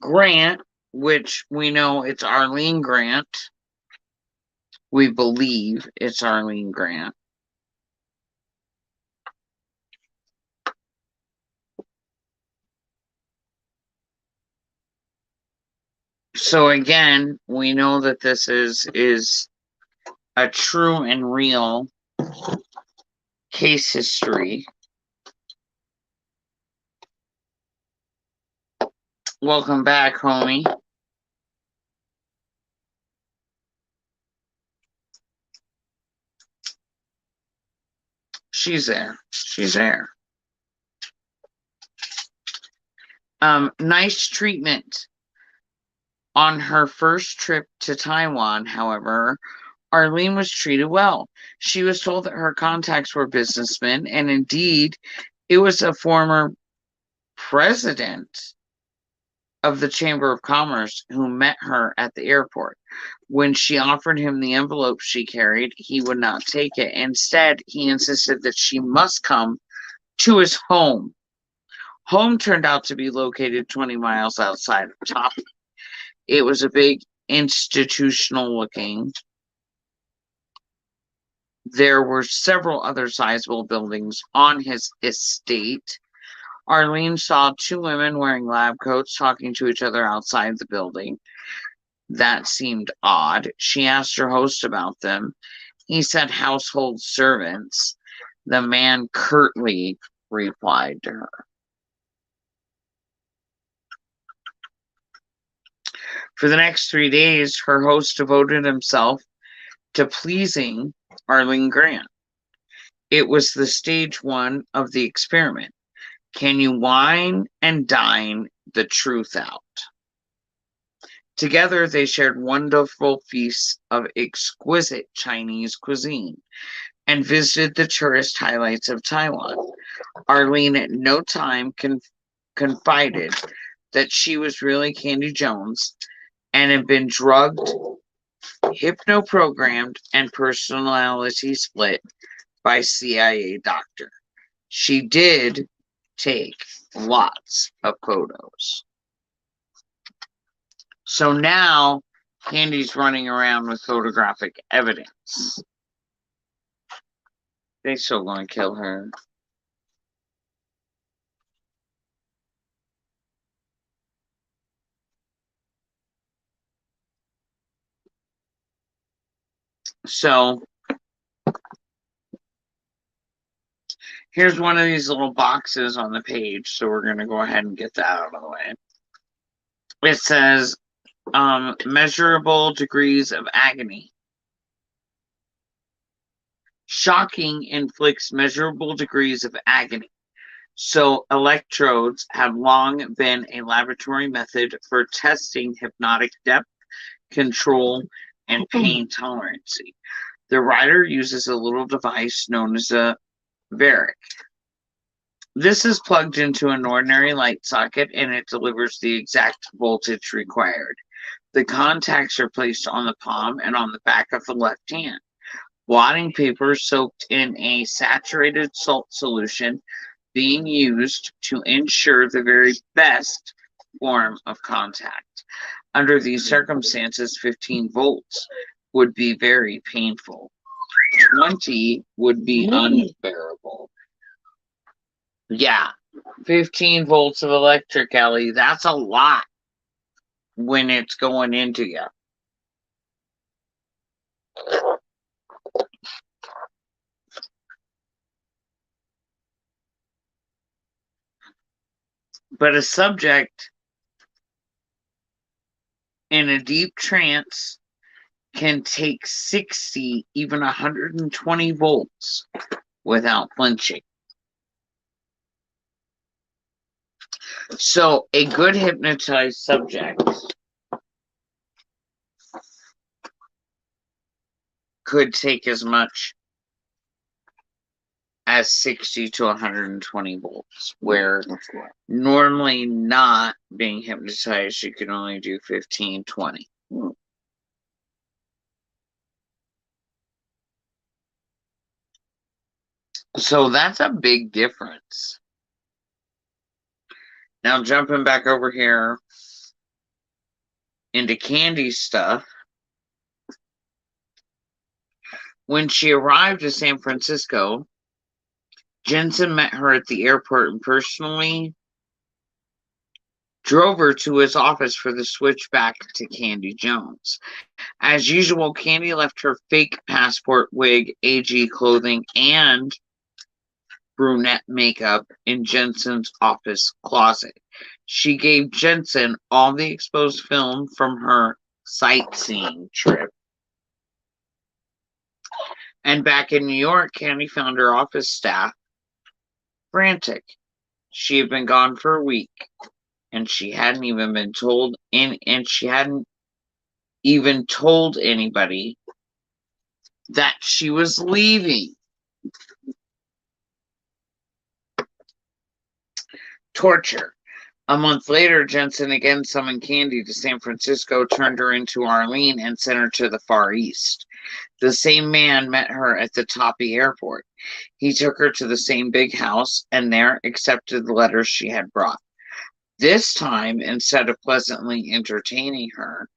Grant, which we know it's Arlene Grant. We believe it's Arlene Grant. So again, we know that this is a true and real case history. Welcome back, homie. She's there. She's there. Nice treatment. On her first trip to Taiwan, however, Arlene was treated well. She was told that her contacts were businessmen, and indeed, it was a former president of the Chamber of Commerce who met her at the airport. When she offered him the envelope she carried, he would not take it. Instead, he insisted that she must come to his home. Home turned out to be located 20 miles outside of Topping. It was a big institutional looking. There were several other sizable buildings on his estate. Arlene saw two women wearing lab coats talking to each other outside the building. That seemed odd. She asked her host about them. He said household servants. The man curtly replied to her. For the next 3 days, her host devoted himself to pleasing Arlene Grant. It was the stage one of the experiment. Can you wine and dine the truth out? Together, they shared wonderful feasts of exquisite Chinese cuisine and visited the tourist highlights of Taiwan. Arlene at no time confided that she was really Candy Jones and had been drugged, hypno-programmed, and personality split by CIA doctor. She did take lots of photos. So now Candy's running around with photographic evidence. They still gonna kill her. So here's one of these little boxes on the page. So we're gonna go ahead and get that out of the way. It says measurable degrees of agony. Shocking inflicts measurable degrees of agony. So electrodes have long been a laboratory method for testing hypnotic depth, control, and pain tolerancy. The writer uses a little device known as a varic. This is plugged into an ordinary light socket and it delivers the exact voltage required. The contacts are placed on the palm and on the back of the left hand. Blotting paper soaked in a saturated salt solution being used to ensure the very best form of contact. Under these circumstances, 15 volts would be very painful. 20 would be unbearable. Yeah, 15 volts of electric, Ellie, that's a lot when it's going into you. But a subject in a deep trance can take 60, even 120 volts without flinching. So a good hypnotized subject could take as much as 60 to 120 volts, where normally not being hypnotized, you can only do 15, 20. So that's a big difference. Now jumping back over here into Candy's stuff. When she arrived to San Francisco, Jensen met her at the airport and personally drove her to his office for the switch back to Candy Jones. As usual, Candy left her fake passport, wig, AG clothing, and brunette makeup in Jensen's office closet. She gave Jensen all the exposed film from her sightseeing trip. And back in New York, Candy found her office staff frantic. She had been gone for a week, and she hadn't even been told, and she hadn't even told anybody that she was leaving. Torture. A month later, Jensen again summoned Candy to San Francisco, turned her into Arlene, and sent her to the Far East. The same man met her at the Toppy airport. He took her to the same big house and there accepted the letters she had brought. This time, instead of pleasantly entertaining her,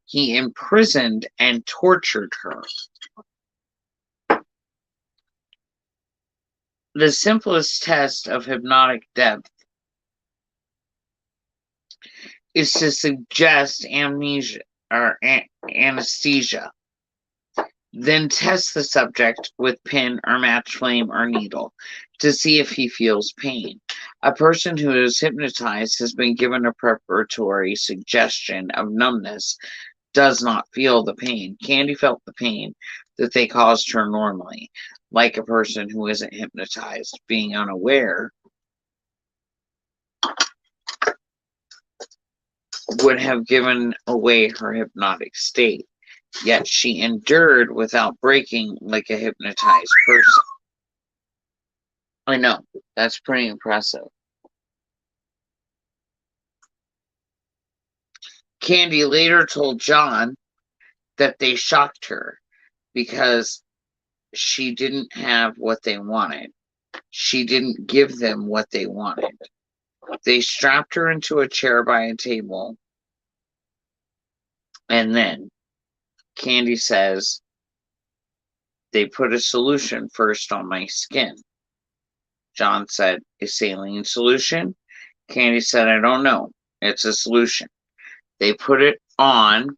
he imprisoned and tortured her. The simplest test of hypnotic depth is to suggest amnesia or anesthesia. Then test the subject with pin or match flame or needle to see if he feels pain. A person who is hypnotized has been given a preparatory suggestion of numbness, does not feel the pain. Candy felt the pain that they caused her normally, like a person who isn't hypnotized, being unaware would have given away her hypnotic state. Yet she endured without breaking like a hypnotized person. I know, that's pretty impressive. Candy later told John that they shocked her because she didn't have what they wanted. She didn't give them what they wanted. They strapped her into a chair by a table, and then Candy says they put a solution first on my skin. John said, a saline solution? Candy said, I don't know. It's a solution. They put it on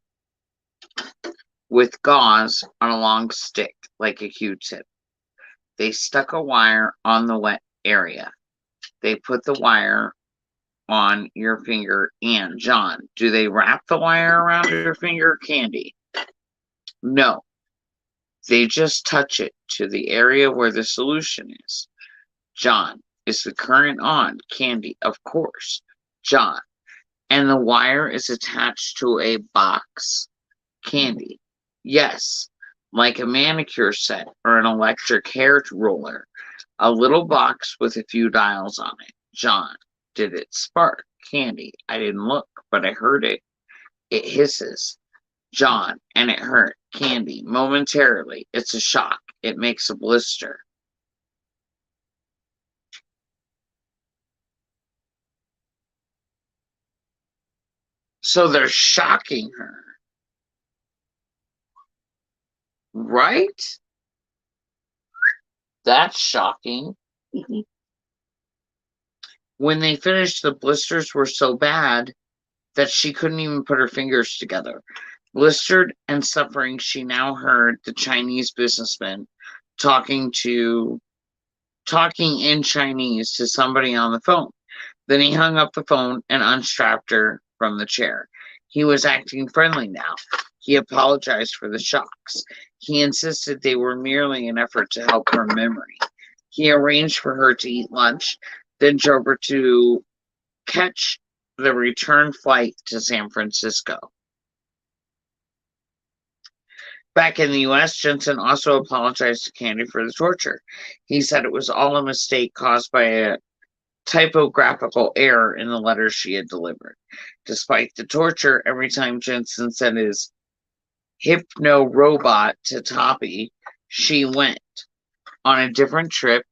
with gauze on a long stick, like a Q-tip. They stuck a wire on the wet area. They put the wire on your finger. And, John, do they wrap the wire around your finger, Candy? No. They just touch it to the area where the solution is. John, is the current on? Candy, of course. John, and the wire is attached to a box? Candy, yes, like a manicure set or an electric hair roller. A little box with a few dials on it. John, did it spark? Candy, I didn't look, but I heard it. It hisses. John, and it hurt. Candy, momentarily. It's a shock. It makes a blister. So they're shocking her. Right? That's shocking. Mhm. When they finished, the blisters were so bad that she couldn't even put her fingers together. Blistered and suffering, she now heard the Chinese businessman talking in Chinese to somebody on the phone. Then he hung up the phone and unstrapped her from the chair. He was acting friendly now. He apologized for the shocks. He insisted they were merely an effort to help her memory. He arranged for her to eat lunch, then drove her to catch the return flight to San Francisco. Back in the U.S., Jensen also apologized to Candy for the torture. He said it was all a mistake caused by a typographical error in the letters she had delivered. Despite the torture, every time Jensen sent his hypno robot to Toppy, she went. On a different trip,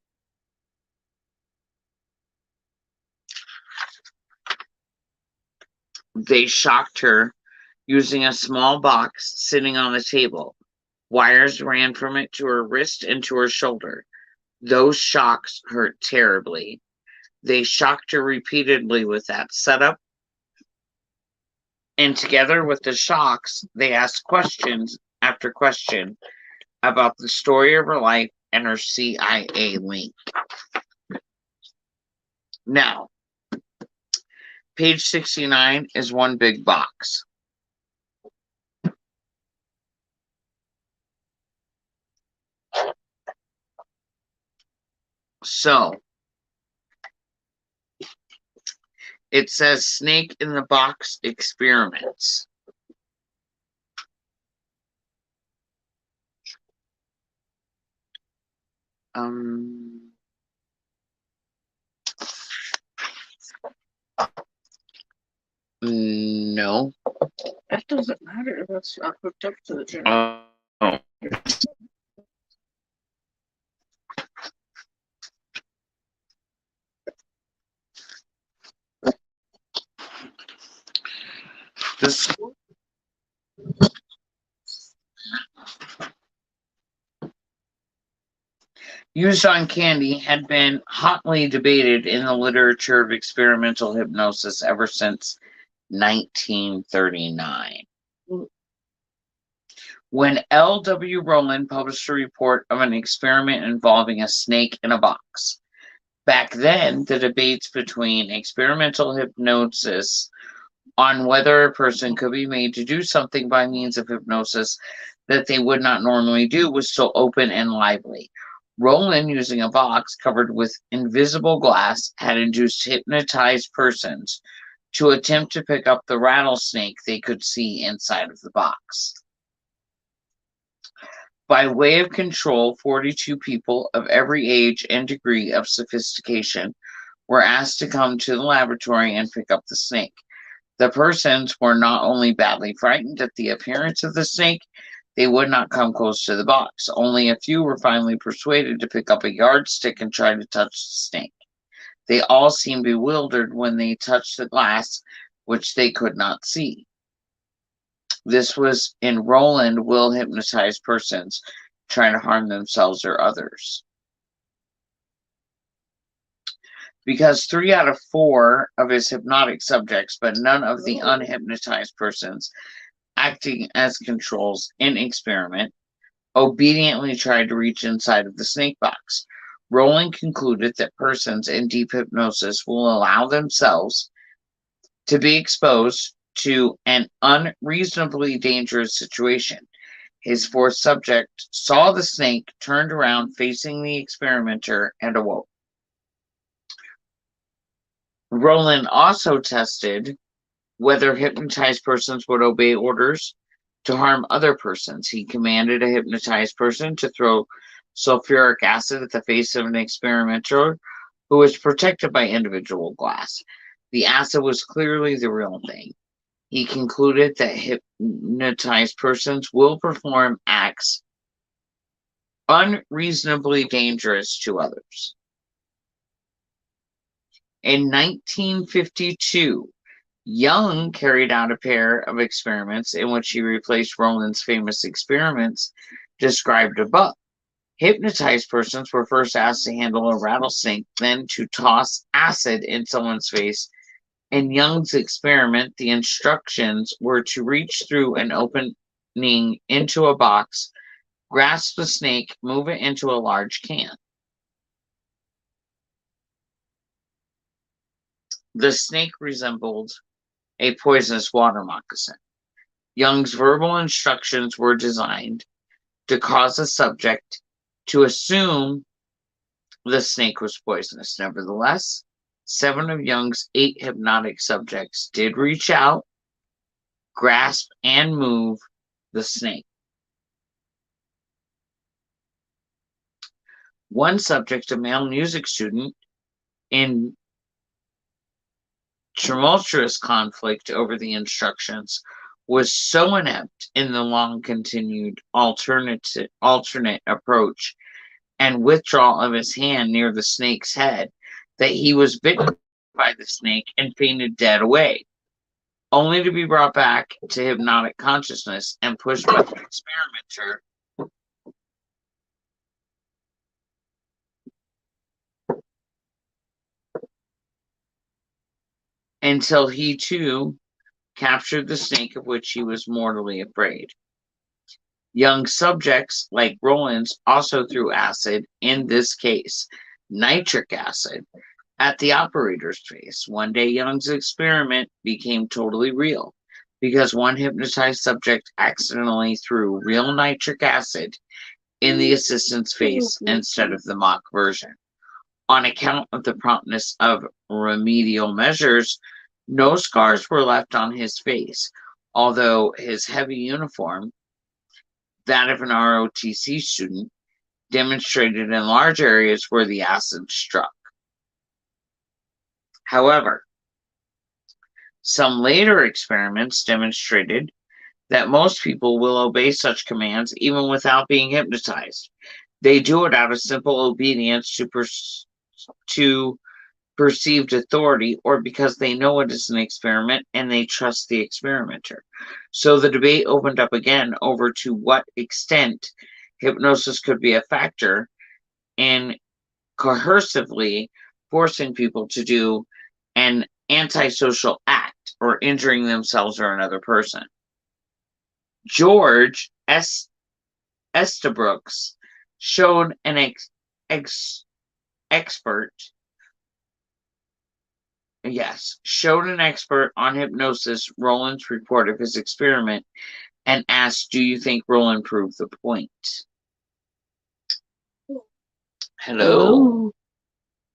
they shocked her using a small box sitting on the table. Wires ran from it to her wrist and to her shoulder. Those shocks hurt terribly. They shocked her repeatedly with that setup, and together with the shocks, they asked questions after question about the story of her life and her CIA link. Now, page 69 is one big box. So, it says Snake in the Box Experiments. No. That doesn't matter. That's not hooked up to the generator. Oh, This used on candy had been hotly debated in the literature of experimental hypnosis ever since 1939. When L.W. Rowland published a report of an experiment involving a snake in a box. Back then, the debates between experimental hypnosis on whether a person could be made to do something by means of hypnosis that they would not normally do was still open and lively. Rowland, using a box covered with invisible glass, had induced hypnotized persons to attempt to pick up the rattlesnake they could see inside of the box. By way of control, 42 people of every age and degree of sophistication were asked to come to the laboratory and pick up the snake. The persons were not only badly frightened at the appearance of the snake, they would not come close to the box. Only a few were finally persuaded to pick up a yardstick and try to touch the snake. They all seemed bewildered when they touched the glass, which they could not see. This was in Rowland will hypnotize persons trying to harm themselves or others. Because 3 out of 4 of his hypnotic subjects, but none of the unhypnotized persons acting as controls in experiment, obediently tried to reach inside of the snake box. Rowland concluded that persons in deep hypnosis will allow themselves to be exposed to an unreasonably dangerous situation. His 4th subject saw the snake, turned around facing the experimenter, and awoke. Rowland also tested whether hypnotized persons would obey orders to harm other persons. He commanded a hypnotized person to throw sulfuric acid at the face of an experimenter who was protected by individual glass. The acid was clearly the real thing. He concluded that hypnotized persons will perform acts unreasonably dangerous to others. In 1952, Young carried out a pair of experiments in which he replaced Rowland's famous experiments described above. Hypnotized persons were first asked to handle a rattlesnake, then to toss acid in someone's face. In Young's experiment, the instructions were to reach through an opening into a box, grasp the snake, move it into a large can. The snake resembled a poisonous water moccasin. Young's verbal instructions were designed to cause the subject to assume the snake was poisonous. Nevertheless, 7 of Young's 8 hypnotic subjects did reach out, grasp, and move the snake. One subject, a male music student, in tumultuous conflict over the instructions, was so inept in the long-continued alternate approach and withdrawal of his hand near the snake's head that he was bitten by the snake and fainted dead away, only to be brought back to hypnotic consciousness and pushed by the experimenter until he too captured the snake of which he was mortally afraid. Young subjects, like Rowland's, also threw acid, in this case, nitric acid, at the operator's face. One day, Young's experiment became totally real because one hypnotized subject accidentally threw real nitric acid in the assistant's face instead of the mock version. On account of the promptness of remedial measures, no scars were left on his face, although his heavy uniform, that of an ROTC student, demonstrated in large areas where the acid struck. However, some later experiments demonstrated that most people will obey such commands even without being hypnotized. They do it out of simple obedience to perceived authority, or because they know it is an experiment and they trust the experimenter. So the debate opened up again over to what extent hypnosis could be a factor in coercively forcing people to do an antisocial act or injuring themselves or another person. George Estabrooks showed an expert on hypnosis Roland's report of his experiment and asked, "Do you think Roland proved the point?" Hello,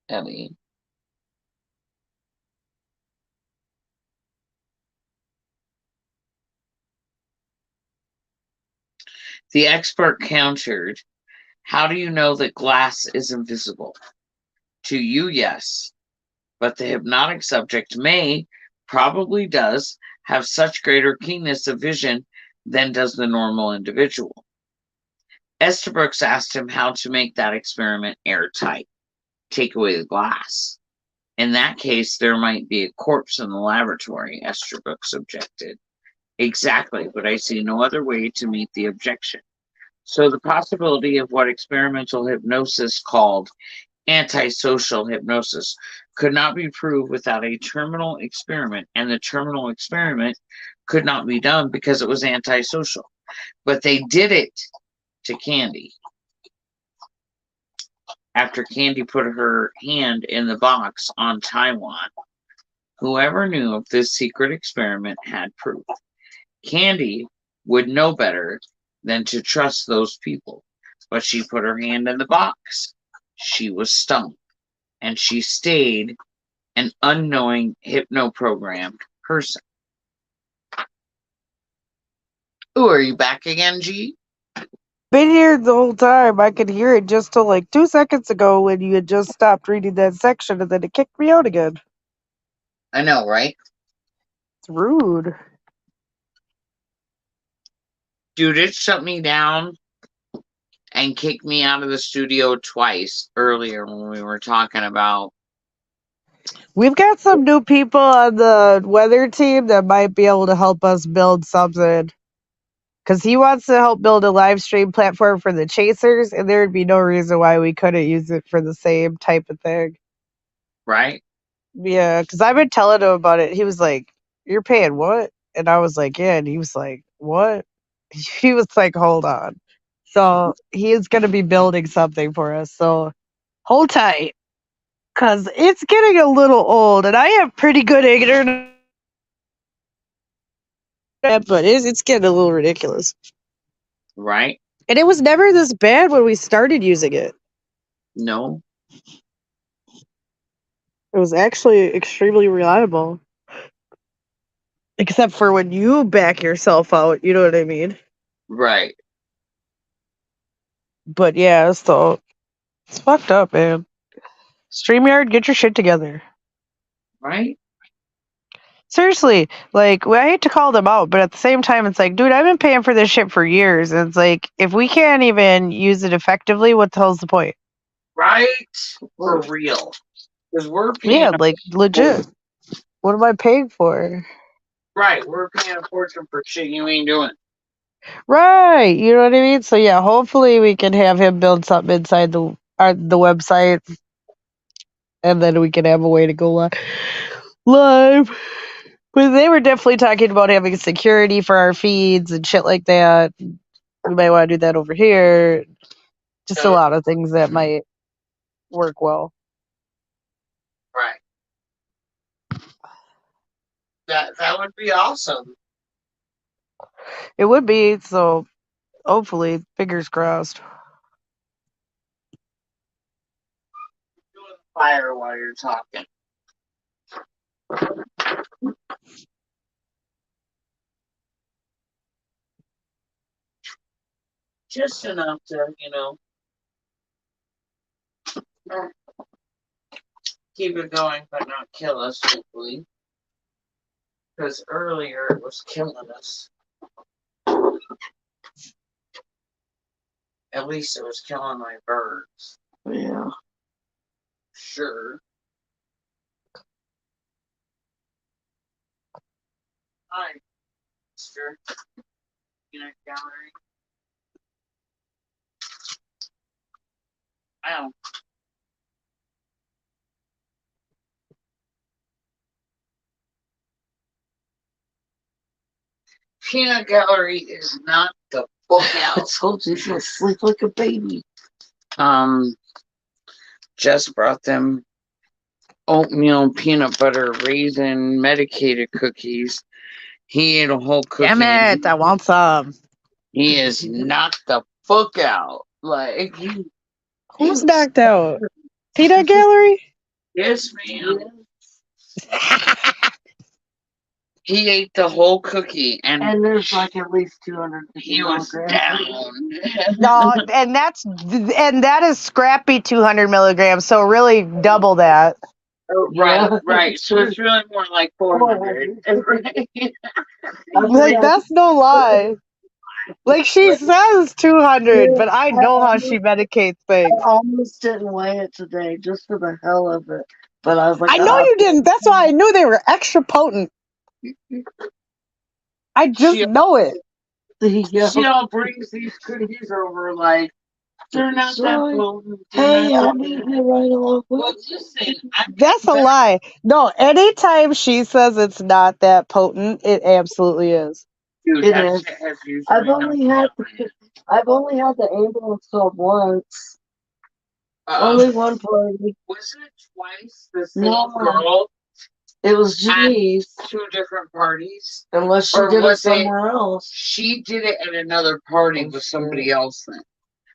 Ellie. The expert countered, "How do you know that glass is invisible? To you, yes. But the hypnotic subject probably does, have such greater keenness of vision than does the normal individual." Estabrooks asked him how to make that experiment airtight. Take away the glass. In that case, there might be a corpse in the laboratory, Estabrooks objected. Exactly, but I see no other way to meet the objection. So the possibility of what experimental hypnosis called antisocial hypnosis could not be proved without a terminal experiment, and the terminal experiment could not be done because it was antisocial. But they did it to Candy. After Candy put her hand in the box on Taiwan, whoever knew of this secret experiment had proof. Candy would know better than to trust those people, but she put her hand in the box. She was stung, and she stayed an unknowing hypno-programmed person. Ooh, are you back again, G? Been here the whole time. I could hear it just till like 2 seconds ago when you had just stopped reading that section and then it kicked me out again. I know, right? It's rude. Dude, it shut me down and kicked me out of the studio twice earlier when we were talking about. We've got some new people on the weather team that might be able to help us build something. Because he wants to help build a live stream platform for the chasers, and there would be no reason why we couldn't use it for the same type of thing. Right? Yeah, because I've been telling him about it. He was like, "You're paying what?" And I was like, "Yeah." And he was like, "What?" He was like, "Hold on." So he is going to be building something for us. So hold tight, because it's getting a little old, and I have pretty good internet, but it's getting a little ridiculous. Right? And it was never this bad when we started using it. No. It was actually extremely reliable. Except for when you back yourself out, you know what I mean? Right. But yeah, so it's fucked up, man. StreamYard, get your shit together. Right? Seriously, like, I hate to call them out, but at the same time, it's like, dude, I've been paying for this shit for years. And it's like, if we can't even use it effectively, what the hell's the point? Right? For real. Because we're paying. Yeah, like, legit. What am I paying for? Right. We're paying a fortune for shit you ain't doing. Right, you know what I mean? So yeah, hopefully we can have him build something inside the website, and then we can have a way to go live. But they were definitely talking about having security for our feeds and shit like that. We might want to do that over here. Just a lot of things that might work well. Right. That would be awesome. It would be, so hopefully, fingers crossed. Doing fire while you're talking. Just enough to, keep it going, but not kill us, hopefully. Because earlier it was killing us. At least it was killing my birds. Yeah. Sure. Hi, Mr. Peanut Gallery. Ow. Peanut Gallery is not the book I out. told you he's gonna sleep like a baby. Just brought them oatmeal, peanut butter, raisin, medicated cookies. He ate a whole cookie. Damn it! I want some. He is knocked the fuck out. Like, Who's knocked out? Peanut Gallery? yes, man. He ate the whole cookie and And there's like at least 200 he was down. No, and that is Scrappy 200 milligrams, so really double that. Right, Yeah. right. So it's really more like 400. Like, that's no lie. Like, she says 200, but I know how she medicates things. I almost didn't weigh it today just for the hell of it. But I was like, I know you didn't. That's why I knew they were extra potent. I just know it. She'll brings these cookies over like they're not that potent. Hey, I'll meet you right along with Well, listen, That's a lie. No, anytime she says it's not that potent, it absolutely is. dude, It that is. shit has usually I've not only had happened. I've only had the ambulance called once. Um, Only one party. Was it twice the same No. girl It was JiF, at two different parties? unless she Or did it was it- somewhere else. She did it at another party with somebody else then.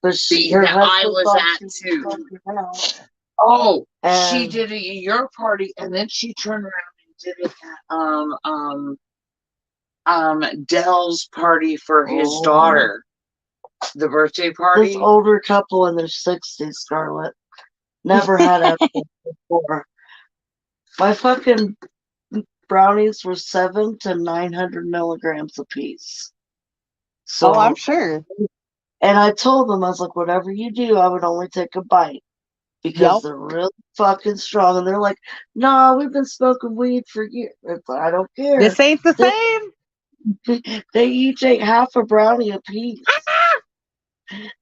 But See, her that I husband was thought at she was too. fucking out. Oh, And- she did it at your party, and then she turned around and did it at Dell's party for his Oh. daughter, the birthday This party. older couple in their 60s, Scarlett, never had epilepsy before. My fucking brownies were 700 to 900 milligrams apiece. So, Oh, I'm sure. and I told them, I was like, whatever you do, I would only take a bite because Yep. they're really fucking strong. And they're like, no, we've been smoking weed for years. It's like, I don't care. This ain't the same. They each ate half a brownie apiece.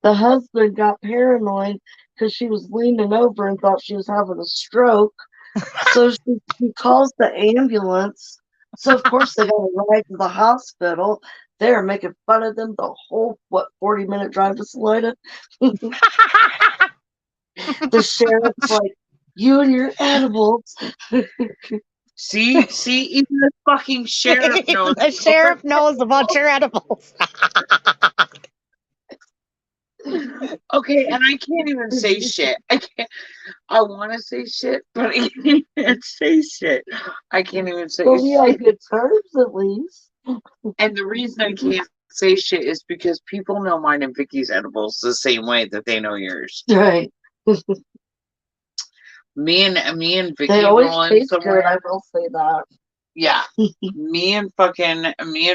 The husband got paranoid because she was leaning over and thought she was having a stroke. So she calls the ambulance. So of course they got to ride to the hospital. They were making fun of them the whole 40-minute drive to Salida. The sheriff's like, you and your edibles. See, even the fucking sheriff knows. The sheriff knows about your edibles. Okay, and I can't even say shit. I can't. I want to say shit, but I can't even say shit. I can't even say Well, we had shit. good terms at least. And the reason I can't say shit is because people know mine and Vicky's edibles the same way that they know yours. Right. Me and Vicky They always roll in taste somewhere. good, I will say that. Yeah. me and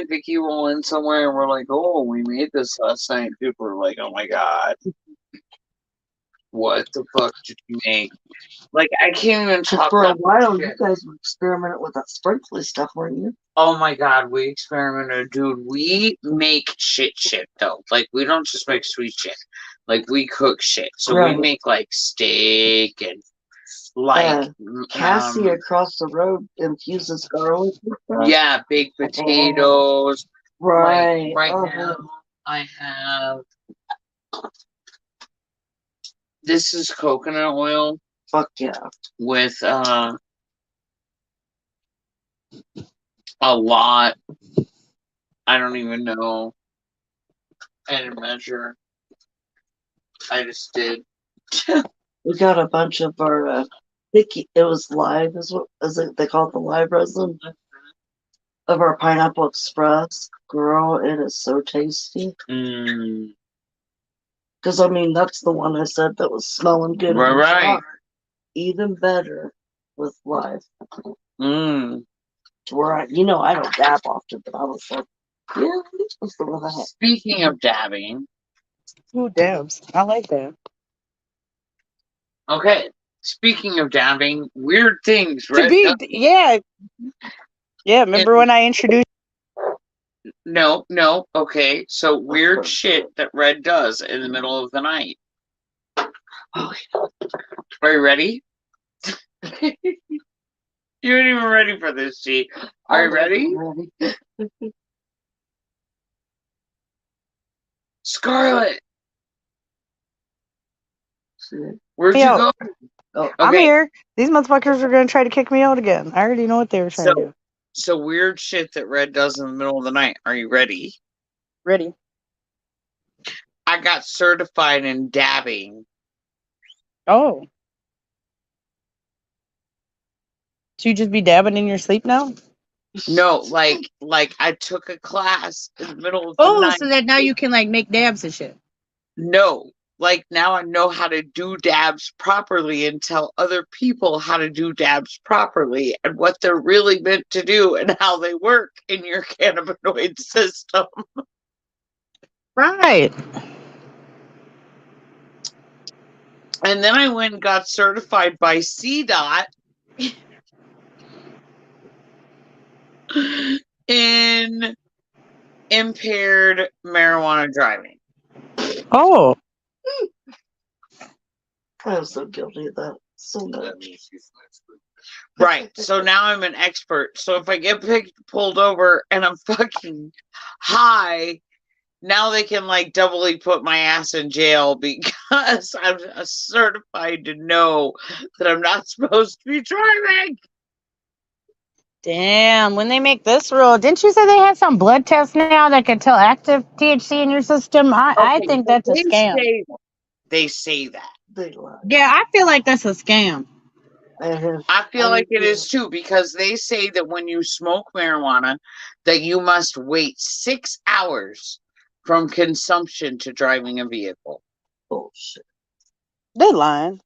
Vicky roll in somewhere and we're like, oh, we made this last night. People are like, oh my god. What the fuck did you make? Like, I can't even Because talk for a that while, shit. you guys were experimenting with that sprinkly stuff, weren't you? Oh my god, we experimented, dude. We make shit though. Like, we don't just make sweet shit. Like, we cook shit. So Right. we make like steak and like Cassie across the road infuses garlic with that. yeah, baked potatoes. Right. Like, right now I have this is coconut oil Fuck yeah. with a lot. I don't even know. I didn't measure. I just did. We got a bunch of our Vicky. It was live, they call it the live resin of our Pineapple Express. Girl, it is so tasty. Mm. Because I mean, that's the one I said that was smelling good. in the Right. jar. Even better with live. Mm. Where I don't dab often, but I was like, yeah, what's the with that? Speaking of dabbing, Ooh, dabs. I like that. okay. Speaking of dabbing, weird things, To right? be, yeah. Yeah, remember when I introduced No, no. Okay, so weird shit that Red does in the middle of the night. Oh, Are you ready? You ain't even ready for this, G. Are you ready? Scarlet, where'd Me you out. go? Oh, I'm Okay, here. These motherfuckers are gonna try to kick me out again. I already know what they were trying to do. so weird shit that Red does in the middle of the night. Are you ready? Ready? I got certified in dabbing. Oh. So you just be dabbing in your sleep now? No, like I took a class in the middle of the Oh, night. so that now you can like make dabs and shit. No, like now I know how to do dabs properly and tell other people how to do dabs properly and what they're really meant to do and how they work in your cannabinoid system. Right. And then I went and got certified by CDOT in impaired marijuana driving. Oh. I'm so guilty of that. So much. Right. So now I'm an expert. So if I get pulled over and I'm fucking high, now they can like doubly put my ass in jail because I'm certified to know that I'm not supposed to be driving. Damn, when they make this rule, didn't you say they had some blood tests now that can tell active THC in your system? I Okay, think so that's a scam. they say that. They lie. Yeah, I feel like that's a scam. I feel like it is too because they say that when you smoke marijuana, that you must wait 6 hours from consumption to driving a vehicle. Bullshit. They lying.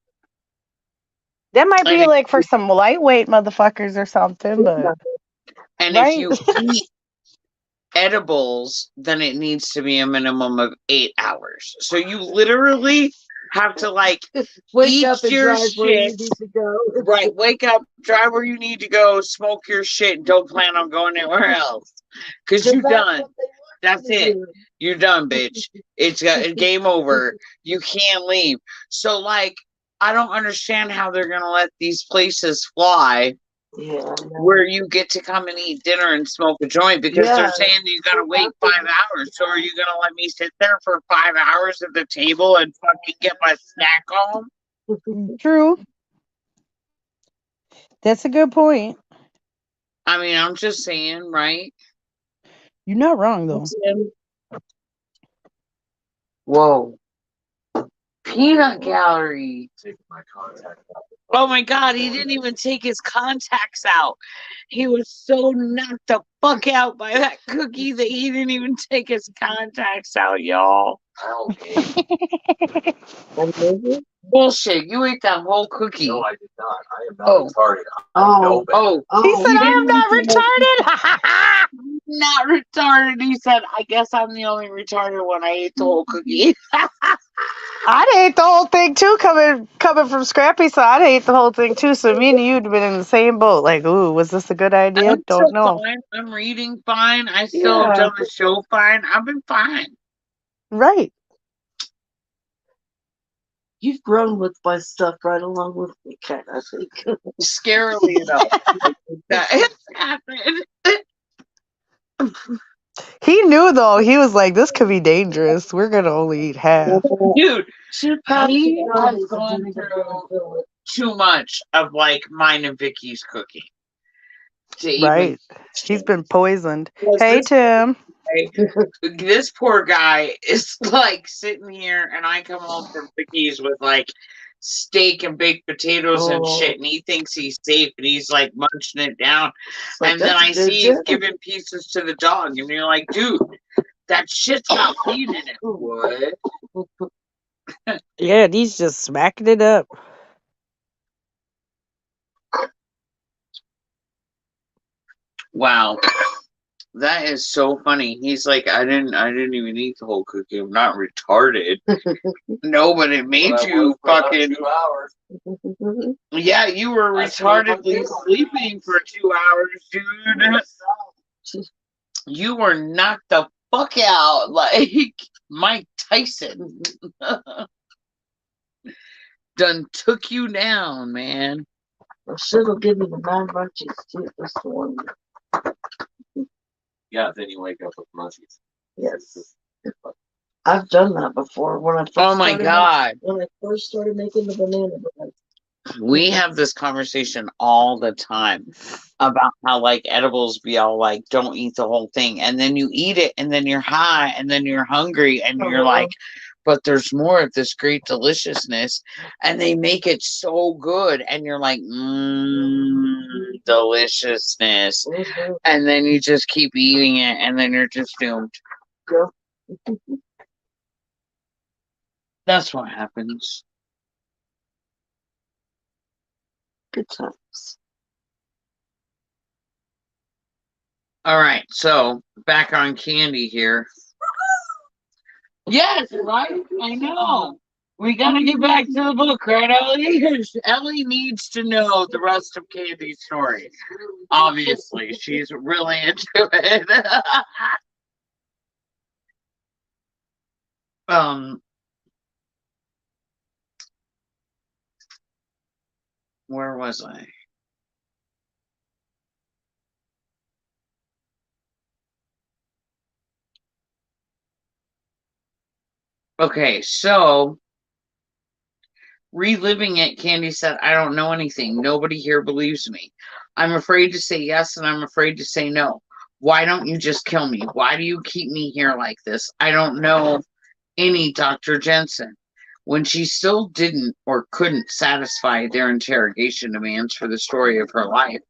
That might be And like for some lightweight motherfuckers or something, but and if right? you eat edibles, then it needs to be a minimum of 8 hours. So you literally have to like Wake eat up and your drive where you shit. need to go. Right, wake up, drive where you need to go, smoke your shit, and don't plan on going anywhere else. Cause you That's done. what they want That's you to it. do. You're done, bitch. It's got game over. You can't leave. So like, I don't understand how they're gonna let these places fly Yeah. I know. where you get to come and eat dinner and smoke a joint because Yeah. they're saying you gotta wait 5 hours. So are you gonna let me sit there for 5 hours at the table and fucking get my snack home? True. That's a good point. I mean, I'm just saying, right? You're not wrong though. Whoa. Peanut gallery. Oh my god, he didn't even take his contacts out. He was so knocked the fuck out by that cookie that he didn't even take his contacts out, y'all. Bullshit, you ate that whole cookie. No, I did not. I am not Oh. retarded. Oh. Oh, He said he I am didn't not retarded. not retarded. He said, I guess I'm the only retarded one. I ate the whole cookie. I'd ate the whole thing too, coming from Scrappy, so I'd ate the whole thing too. So me and you'd been in the same boat. Like, ooh, was this a good idea? I'm Don't still know. fine. I'm reading fine. I still have Yeah. done the show fine. I've been fine. Right. You've grown with my stuff right along with me, Kat, I think. Scarily enough. That has happened. He knew though. He was like, this could be dangerous. We're gonna only eat half. Dude, Should pass he the has gummies gone and through do it. too much of like mine and Vicky's cooking to even. Right. He's been poisoned. Because Hey Tim. this poor guy is like sitting here, and I come home from Vicky's with like steak and baked potatoes and shit, and he thinks he's safe, and he's like munching it down, Like, and then that's I a good see he's dinner. giving pieces to the dog, and you're like, dude, that shit's got feed in it. What? Yeah, he's just smacking it up. Wow. That is so funny. He's like, I didn't even eat the whole cookie. I'm not retarded. No, but it made you fucking. 2 hours. Yeah, you were retardedly sleeping for 2 hours, dude. You were knocked the fuck out like Mike Tyson. Done took you down, man. I should have given the 9 munchies too this morning. Yeah, then you wake up with munchies. Yes. I've done that before when I first Oh my started God. when I first started making the banana bread. We have this conversation all the time about how like edibles be all like, don't eat the whole thing. And then you eat it and then you're high and then you're hungry and you're like, but there's more of this great deliciousness. And they make it so good. And you're like, deliciousness. Mhm. And then you just keep eating it and then you're just doomed. Yeah. That's what happens. Good times. All right, so back on candy here. Yes, right? I know. We gotta get back to the book, right, Ellie? Ellie needs to know the rest of Candy's story. Obviously, she's really into it. Where was I? Okay, so reliving it, Candy said, I don't know anything. Nobody here believes me. I'm afraid to say yes and I'm afraid to say no. Why don't you just kill me? Why do you keep me here like this? I don't know any Dr. Jensen. When she still didn't or couldn't satisfy their interrogation demands for the story of her life,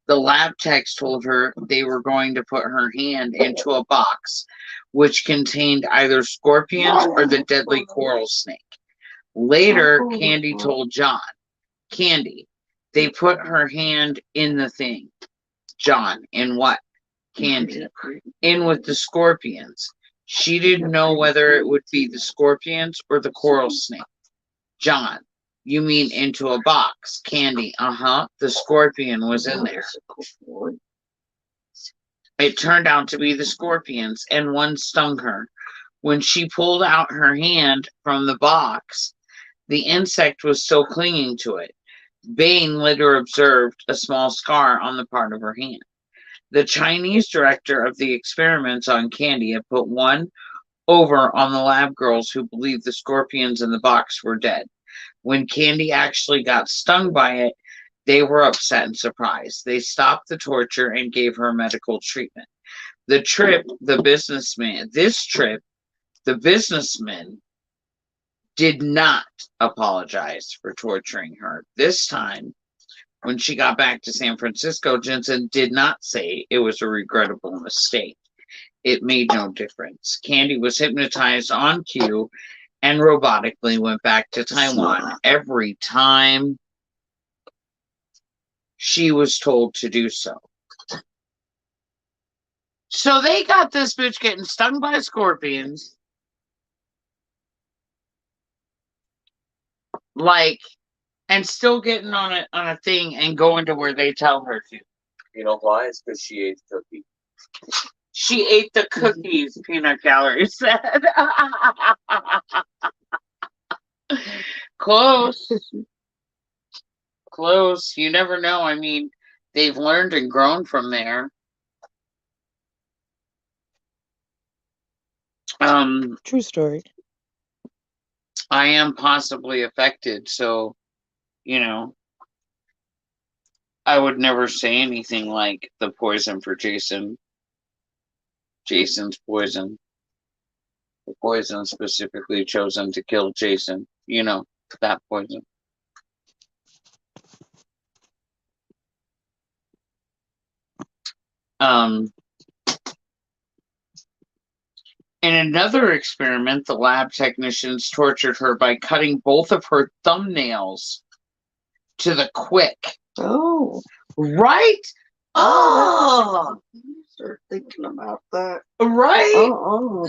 the lab techs told her they were going to put her hand into a box which contained either scorpions or the deadly coral snake. Later, Candy told John, Candy, they put her hand in the thing. John, in what? Candy, in with the scorpions. She didn't know whether it would be the scorpions or the coral snake. John, you mean into a box? Candy, the scorpion was in there. It turned out to be the scorpions, and one stung her. When she pulled out her hand from the box, the insect was still clinging to it. Bain later observed a small scar on the part of her hand. The Chinese director of the experiments on Candy had put one over on the lab girls who believed the scorpions in the box were dead. When Candy actually got stung by it, they were upset and surprised. They stopped the torture and gave her medical treatment. This trip, the businessman did not apologize for torturing her. This time, when she got back to San Francisco, Jensen did not say it was a regrettable mistake. It made no difference. Candy was hypnotized on cue and robotically went back to Taiwan every time she was told to do so. So they got this bitch getting stung by scorpions. Like, and still getting on a thing and going to where they tell her to. You know why? It's because she ate cookie. She ate the cookies, peanut gallery said. Close. Close. You never know. I mean, they've learned and grown from there. True story. I am possibly affected, so, I would never say anything like the poison for Jason. Jason's poison. The poison specifically chosen to kill Jason. That poison. In another experiment, the lab technicians tortured her by cutting both of her thumbnails to the quick. Oh. Right? Oh. Start thinking about that. Right? Oh.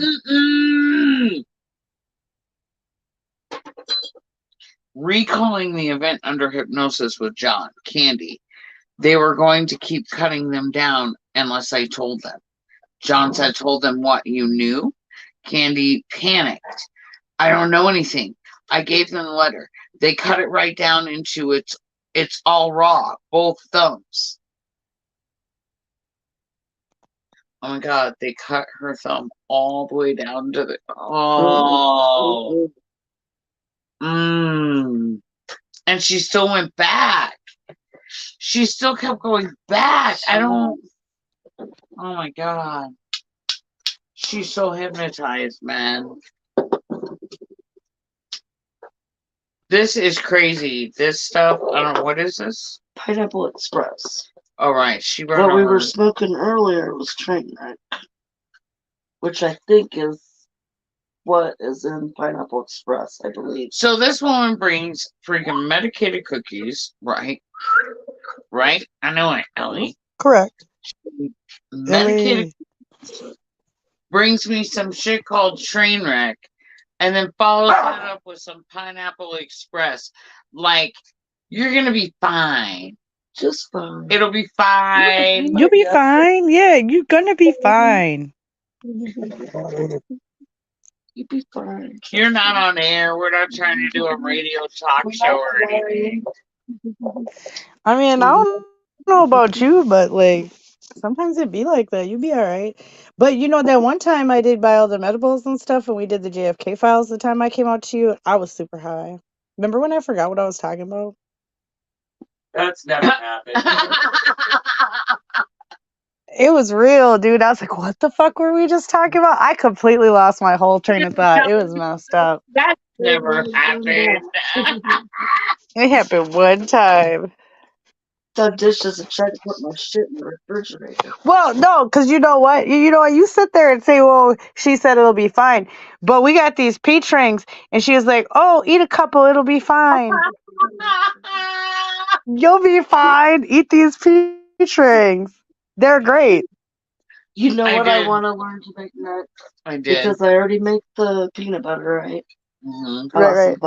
Recalling the event under hypnosis with John, Candy, they were going to keep cutting them down unless I told them. John said, told them what you knew. Candy panicked. I don't know anything. I gave them the letter. They cut it right down into it's all raw, both thumbs. Oh my God, they cut her thumb all the way down to the. Oh. And she still went back. She still kept going back. I don't. Oh my God. She's so hypnotized, man. This is crazy. This stuff, I don't know. What is this? Pineapple Express. All right. She brought What we over. were smoking earlier was Trainwreck, which I think is what is in Pineapple Express, I believe. So this woman brings freaking medicated cookies, right? Right? I know it, Ellie. Correct. Medicated Ellie. brings me some shit called Trainwreck, and then follows it up with some Pineapple Express. Like, you're gonna be fine. Just fine. It'll be fine. You'll be fine. Yeah, you're gonna be fine. You'll be fine. You're not on air. We're not trying to do a radio talk show or anything. I mean, I don't know about you, but like sometimes it be like that. You be all right. But you know that one time I did buy all the medibles and stuff, and we did the JFK files. The time I came out to you, I was super high. Remember when I forgot what I was talking about? That's never happened. It was real, dude. I was like, what the fuck were we just talking about? I completely lost my whole train of thought. It was messed up. That never happened. It happened one time. That dish doesn't try to put my shit in the refrigerator. Well, no, because you know what? You know what? You sit there and say, well, she said it'll be fine. But we got these peach rings, and she was like, oh, eat a couple. It'll be fine. You'll be fine. Eat these peach rings. They're great. You know I what I did. want to learn to make next? I did. Because I already make the peanut butter, right? Mm-hmm. Right.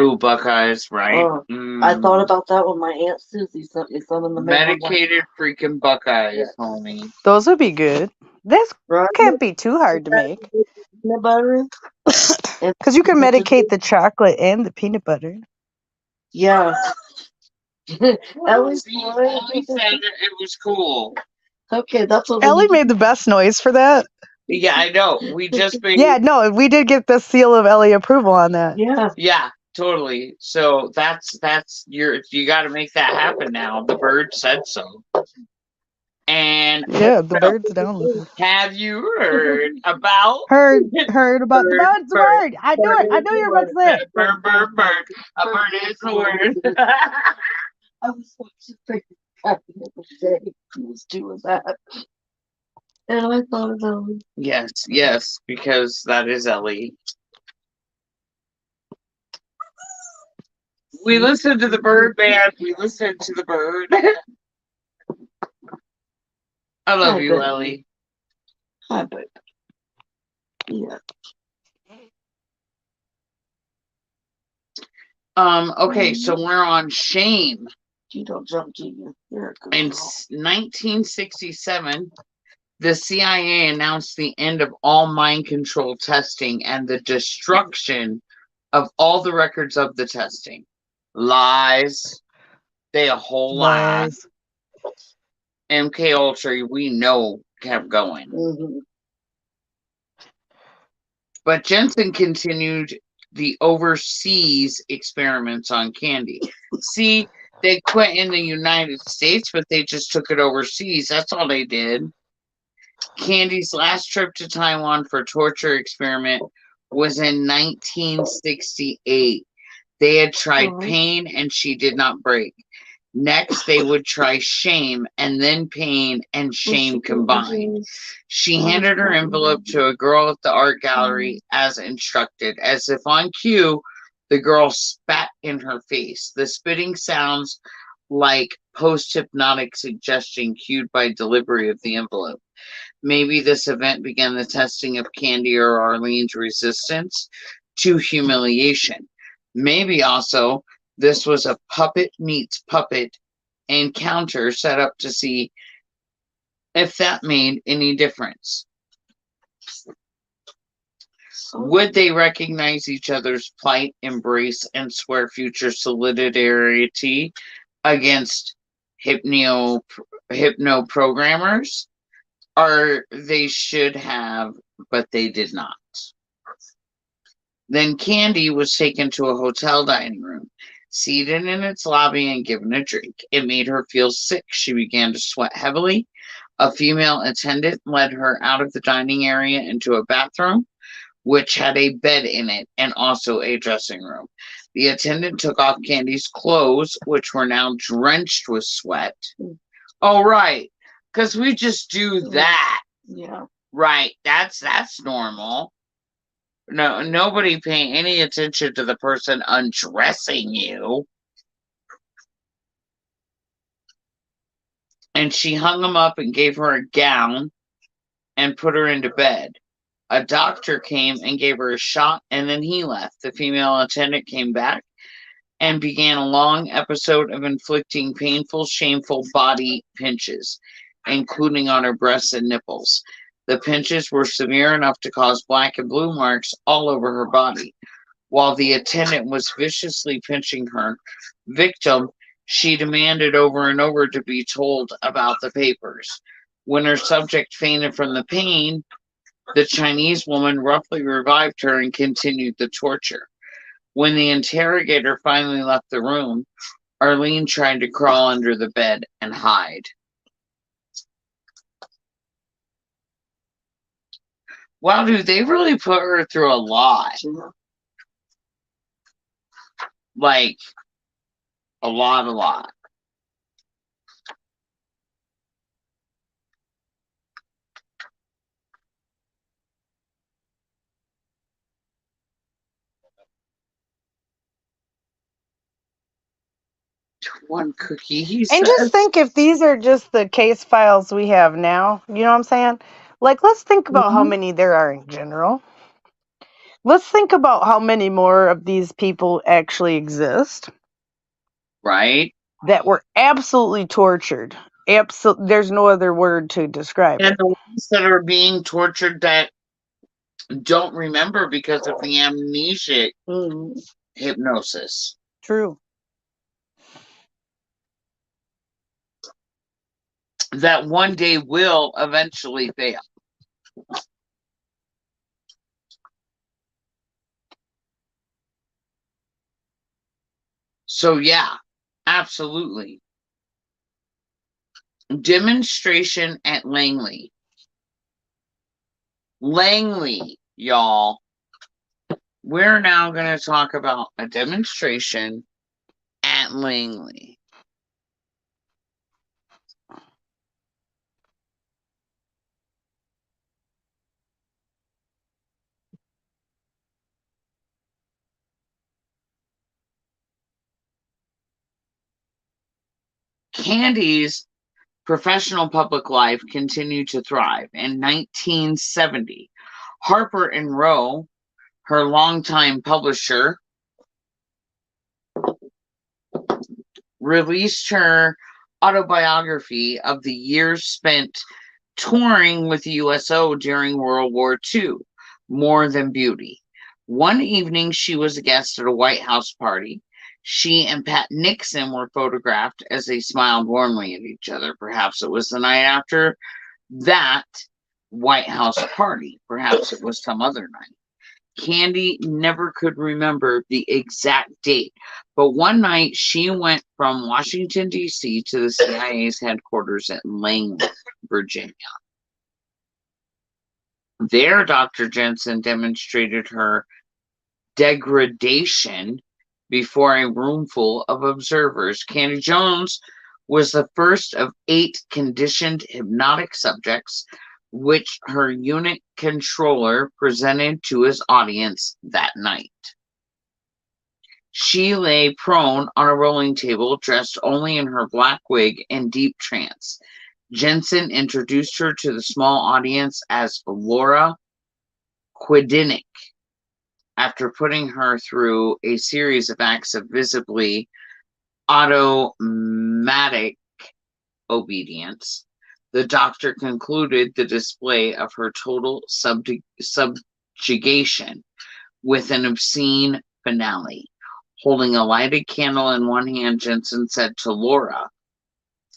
Ooh, Buckeyes, right? Oh, I thought about that when my Aunt Susie sent me some in the mail. Medicated freaking Buckeyes, Yes. homie. Those would be good. This Right? can't be too hard to make. Peanut butter. Because you can medicate the chocolate and the peanut butter. Yeah. Ellie's See, Ellie said it was cool. Okay, that's what Ellie made the best noise for that. Yeah, I know. We just made. Yeah, no, we did get the seal of Ellie approval on that. Yeah. Yeah, totally. So that's you got to make that happen now. The bird said so. And Yeah, the bird's down. have you heard about Heard about the bird's the bird. I knew it. I knew you were about to say it. bird? A bird is the word. I was watching back the other day. He was doing that. And I thought of Ellie. Yes, because that is Ellie. We listened to the bird band. We listened to the bird. I love Hi, you, baby. Ellie. Hi, baby. Yeah. Okay, so we're on shame. You don't jump, do you? You're a good In girl. 1967, the CIA announced the end of all mind control testing and the destruction of all the records of the testing. Lies. They a whole lie. Lies. MK Ultra, we know, kept going. Mhm. But Jensen continued the overseas experiments on candy. See, they quit in the United States, but they just took it overseas. That's all they did. Candy's last trip to Taiwan for torture experiment was in 1968. They had tried pain and she did not break. Next, they would try shame and then pain and shame combined. She handed her envelope to a girl at the art gallery as instructed. As if on cue, the girl spat in her face. The spitting sounds like post-hypnotic suggestion cued by delivery of the envelope. Maybe this event began the testing of Candy or Arlene's resistance to humiliation. Maybe also this was a puppet meets puppet encounter set up to see if that made any difference. Would they recognize each other's plight, embrace, and swear future solidarity against hypno programmers? Or they should have, but they did not. Then Candy was taken to a hotel dining room, seated in its lobby and given a drink. It made her feel sick. She began to sweat heavily. A female attendant led her out of the dining area into a bathroom, which had a bed in it and also a dressing room. The attendant took off Candy's clothes, which were now drenched with sweat. Oh, right, because we just do that. Yeah. Right, that's normal. No, nobody paying any attention to the person undressing you. And she hung him up and gave her a gown and put her into bed. A doctor came and gave her a shot, and then he left. The female attendant came back and began a long episode of inflicting painful, shameful body pinches, including on her breasts and nipples. The pinches were severe enough to cause black and blue marks all over her body. While the attendant was viciously pinching her victim, she demanded over and over to be told about the papers. When her subject fainted from the pain, the Chinese woman roughly revived her and continued the torture. When the interrogator finally left the room, Arlene tried to crawl under the bed and hide. Wow, dude, they really put her through a lot. Like, a lot. One cookie, he says. And just think if these are just the case files we have now, you know what I'm saying? Like, let's think about how many there are in general. Let's think about how many more of these people actually exist. Right? That were absolutely tortured. There's no other word to describe And it. the ones that are being tortured that don't remember because of the amnesic hypnosis. True. That one day will eventually fail. So yeah, absolutely. Demonstration at Langley. Langley, y'all. We're now going to talk about a demonstration at Langley. Candy's professional public life continued to thrive. In 1970, Harper and Row, her longtime publisher, released her autobiography of the years spent touring with the USO during World War II, More Than Beauty. One evening, she was a guest at a White House party. She and Pat Nixon were photographed as they smiled warmly at each other. Perhaps it was the night after that White House party. Perhaps it was some other night. Candy never could remember the exact date, but one night she went from Washington, D.C. to the CIA's headquarters at Langley, Virginia. There, Dr. Jensen demonstrated her degradation before a room full of observers. Candy Jones was the first of 8 conditioned hypnotic subjects which her unit controller presented to his audience that night. She lay prone on a rolling table, dressed only in her black wig, in deep trance. Jensen introduced her to the small audience as Laura Quidinick. After putting her through a series of acts of visibly automatic obedience, The doctor concluded the display of her total subjugation with an obscene finale. Holding a lighted candle in one hand, Jensen said to Laura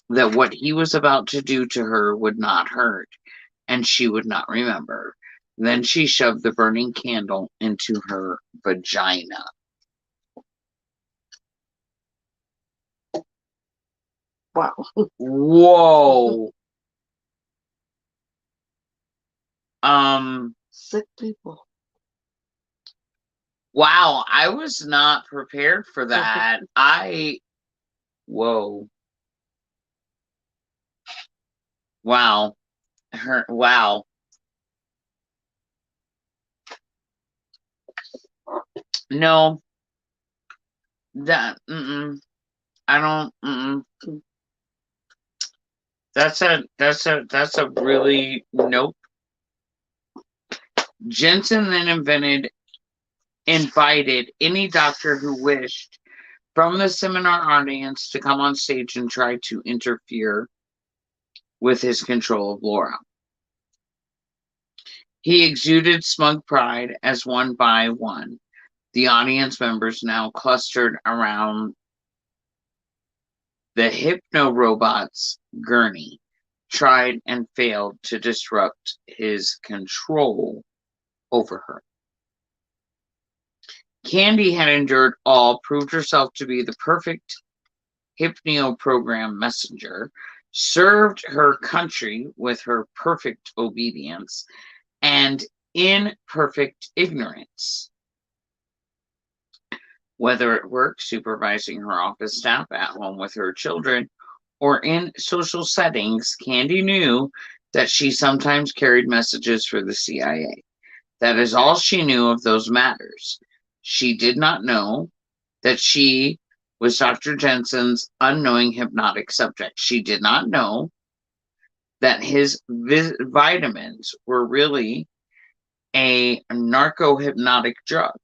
that what he was about to do to her would not hurt, and she would not remember. Then she shoved the burning candle into her vagina. Wow. Whoa. Sick people. Wow, I was not prepared for that. Whoa. Wow. Wow. No. I don't, That's a really, nope. Jensen then invited any doctor who wished from the seminar audience to come on stage and try to interfere with his control of Laura. He exuded smug pride as one by one, the audience members now clustered around the hypno-robot's gurney, tried and failed to disrupt his control over her. Candy had endured all, proved herself to be the perfect hypno-program messenger, served her country with her perfect obedience and imperfect ignorance. Whether at work, supervising her office staff, at home with her children, or in social settings, Candy knew that she sometimes carried messages for the CIA. That is all she knew of those matters. She did not know that she was Dr. Jensen's unknowing hypnotic subject. She did not know that his vitamins were really a narco-hypnotic drug.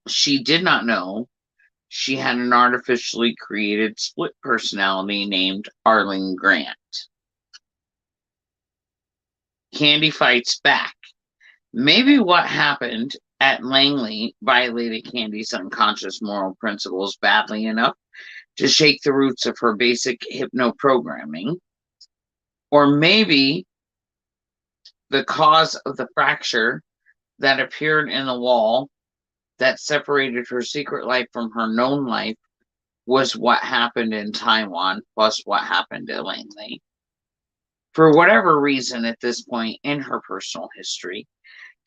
She did not know she had an artificially created split personality named Arlen Grant. Candy fights back. Maybe what happened at Langley violated Candy's unconscious moral principles badly enough to shake the roots of her basic hypno-programming. Or maybe the cause of the fracture that appeared in the wall that separated her secret life from her known life was what happened in Taiwan plus what happened at Langley. For whatever reason, at this point in her personal history,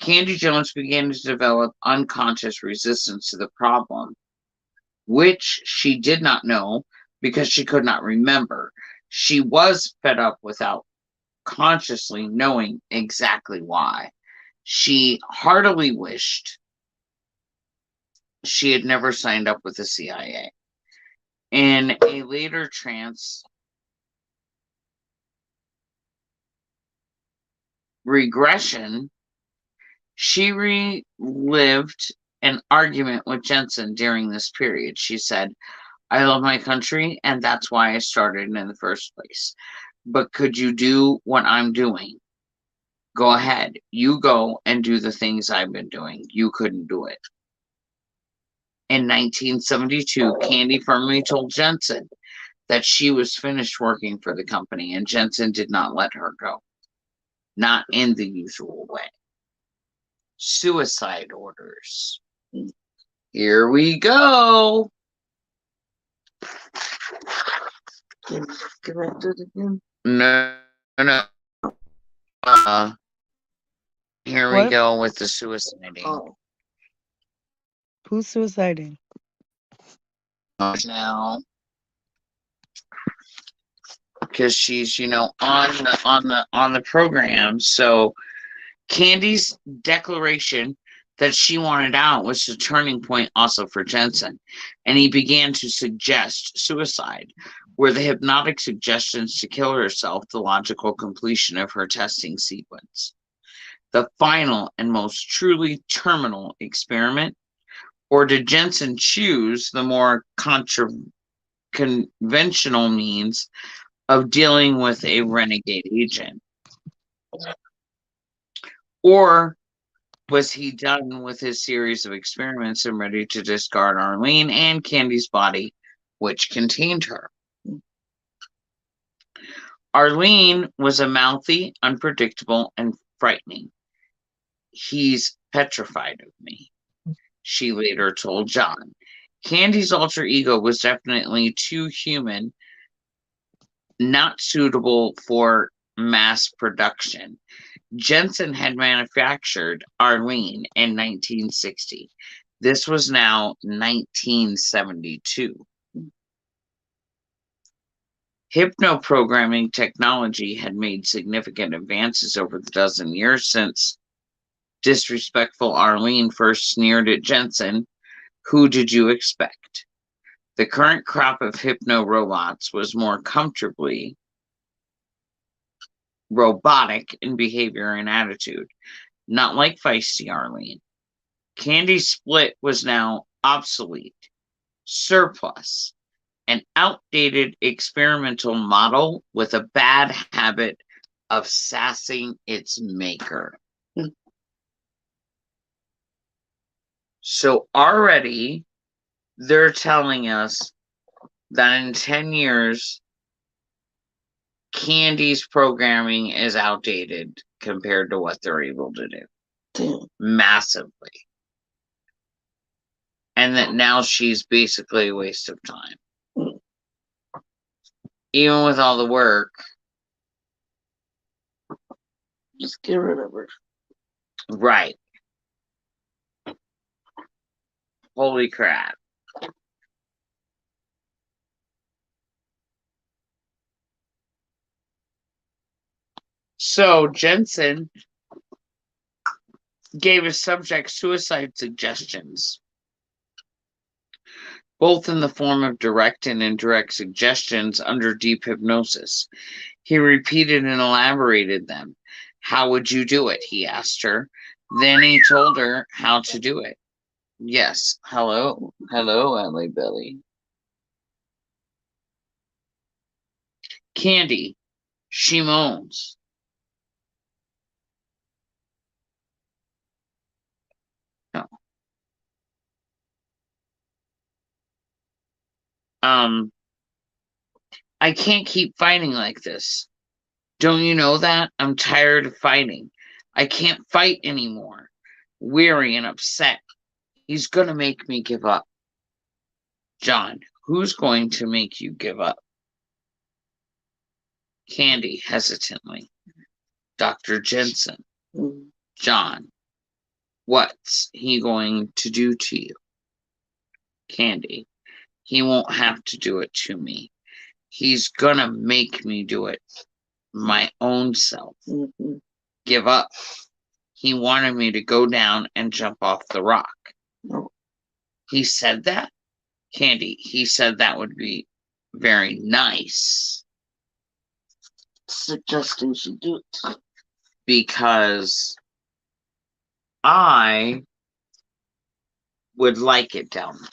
Candy Jones began to develop unconscious resistance to the problem, which she did not know because she could not remember. She was fed up without consciously knowing exactly why. She heartily wished she had never signed up with the CIA. In a later trance regression, she relived an argument with Jensen during this period. She said, I love my country, and that's why I started in the first place. But could you do what I'm doing? Go ahead. You go and do the things I've been doing. You couldn't do it. In 1972, Candy firmly told Jensen that she was finished working for the company, and Jensen did not let her go. Not in the usual way. Suicide orders. Here we go. Connected again. No. Here we What? go with the suiciding. Oh. Who's suiciding? Now, because she's on the program. So Candy's declaration that she wanted out was a turning point also for Jensen, and he began to suggest suicide. Were the hypnotic suggestions to kill herself the logical completion of her testing sequence, the final and most truly terminal experiment? Or did Jensen choose the more controversial conventional means of dealing with a renegade agent? Or was he done with his series of experiments and ready to discard Arlene and Candy's body, which contained her? Arlene was a mouthy, unpredictable, and frightening. He's petrified of me, she later told John. Candy's alter ego was definitely too human, not suitable for mass production. Jensen had manufactured Arlene in 1960. This was now 1972. Hypnoprogramming technology had made significant advances over the dozen years since disrespectful Arlene first sneered at Jensen. Who did you expect? The current crop of hypno robots was more comfortably robotic in behavior and attitude, not like feisty Arlene. Candy's split was now obsolete, surplus, an outdated experimental model with a bad habit of sassing its maker. So already they're telling us that in 10 years, Candy's programming is outdated compared to what they're able to do. Damn. Massively. And that now she's basically a waste of time. Even with all the work. Just get rid of her. Right. Holy crap. So Jensen gave his subject suicide suggestions, both in the form of direct and indirect suggestions under deep hypnosis. He repeated and elaborated them. How would you do it? He asked her. Then he told her how to do it. Yes. Hello. Hello, Ellie Billy. Candy. She moans. No. I can't keep fighting like this. Don't you know that? I'm tired of fighting. I can't fight anymore. Weary and upset. He's gonna make me give up. John, who's going to make you give up? Candy, hesitantly. Dr. Jensen. John, what's he going to do to you? Candy, he won't have to do it to me. He's gonna make me do it my own self. Give up. He wanted me to go down and jump off the rock. He said that? Candy, he said that would be very nice. Suggesting she do it. Because I would like it down there.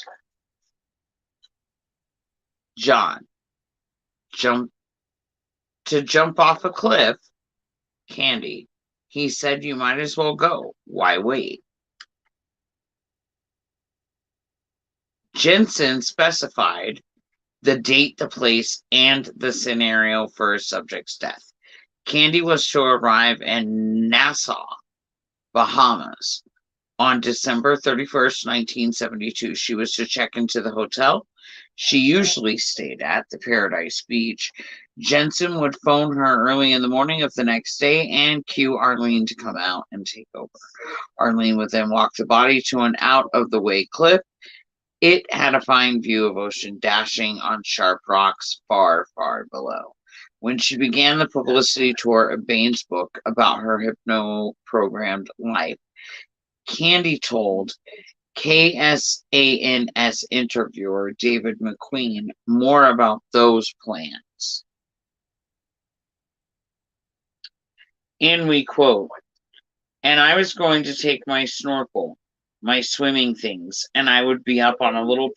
John, jump off a cliff. Candy, he said you might as well go. Why wait? Jensen specified the date, the place, and the scenario for his subject's death. Candy was to arrive in Nassau, Bahamas, on December 31st, 1972. She was to check into the hotel she usually stayed at, the Paradise Beach. Jensen would phone her early in the morning of the next day and cue Arlene to come out and take over. Arlene would then walk the body to an out-of-the-way cliff. It had a fine view of ocean dashing on sharp rocks far, far below. When she began the publicity tour of Bain's book about her hypno-programmed life, Candy told KSANS interviewer David McQueen more about those plans. And we quote, "And I was going to take my snorkel, my swimming things, and I would be up on a little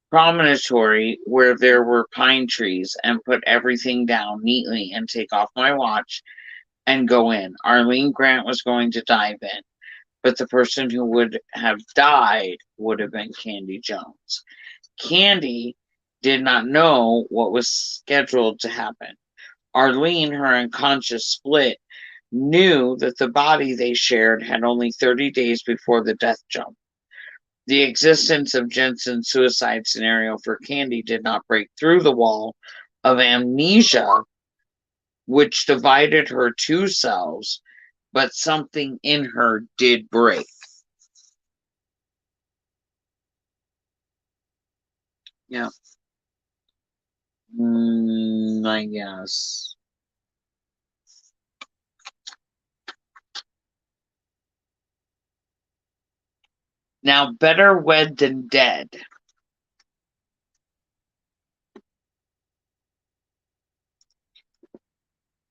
promontory where there were pine trees and put everything down neatly and take off my watch and go in. Arlene Grant was going to dive in, but the person who would have died would have been Candy Jones. Candy did not know what was scheduled to happen. Arlene, her unconscious split, knew that the body they shared had only 30 days before the death jump. The existence of Jensen's suicide scenario for Candy did not break through the wall of amnesia which divided her two selves, but something in her did break. Yeah. I guess. Now, better wed than dead.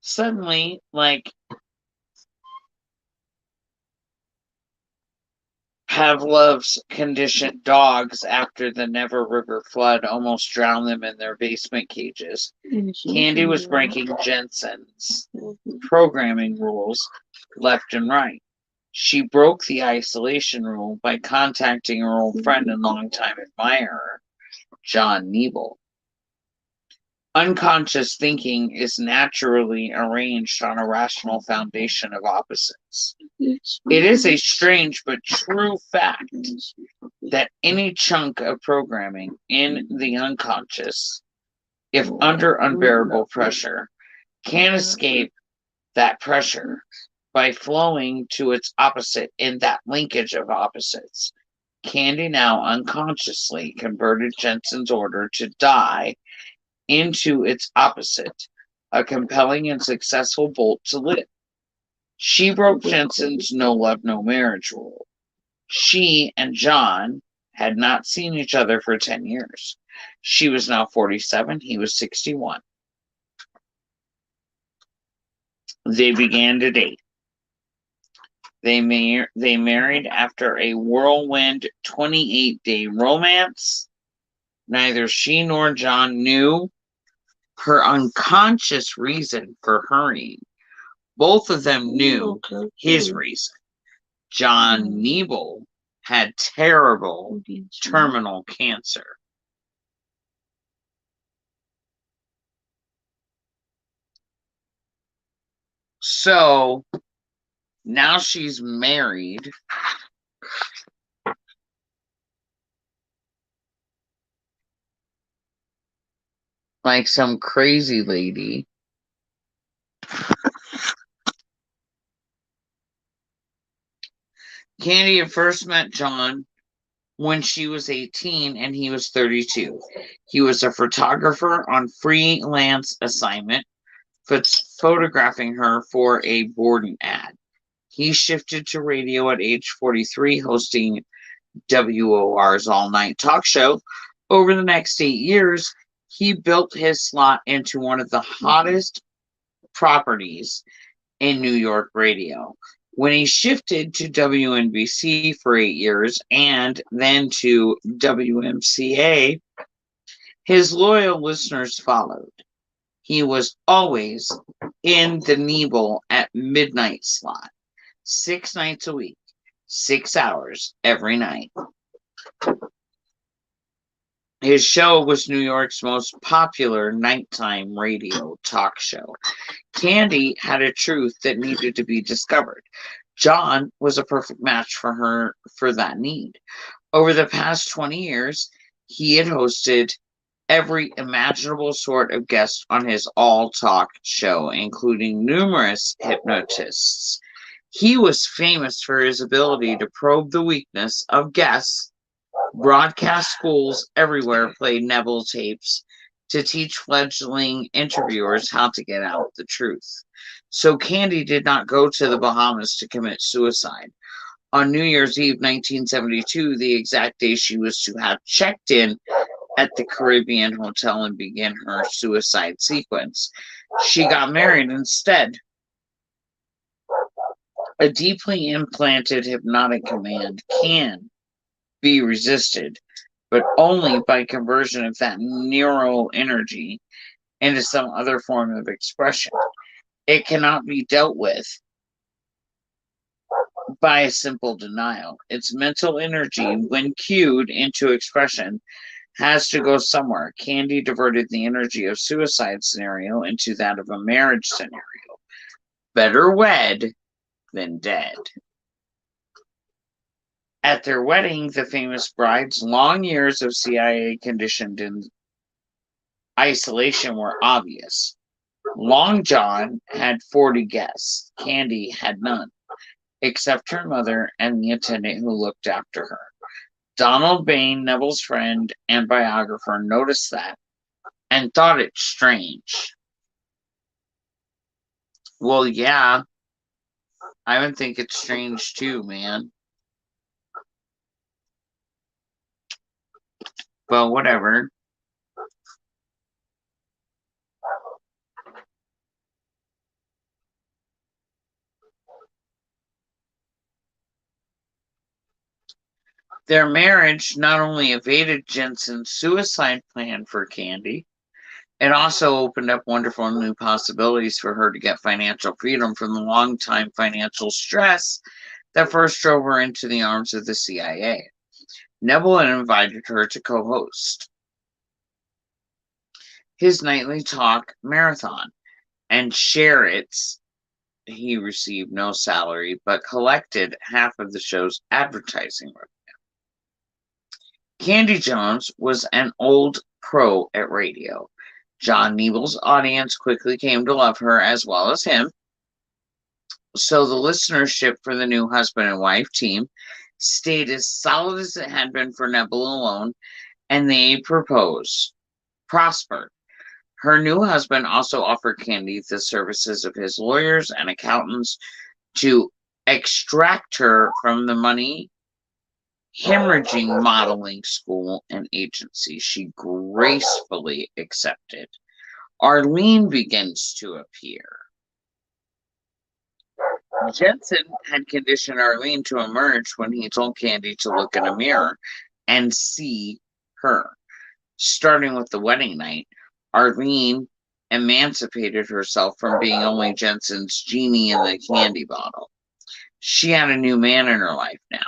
Suddenly, like, Pavlov's conditioned dogs after the Never River flood almost drowned them in their basement cages. Candy was breaking Jensen's programming rules left and right. She broke the isolation rule by contacting her old friend and longtime admirer, John Nebel. Unconscious thinking is naturally arranged on a rational foundation of opposites. It is a strange but true fact that any chunk of programming in the unconscious, if under unbearable pressure, can escape that pressure by flowing to its opposite in that linkage of opposites. Candy now unconsciously converted Jensen's order to die into its opposite, a compelling and successful bolt to live. She broke Jensen's no love, no marriage rule. She and John had not seen each other for 10 years. She was now 47, he was 61. They began to date. They married after a whirlwind 28-day romance. Neither she nor John knew her unconscious reason for hurrying. Both of them knew his reason. John Nebel had terrible terminal cancer. So now she's married. Like some crazy lady. Candy had first met John when she was 18 and he was 32. He was a photographer on freelance assignment, photographing her for a Borden ad. He shifted to radio at age 43, hosting WOR's all-night talk show. Over the next 8 years, he built his slot into one of the hottest properties in New York radio. When he shifted to WNBC for 8 years and then to WMCA, his loyal listeners followed. He was always in the Nebel at midnight slot, 6 nights a week, 6 hours every night. His show was New York's most popular nighttime radio talk show. Candy had a truth that needed to be discovered. John was a perfect match for her for that need. Over the past 20 years, he had hosted every imaginable sort of guest on his all-talk show, including numerous hypnotists. He was famous for his ability to probe the weakness of guests. Broadcast schools everywhere played Nebel tapes to teach fledgling interviewers how to get out the truth. So Candy did not go to the Bahamas to commit suicide. On New Year's Eve 1972, the exact day she was to have checked in at the Caribbean Hotel and begin her suicide sequence, she got married instead. A deeply implanted hypnotic command can be resisted, but only by conversion of that neural energy into some other form of expression. It cannot be dealt with by a simple denial. Its mental energy, when cued into expression, has to go somewhere. Candy diverted the energy of suicide scenario into that of a marriage scenario. Better wed than dead. At their wedding, the famous bride's long years of CIA conditioned in isolation were obvious. Long John had 40 guests. Candy had none, except her mother and the attendant who looked after her. Donald Bain, Neville's friend and biographer, noticed that and thought it strange. Well, yeah, I would think it's strange too, man. But whatever. Their marriage not only evaded Jensen's suicide plan for Candy, it also opened up wonderful new possibilities for her to get financial freedom from the long-time financial stress that first drove her into the arms of the CIA. Neville had invited her to co-host his nightly talk marathon and share its. He received no salary, but collected half of the show's advertising revenue. Candy Jones was an old pro at radio. John Nebel's audience quickly came to love her as well as him. So the listenership for the new husband and wife team stayed as solid as it had been for Neville alone, and they prospered. Her new husband also offered Candy the services of his lawyers and accountants to extract her from the money hemorrhaging modeling school and agency she gracefully accepted. Arlene begins to appear. Jensen had conditioned Arlene to emerge when he told Candy to look in a mirror and see her. Starting with the wedding night, Arlene emancipated herself from being only Jensen's genie in the candy bottle. She had a new man in her life now.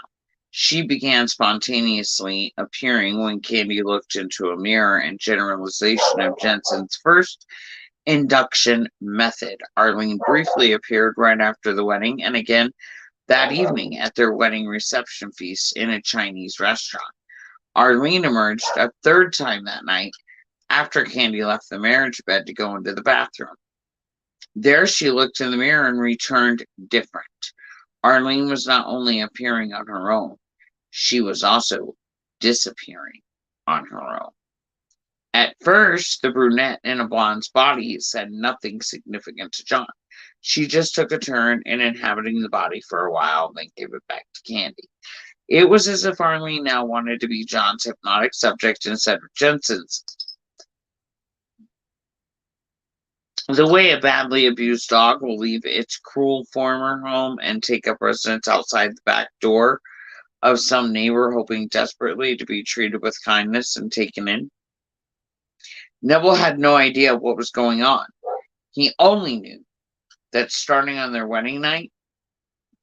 She began spontaneously appearing when Candy looked into a mirror, and generalization of Jensen's first induction method. Arlene briefly appeared right after the wedding and again that evening at their wedding reception feast in a Chinese restaurant. Arlene emerged a third time that night after Candy left the marriage bed to go into the bathroom. There she looked in the mirror and returned different. Arlene was not only appearing on her own, she was also disappearing on her own. At first, the brunette in a blonde's body said nothing significant to John. She just took a turn in inhabiting the body for a while, then gave it back to Candy. It was as if Arlene now wanted to be John's hypnotic subject instead of Jensen's. The way a badly abused dog will leave its cruel former home and take up residence outside the back door of some neighbor, hoping desperately to be treated with kindness and taken in. Neville had no idea what was going on. He only knew that starting on their wedding night,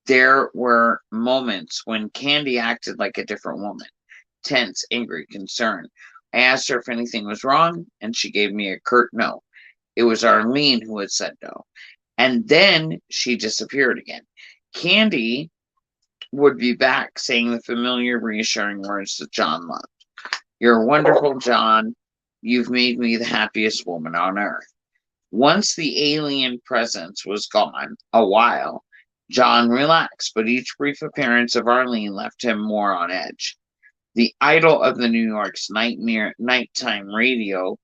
there were moments when Candy acted like a different woman. Tense, angry, concerned. I asked her if anything was wrong, and she gave me a curt no. It was Arlene who had said no. And then she disappeared again. Candy would be back saying the familiar reassuring words that John loved. You're wonderful, John. You've made me the happiest woman on earth. Once the alien presence was gone, a while, John relaxed, but each brief appearance of Arlene left him more on edge. The idol of the New York's nighttime radio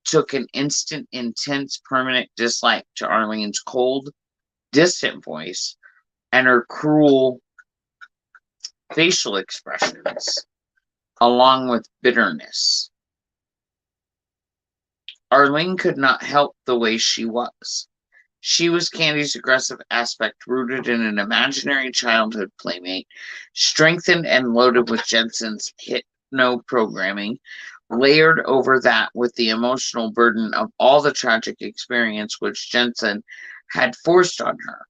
took an instant, intense, permanent dislike to Arlene's cold, distant voice and her cruel facial expressions, along with bitterness. Arlene could not help the way she was. She was Candy's aggressive aspect, rooted in an imaginary childhood playmate, strengthened and loaded with Jensen's hit programming, layered over that with the emotional burden of all the tragic experience which Jensen had forced on her.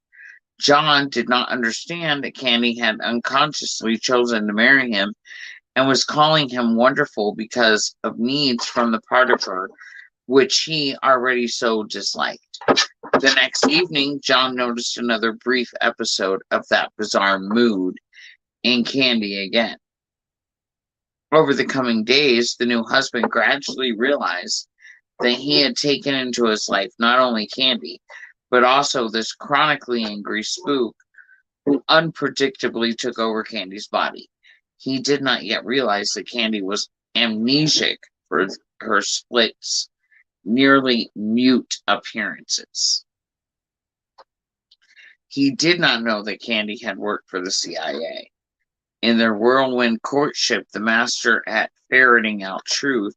John did not understand that Candy had unconsciously chosen to marry him and was calling him wonderful because of needs from the part of her which he already so disliked. The next evening, John noticed another brief episode of that bizarre mood in Candy again. Over the coming days, the new husband gradually realized that he had taken into his life not only Candy, but also this chronically angry spook who unpredictably took over Candy's body. He did not yet realize that Candy was amnesiac for her splits, nearly mute appearances. He did not know that Candy had worked for the CIA. In their whirlwind courtship, the master at ferreting out truth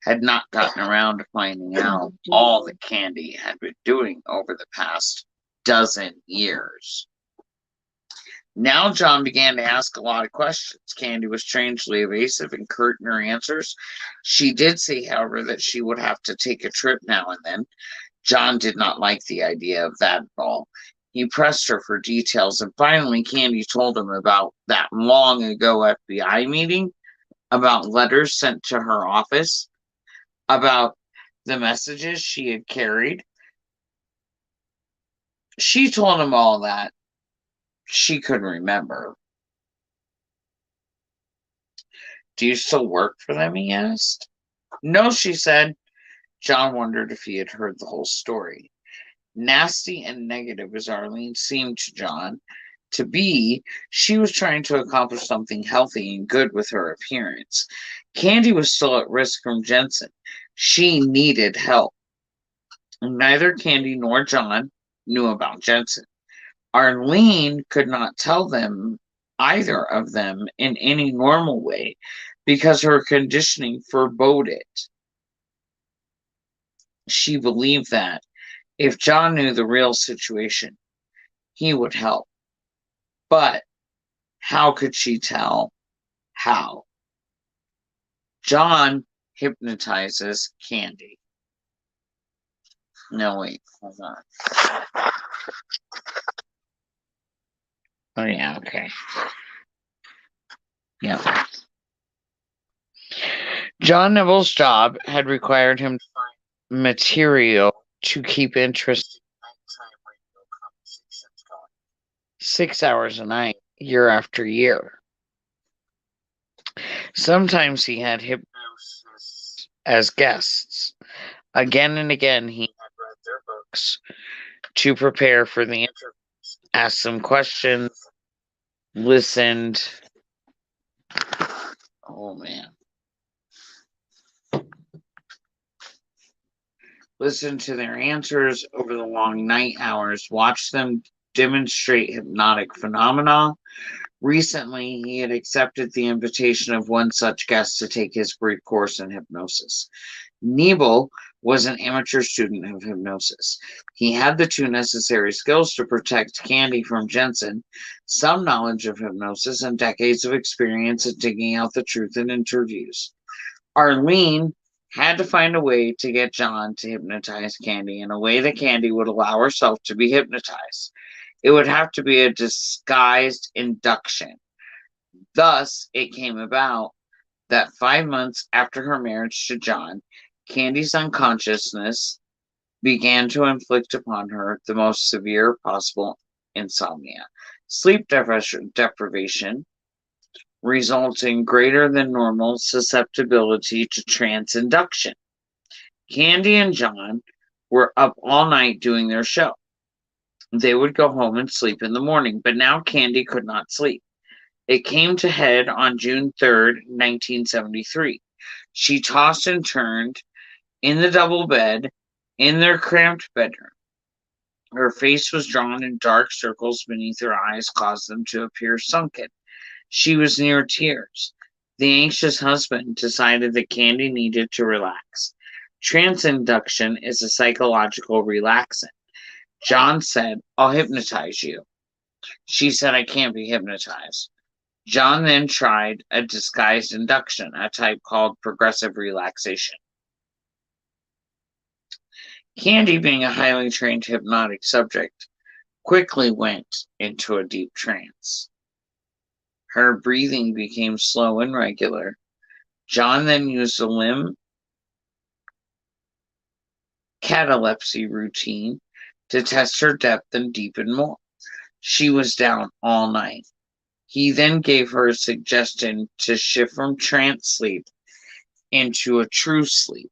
had not gotten around to finding out all that Candy had been doing over the past dozen years. Now John began to ask a lot of questions. Candy was strangely evasive and curt in her answers. She did say, however, that she would have to take a trip now and then. John did not like the idea of that at all. He pressed her for details, and finally Candy told him about that long ago FBI meeting, about letters sent to her office, about the messages she had carried. She told him all that. She couldn't remember. Do you still work for them? He asked. No, she said. John wondered if he had heard the whole story. Nasty and negative as Arlene seemed to John to be, she was trying to accomplish something healthy and good with her appearance. Candy was still at risk from Jensen. She needed help. Neither Candy nor John knew about Jensen. Arlene could not tell them, either of them, in any normal way because her conditioning forbade it. She believed that if John knew the real situation, he would help. But how could she tell how? John hypnotizes Candy. No, wait, hold on. Oh, yeah, okay. Yep. John Neville's job had required him to find material to keep interesting nighttime radio conversations going. 6 hours a night, year after year. Sometimes he had hypnosis as guests. Again and again, he had read their books to prepare for the interviews, asked some questions, listened. Oh, man. Listened to their answers over the long night hours, watched them demonstrate hypnotic phenomena. Recently, he had accepted the invitation of one such guest to take his brief course in hypnosis. Nebel was an amateur student of hypnosis. He had the two necessary skills to protect Candy from Jensen, some knowledge of hypnosis, and decades of experience at digging out the truth in interviews. Arlene had to find a way to get John to hypnotize Candy in a way that Candy would allow herself to be hypnotized. It would have to be a disguised induction. Thus, it came about that 5 months after her marriage to John, Candy's unconsciousness began to inflict upon her the most severe possible insomnia. Sleep deprivation resulting greater than normal susceptibility to trance induction. Candy and John were up all night doing their show. They would go home and sleep in the morning, but now Candy could not sleep. It came to head on June 3rd, 1973. She tossed and turned in the double bed in their cramped bedroom. Her face was drawn in dark circles beneath her eyes, caused them to appear sunken. She was near tears. The anxious husband decided that Candy needed to relax. Trance induction is a psychological relaxant. John said, "I'll hypnotize you." She said, "I can't be hypnotized." John then tried a disguised induction, a type called progressive relaxation. Candy, being a highly trained hypnotic subject, quickly went into a deep trance. Her breathing became slow and regular. John then used a limb catalepsy routine to test her depth and deepen more. She was down all night. He then gave her a suggestion to shift from trance sleep into a true sleep.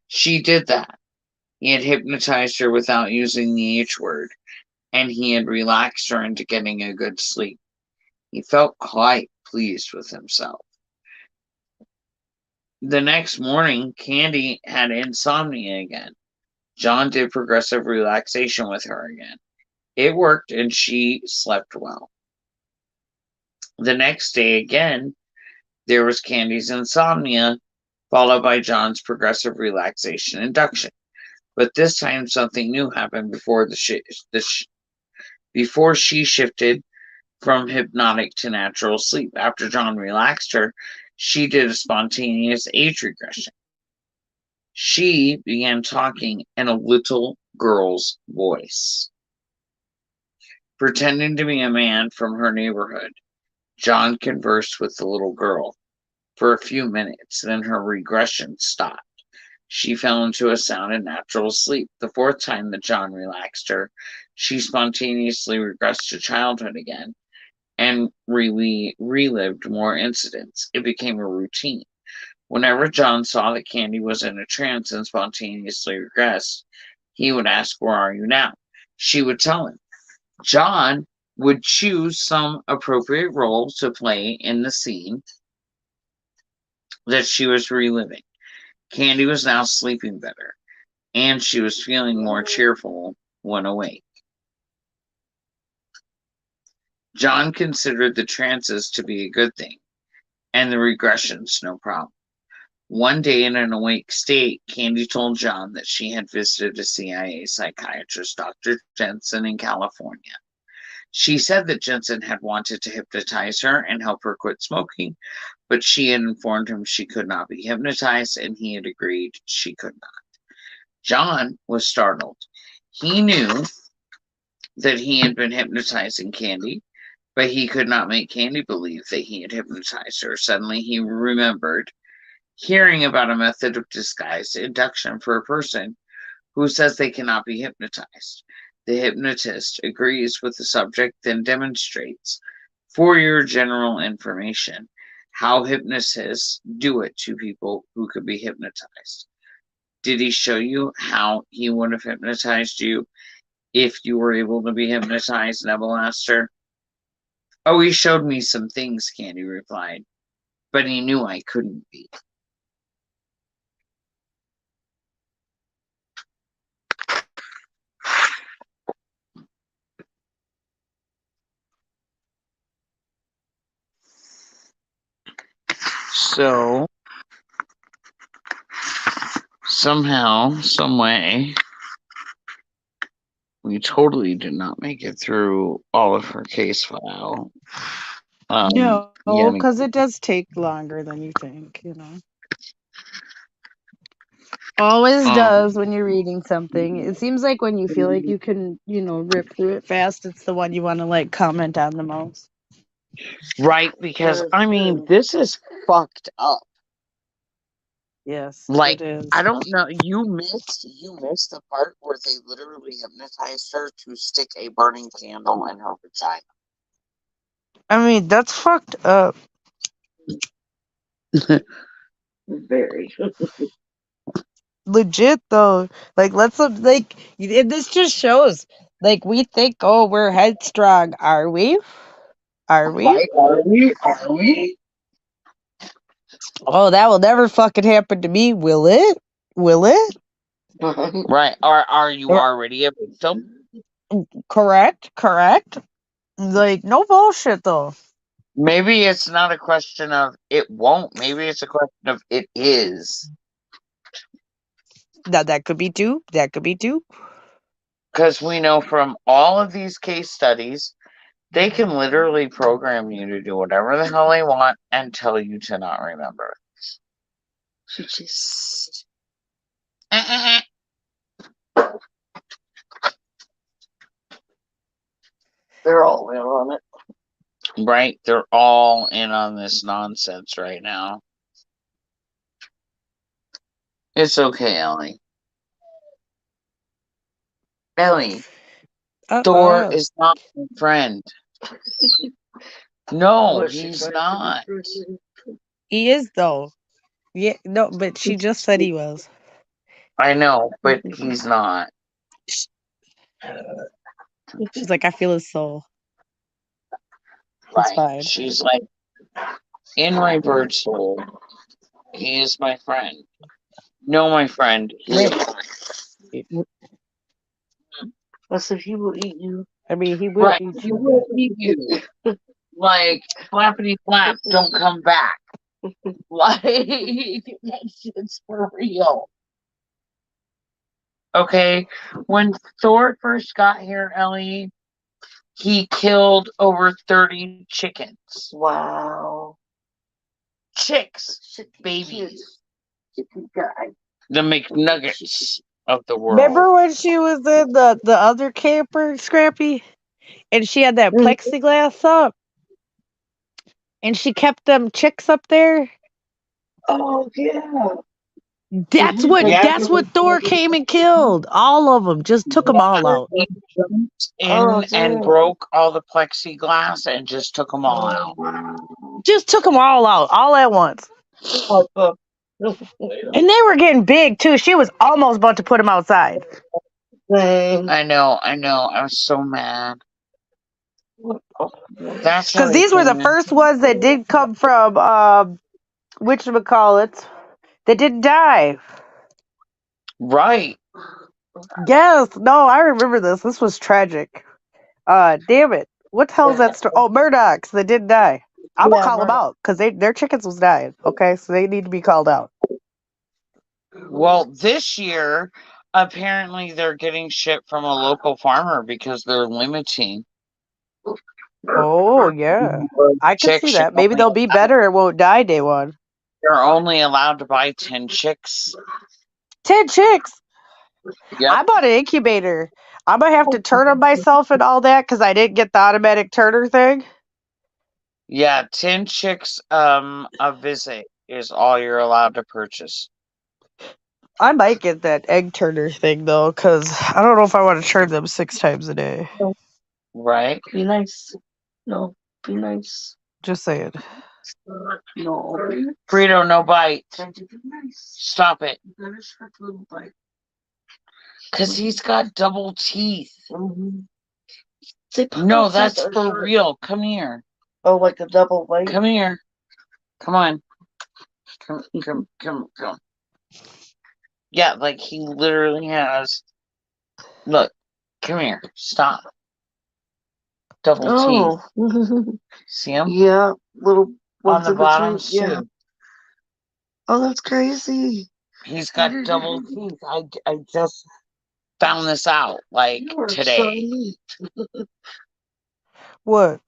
She did that. He had hypnotized her without using the H word, and he had relaxed her into getting a good sleep. He felt quite pleased with himself. The next morning, Candy had insomnia again. John did progressive relaxation with her again. It worked, and she slept well. The next day, again, there was Candy's insomnia, followed by John's progressive relaxation induction. But this time, something new happened before she shifted from hypnotic to natural sleep. After John relaxed her, she did a spontaneous age regression. She began talking in a little girl's voice, pretending to be a man from her neighborhood. John conversed with the little girl for a few minutes, then her regression stopped. She fell into a sound and natural sleep. The fourth time that John relaxed her, she spontaneously regressed to childhood again and relived more incidents. It became a routine. Whenever John saw that Candy was in a trance and spontaneously regressed, he would ask, "Where are you now?" She would tell him. John would choose some appropriate role to play in the scene that she was reliving. Candy was now sleeping better, and she was feeling more cheerful when awake. John considered the trances to be a good thing, and the regressions no problem. One day, in an awake state, Candy told John that she had visited a CIA psychiatrist, Dr. Jensen, in California. She said that Jensen had wanted to hypnotize her and help her quit smoking, but she had informed him she could not be hypnotized, and he had agreed she could not. John was startled. He knew that he had been hypnotizing Candy, but he could not make Candy believe that he had hypnotized her. Suddenly, he remembered hearing about a method of disguised induction for a person who says they cannot be hypnotized. The hypnotist agrees with the subject, then demonstrates, for your general information, how hypnotists do it to people who could be hypnotized. Did he show you how he would have hypnotized you if you were able to be hypnotized? Neville asked her. Oh, he showed me some things, Candy replied, but he knew I couldn't be. So, somehow, some way, we totally did not make it through all of her case file. No, Yeah, because it does take longer than you think, you know. Always does when you're reading something. It seems like when you feel like you can, rip through it fast, it's the one you want to like comment on the most. right, because I mean, this is fucked up. Yes, Like, it is. I don't know. You missed the part where they literally hypnotized her to stick a burning candle in her vagina. I mean, that's fucked up. Very. Legit though. Like, and this just shows. Like, we think, oh, we're headstrong. Are we? Are we? Right? Are we? Are we? Oh, that will never fucking happen to me, will it? Will it? Right. Are you Or- already a victim? Correct. Like, no bullshit though. Maybe it's not a question of it won't. Maybe it's a question of it is. That could be too. That could be too. Because we know from all of these case studies They can literally program you to do whatever the hell they want and tell you to not remember. She just. They're all in on it. Right? They're all in on this nonsense right now. It's okay, Ellie. Ellie, Thor is not my friend. No, What, she he's tried to not. be friendly? He is though. Yeah, no, but she just said he was. I know, but he's not. She's like, I feel his soul. It's Right. fine. She's like, in my bird soul, he is my friend. No, my friend, he is not. I said he will eat you. I mean, he will Right, eat he you. will eat you. Like, flappity flap, don't come back. Like, that shit's for real. Okay, when Thor first got here, Ellie, he killed over 30 chickens. Wow. Chicks, Shit, babies. chicken guy. The McNuggets of the world. Remember when she was in the other camper, Scrappy? And she had that plexiglass up? And she kept them chicks up there? Oh yeah. That's what Yeah. that's what Thor came and killed. All of them. Just took them all out. He jumped in Oh, and damn. broke all the plexiglass and just took them all out. Just took them all out, all at once. And they were getting big too. She was almost about to put them outside. Dang. I know. I was so mad. That's Because these were the first ones that did come from whatchamacallit, that didn't die. Right. Yes, no, I remember this. This was tragic. Damn it. What the hell is that story? Oh, Murdochs that didn't die. I'm gonna call them out because their chickens was dying. Okay, so they need to be called out. Well, this year, apparently they're getting shit from a local farmer because they're limiting. Oh yeah, I can see Chicks. that. Maybe they'll be better and won't die day one. You're only allowed to buy 10 chicks. 10 chicks. Yep. I bought an incubator. I'm gonna have to turn them myself and all that because I didn't get the automatic turner thing. Yeah, 10 chicks a visit is all you're allowed to purchase. I might get that egg turner thing though, because I don't know if I want to turn them 6 times a day. Right? Be nice. No, be nice. Just saying. No. Frito, no bite. Try to be nice. Stop it. You better start a little bite. Because he's got double teeth. Mm-hmm. No, that's for real. Come here. Oh, like a double bite? Come here. Come on. Come. Yeah, like he literally has. Look, come here. Stop. Double teeth. Oh. See him? Yeah, little On ones the in bottom, between. Yeah. too. Oh, that's crazy. He's got double teeth. I just found this out, like, You are so today. neat. What?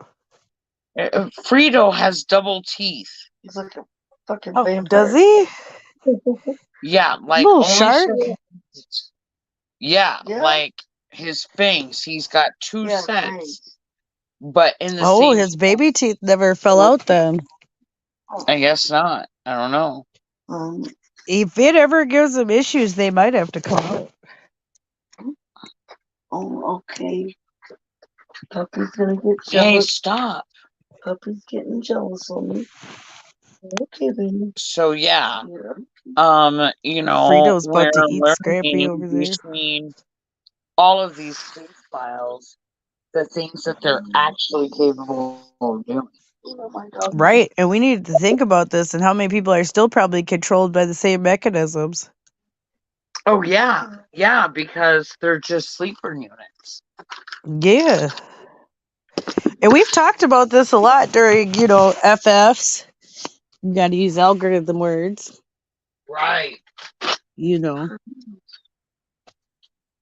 Frito has double teeth. He's like a fucking Oh, vampire. does he? Yeah, like Little only shark? Yeah, Yeah. like his fangs. He's got 2 Yeah, sets, thanks. but in the Oh, same. his baby teeth never fell out then. I guess not. I don't know. If it ever gives them issues, they might have to come out. Oh, okay. Puppy's gonna get Hey, jealous. stop. Puppy's getting jealous on me. Okay, baby. So yeah, Yeah. you know, Frito's we're about to eat Scrappy learning over there. between all of these space files, the things that they're actually capable of doing. Oh my God. Right, and we need to think about this and how many people are still probably controlled by the same mechanisms. Oh yeah, because they're just sleeper units. Yeah. And we've talked about this a lot during, FFs. You got to use algorithm words. Right.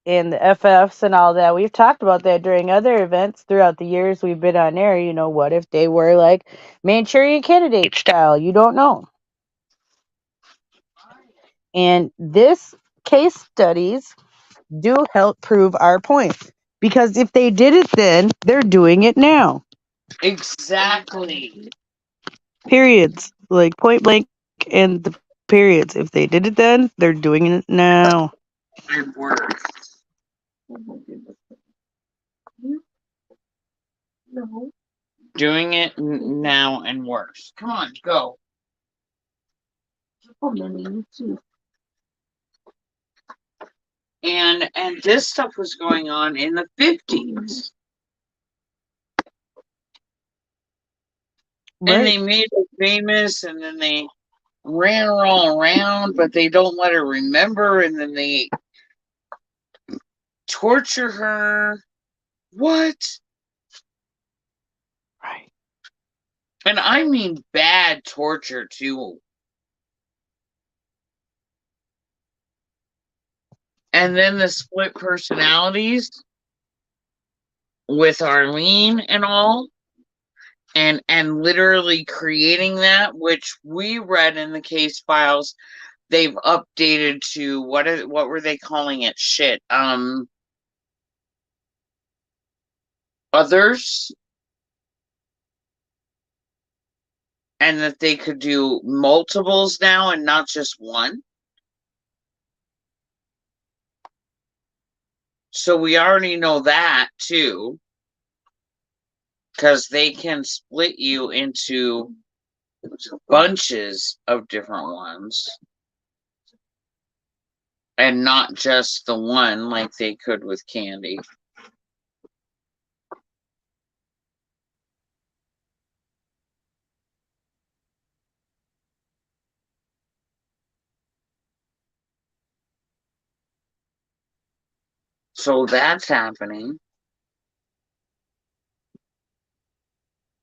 and the FFs and all that. We've talked about that during other events throughout the years we've been on air. You know, what if they were like Manchurian Candidate style? You don't know. And this case studies do help prove our point. Because if they did it then, they're doing it now. Exactly. Periods. Like point blank and the periods. If they did it then, they're doing it now. And worse. No. Doing it now and worse. Come on, go. Oh, maybe you too. And this stuff was going on in the 50s. And they made her famous, and then they ran her all around, but they don't let her remember, and then they torture her. What? Right. And I mean bad torture, too. And then the split personalities with Arlene and all. And literally creating that, which we read in the case files, they've updated to what were they calling it? Shit. Others. And that they could do multiples now and not just one. So we already know that too. Because they can split you into bunches of different ones. And not just the one like they could with Candy. So that's happening.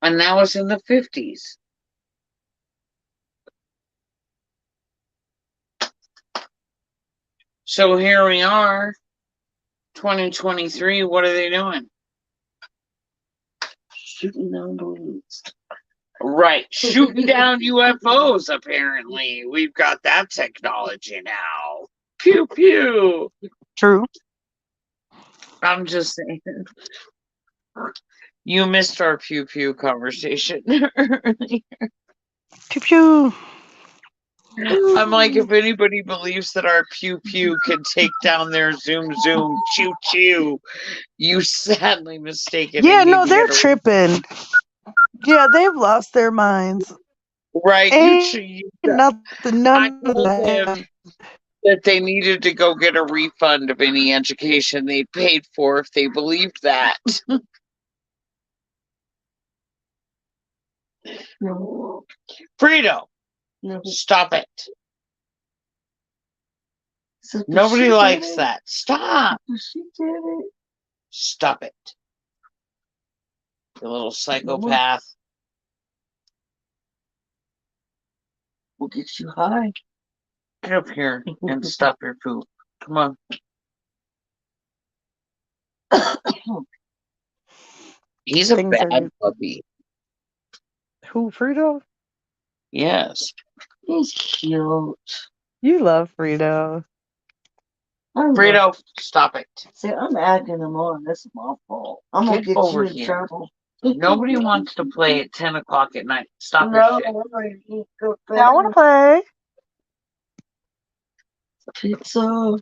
And that was in the 50s. So here we are, 2023. What are they doing? Shooting down balloons. Right, shooting down UFOs, apparently. We've got that technology now. Pew pew. True. I'm just saying. You missed our pew pew conversation earlier. Pew pew. I'm like, if anybody believes that our pew pew can take down their zoom zoom choo choo, you sadly mistaken. Yeah, and no, need to they're get a- tripping. Yeah, they've lost their minds. Right, Ain't nothing, I none of told that. them that they needed to go get a refund of any education they paid for if they believed that. No. Frito, No. stop it. So Nobody she likes did it? that. Stop. She did it. Stop it. You little psychopath. We'll get you high. Get up here and stop your poop. Come on. He's a Things are bad new. puppy. Who, Frito? Yes. He's cute. You love Frito. Frito, stop it. See, I'm acting him on. That's my fault. I'm gonna Get get over you in here. trouble. Nobody wants to play at 10 o'clock at night. Stop No, your shit. I'm ready to eat good Yeah, I want to play. pizza.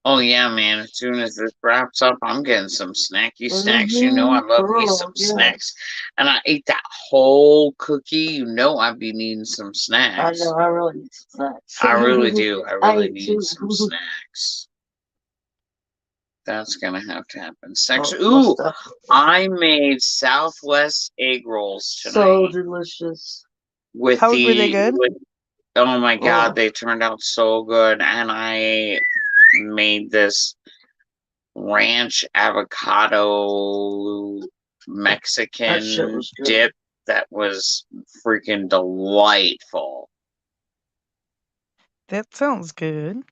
Oh yeah, man. As soon as this wraps up, I'm getting some snacky snacks. You know I love me some snacks. And I ate that whole cookie. You know I'd be needing some I snacks. know, I really need some snacks. I really do. I really ate need too. some snacks. That's gonna have to happen. Snacks. Oh, Ooh, stuff. I made Southwest egg rolls tonight. So delicious. With How were they good? Oh my god, Oh. they turned out so good. And I made this ranch avocado Mexican was good. dip that was freaking delightful. That sounds good.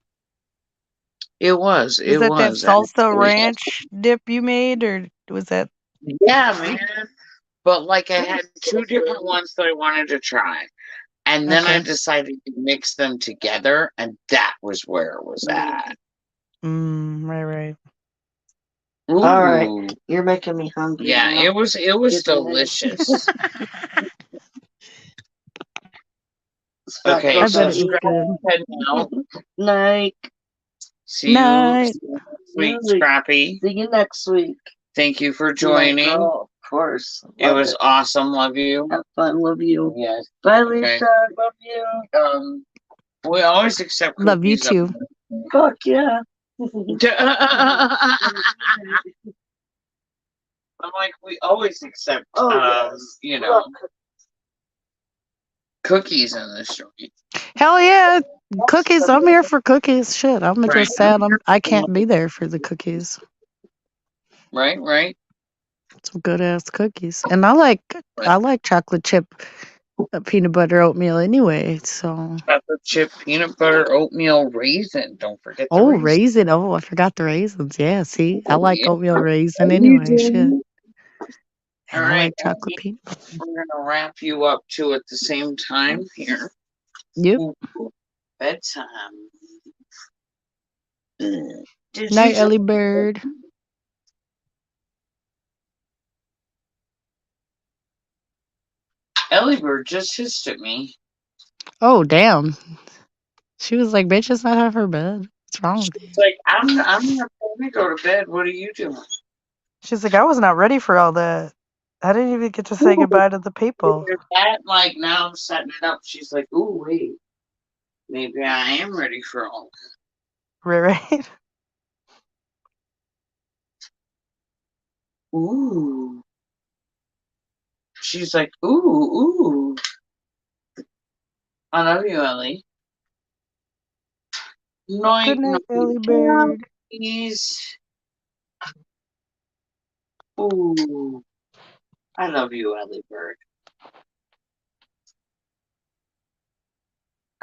It was. Was that and salsa ranch dip you made, or was that? yeah, man. But like, I had two different ones that I wanted to try, and then I Okay. decided to mix them together, and that was where it was at. Right. Ooh. All right, you're making me hungry. Yeah, now. it was Get ready. delicious. Scrap Okay, I goes so bet it to was eat. Scrappy good. head now. Night. See Night. you next week, Night. Scrappy. See you next week. Thank you for My joining. girl, of course. It Love was awesome. Love you. Have fun. Love you. Yes. Bye, Okay. Lisa. Love you. We always accept Love you cookies. too. Fuck yeah. I'm like, we always accept, Yes. Love cookies in this joint. Hell yeah, cookies! I'm here for cookies. Shit, I'm Right. just sad I can't be there for the cookies. Right. Some good ass cookies, and I like chocolate chip peanut butter oatmeal anyway. So Chocolate chip peanut butter oatmeal raisin. Don't forget the oh, raisin. raisin! Oh, I forgot the raisins. Yeah, see, I like Yeah. oatmeal raisin anyway. Shit, All and I right. like chocolate peanut. We're gonna wrap you up too at the same time here. Yep. Ooh, bedtime. Did Night, you Ellie Bird. Ellie Bird just hissed at me. Oh damn! She was like, "Bitch, it's not half her bed. What's wrong with you?" It's like, I'm gonna probably go to bed. What are you doing? She's like, "I was not ready for all that. I didn't even get to say goodbye to the people." That, like, now I'm setting it up. She's like, ooh, wait. Maybe I am ready for all. Right. Ooh. She's like, ooh. I love you, Ellie. Good night, Ellie Bird. Please. Ooh. I love you, Ellie Bird.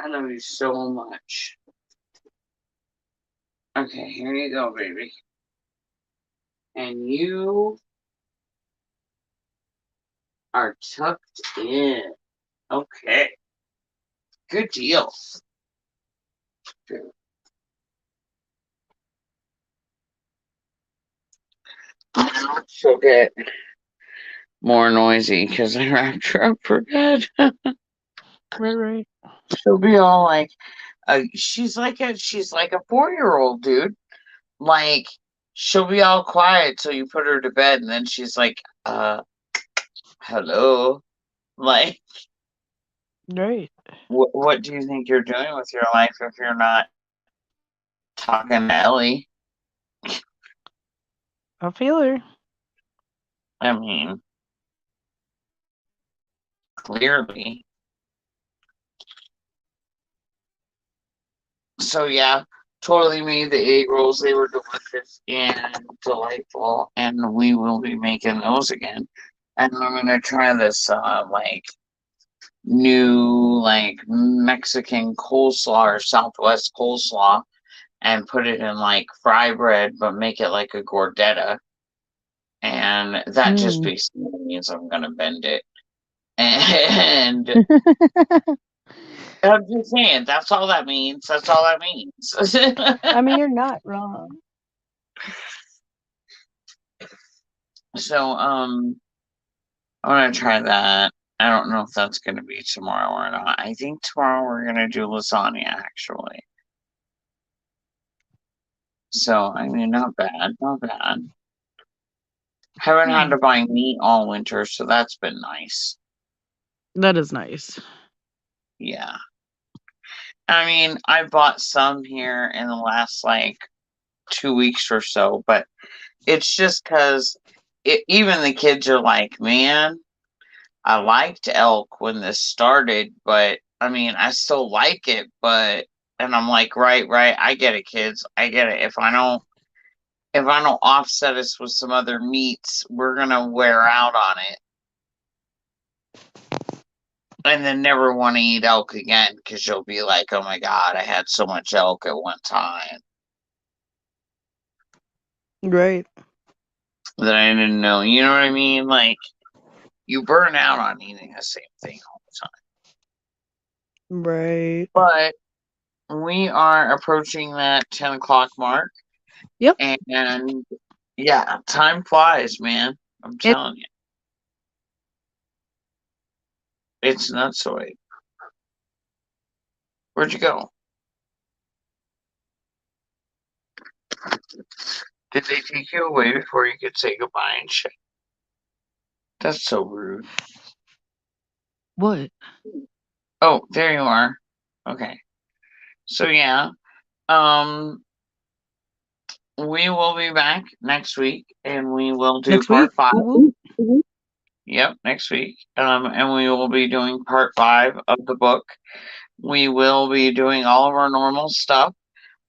I love you so much. Okay, here you go, baby. And you are tucked in. Okay. Good deal. Good. Now she'll get more noisy because I wrapped her up for bed. Right. She'll be all like, she's like a 4-year-old, dude. Like, she'll be all quiet till you put her to bed, and then she's like, hello. Like, Right. what do you think you're doing with your life if you're not talking to Ellie? I feel her. I mean, clearly. So yeah, totally made the egg rolls. They were delicious and delightful, and we will be making those again. And I'm gonna try this like new like Mexican coleslaw or Southwest coleslaw and put it in like fry bread, but make it like a gordetta. And that just basically means I'm gonna bend it. And I'm just saying, that's all that means. That's all that means. I mean, you're not wrong. So, I'm gonna try that. I don't know if that's gonna be tomorrow or not. I think tomorrow we're gonna do lasagna, actually. So, I mean, not bad. Haven't had to buy meat all winter, so that's been nice. That is nice. Yeah. I mean, I bought some here in the last like 2 weeks or so, but it's just because even the kids are like, man, I liked elk when this started, but I mean, I still like it, but and I'm like, right, I get it, kids, I get it. If I don't offset us with some other meats, we're gonna wear out on it, and then never want to eat elk again because you'll be like, oh my god, I had so much elk at one time. Right. that I didn't know. You know what I mean? Like, you burn out on eating the same thing all the time. Right. But we are approaching that 10 o'clock mark. Yep. And yeah, time flies, man. I'm telling you. It's nuts away. Where'd you go? Did they take you away before you could say goodbye and shit? That's so rude. What? Oh, there you are. Okay. So yeah, um, we will be back next week, and we will do Next part week? 5. Woo woo. Yep, next week. And we will be doing part 5 of the book. We will be doing all of our normal stuff.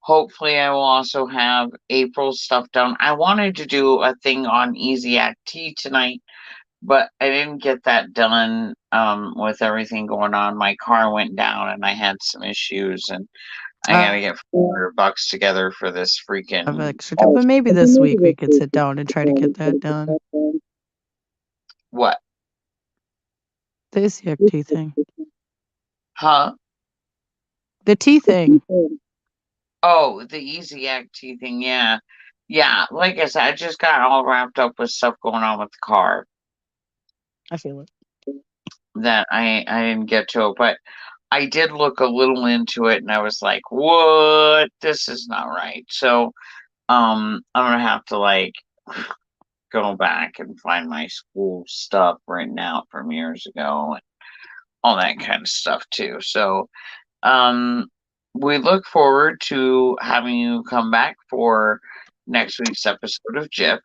Hopefully, I will also have April's stuff done. I wanted to do a thing on Easy Act Tea tonight, but I didn't get that done with everything going on. My car went down and I had some issues, and I gotta get $400 together for this Have freaking. extra time, but maybe this week we could sit down and try to get that done. What? The Isiak tea thing. Huh? The tea thing. Oh, the Easy Act Tea thing, yeah. Yeah, like I said, I just got all wrapped up with stuff going on with the car I feel it. that I didn't get to it, but I did look a little into it and I was like, what? This is not right. So I'm gonna have to like go back and find my school stuff written out from years ago and all that kind of stuff too. So we look forward to having you come back for next week's episode of JiF.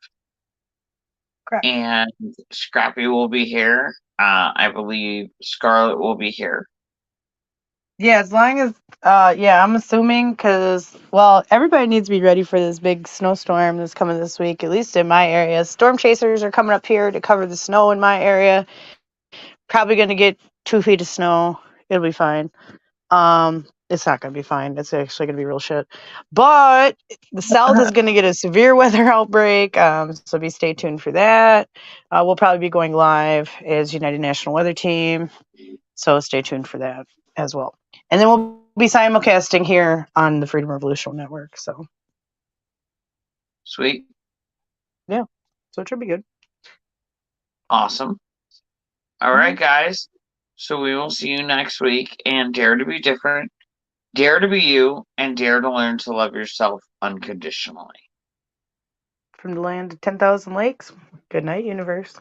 Correct. And Scrappy will be here. I believe Scarlet will be here. Yeah, as long as, yeah, I'm assuming because, well, everybody needs to be ready for this big snowstorm that's coming this week, at least in my area. Storm chasers are coming up here to cover the snow in my area. Probably going to get 2 feet of snow. It'll be fine. It's not going to be fine. It's actually going to be real shit. But the South is going to get a severe weather outbreak, so stay tuned for that. We'll probably be going live as United National Weather Team, so stay tuned for that as well. And then we'll be simulcasting here on the Freedom Revolution Network. So Sweet. yeah, so it should be good. Awesome. All right, guys. So we will see you next week, and dare to be different, dare to be you, and dare to learn to love yourself unconditionally. From the land of 10,000 lakes, good night, universe.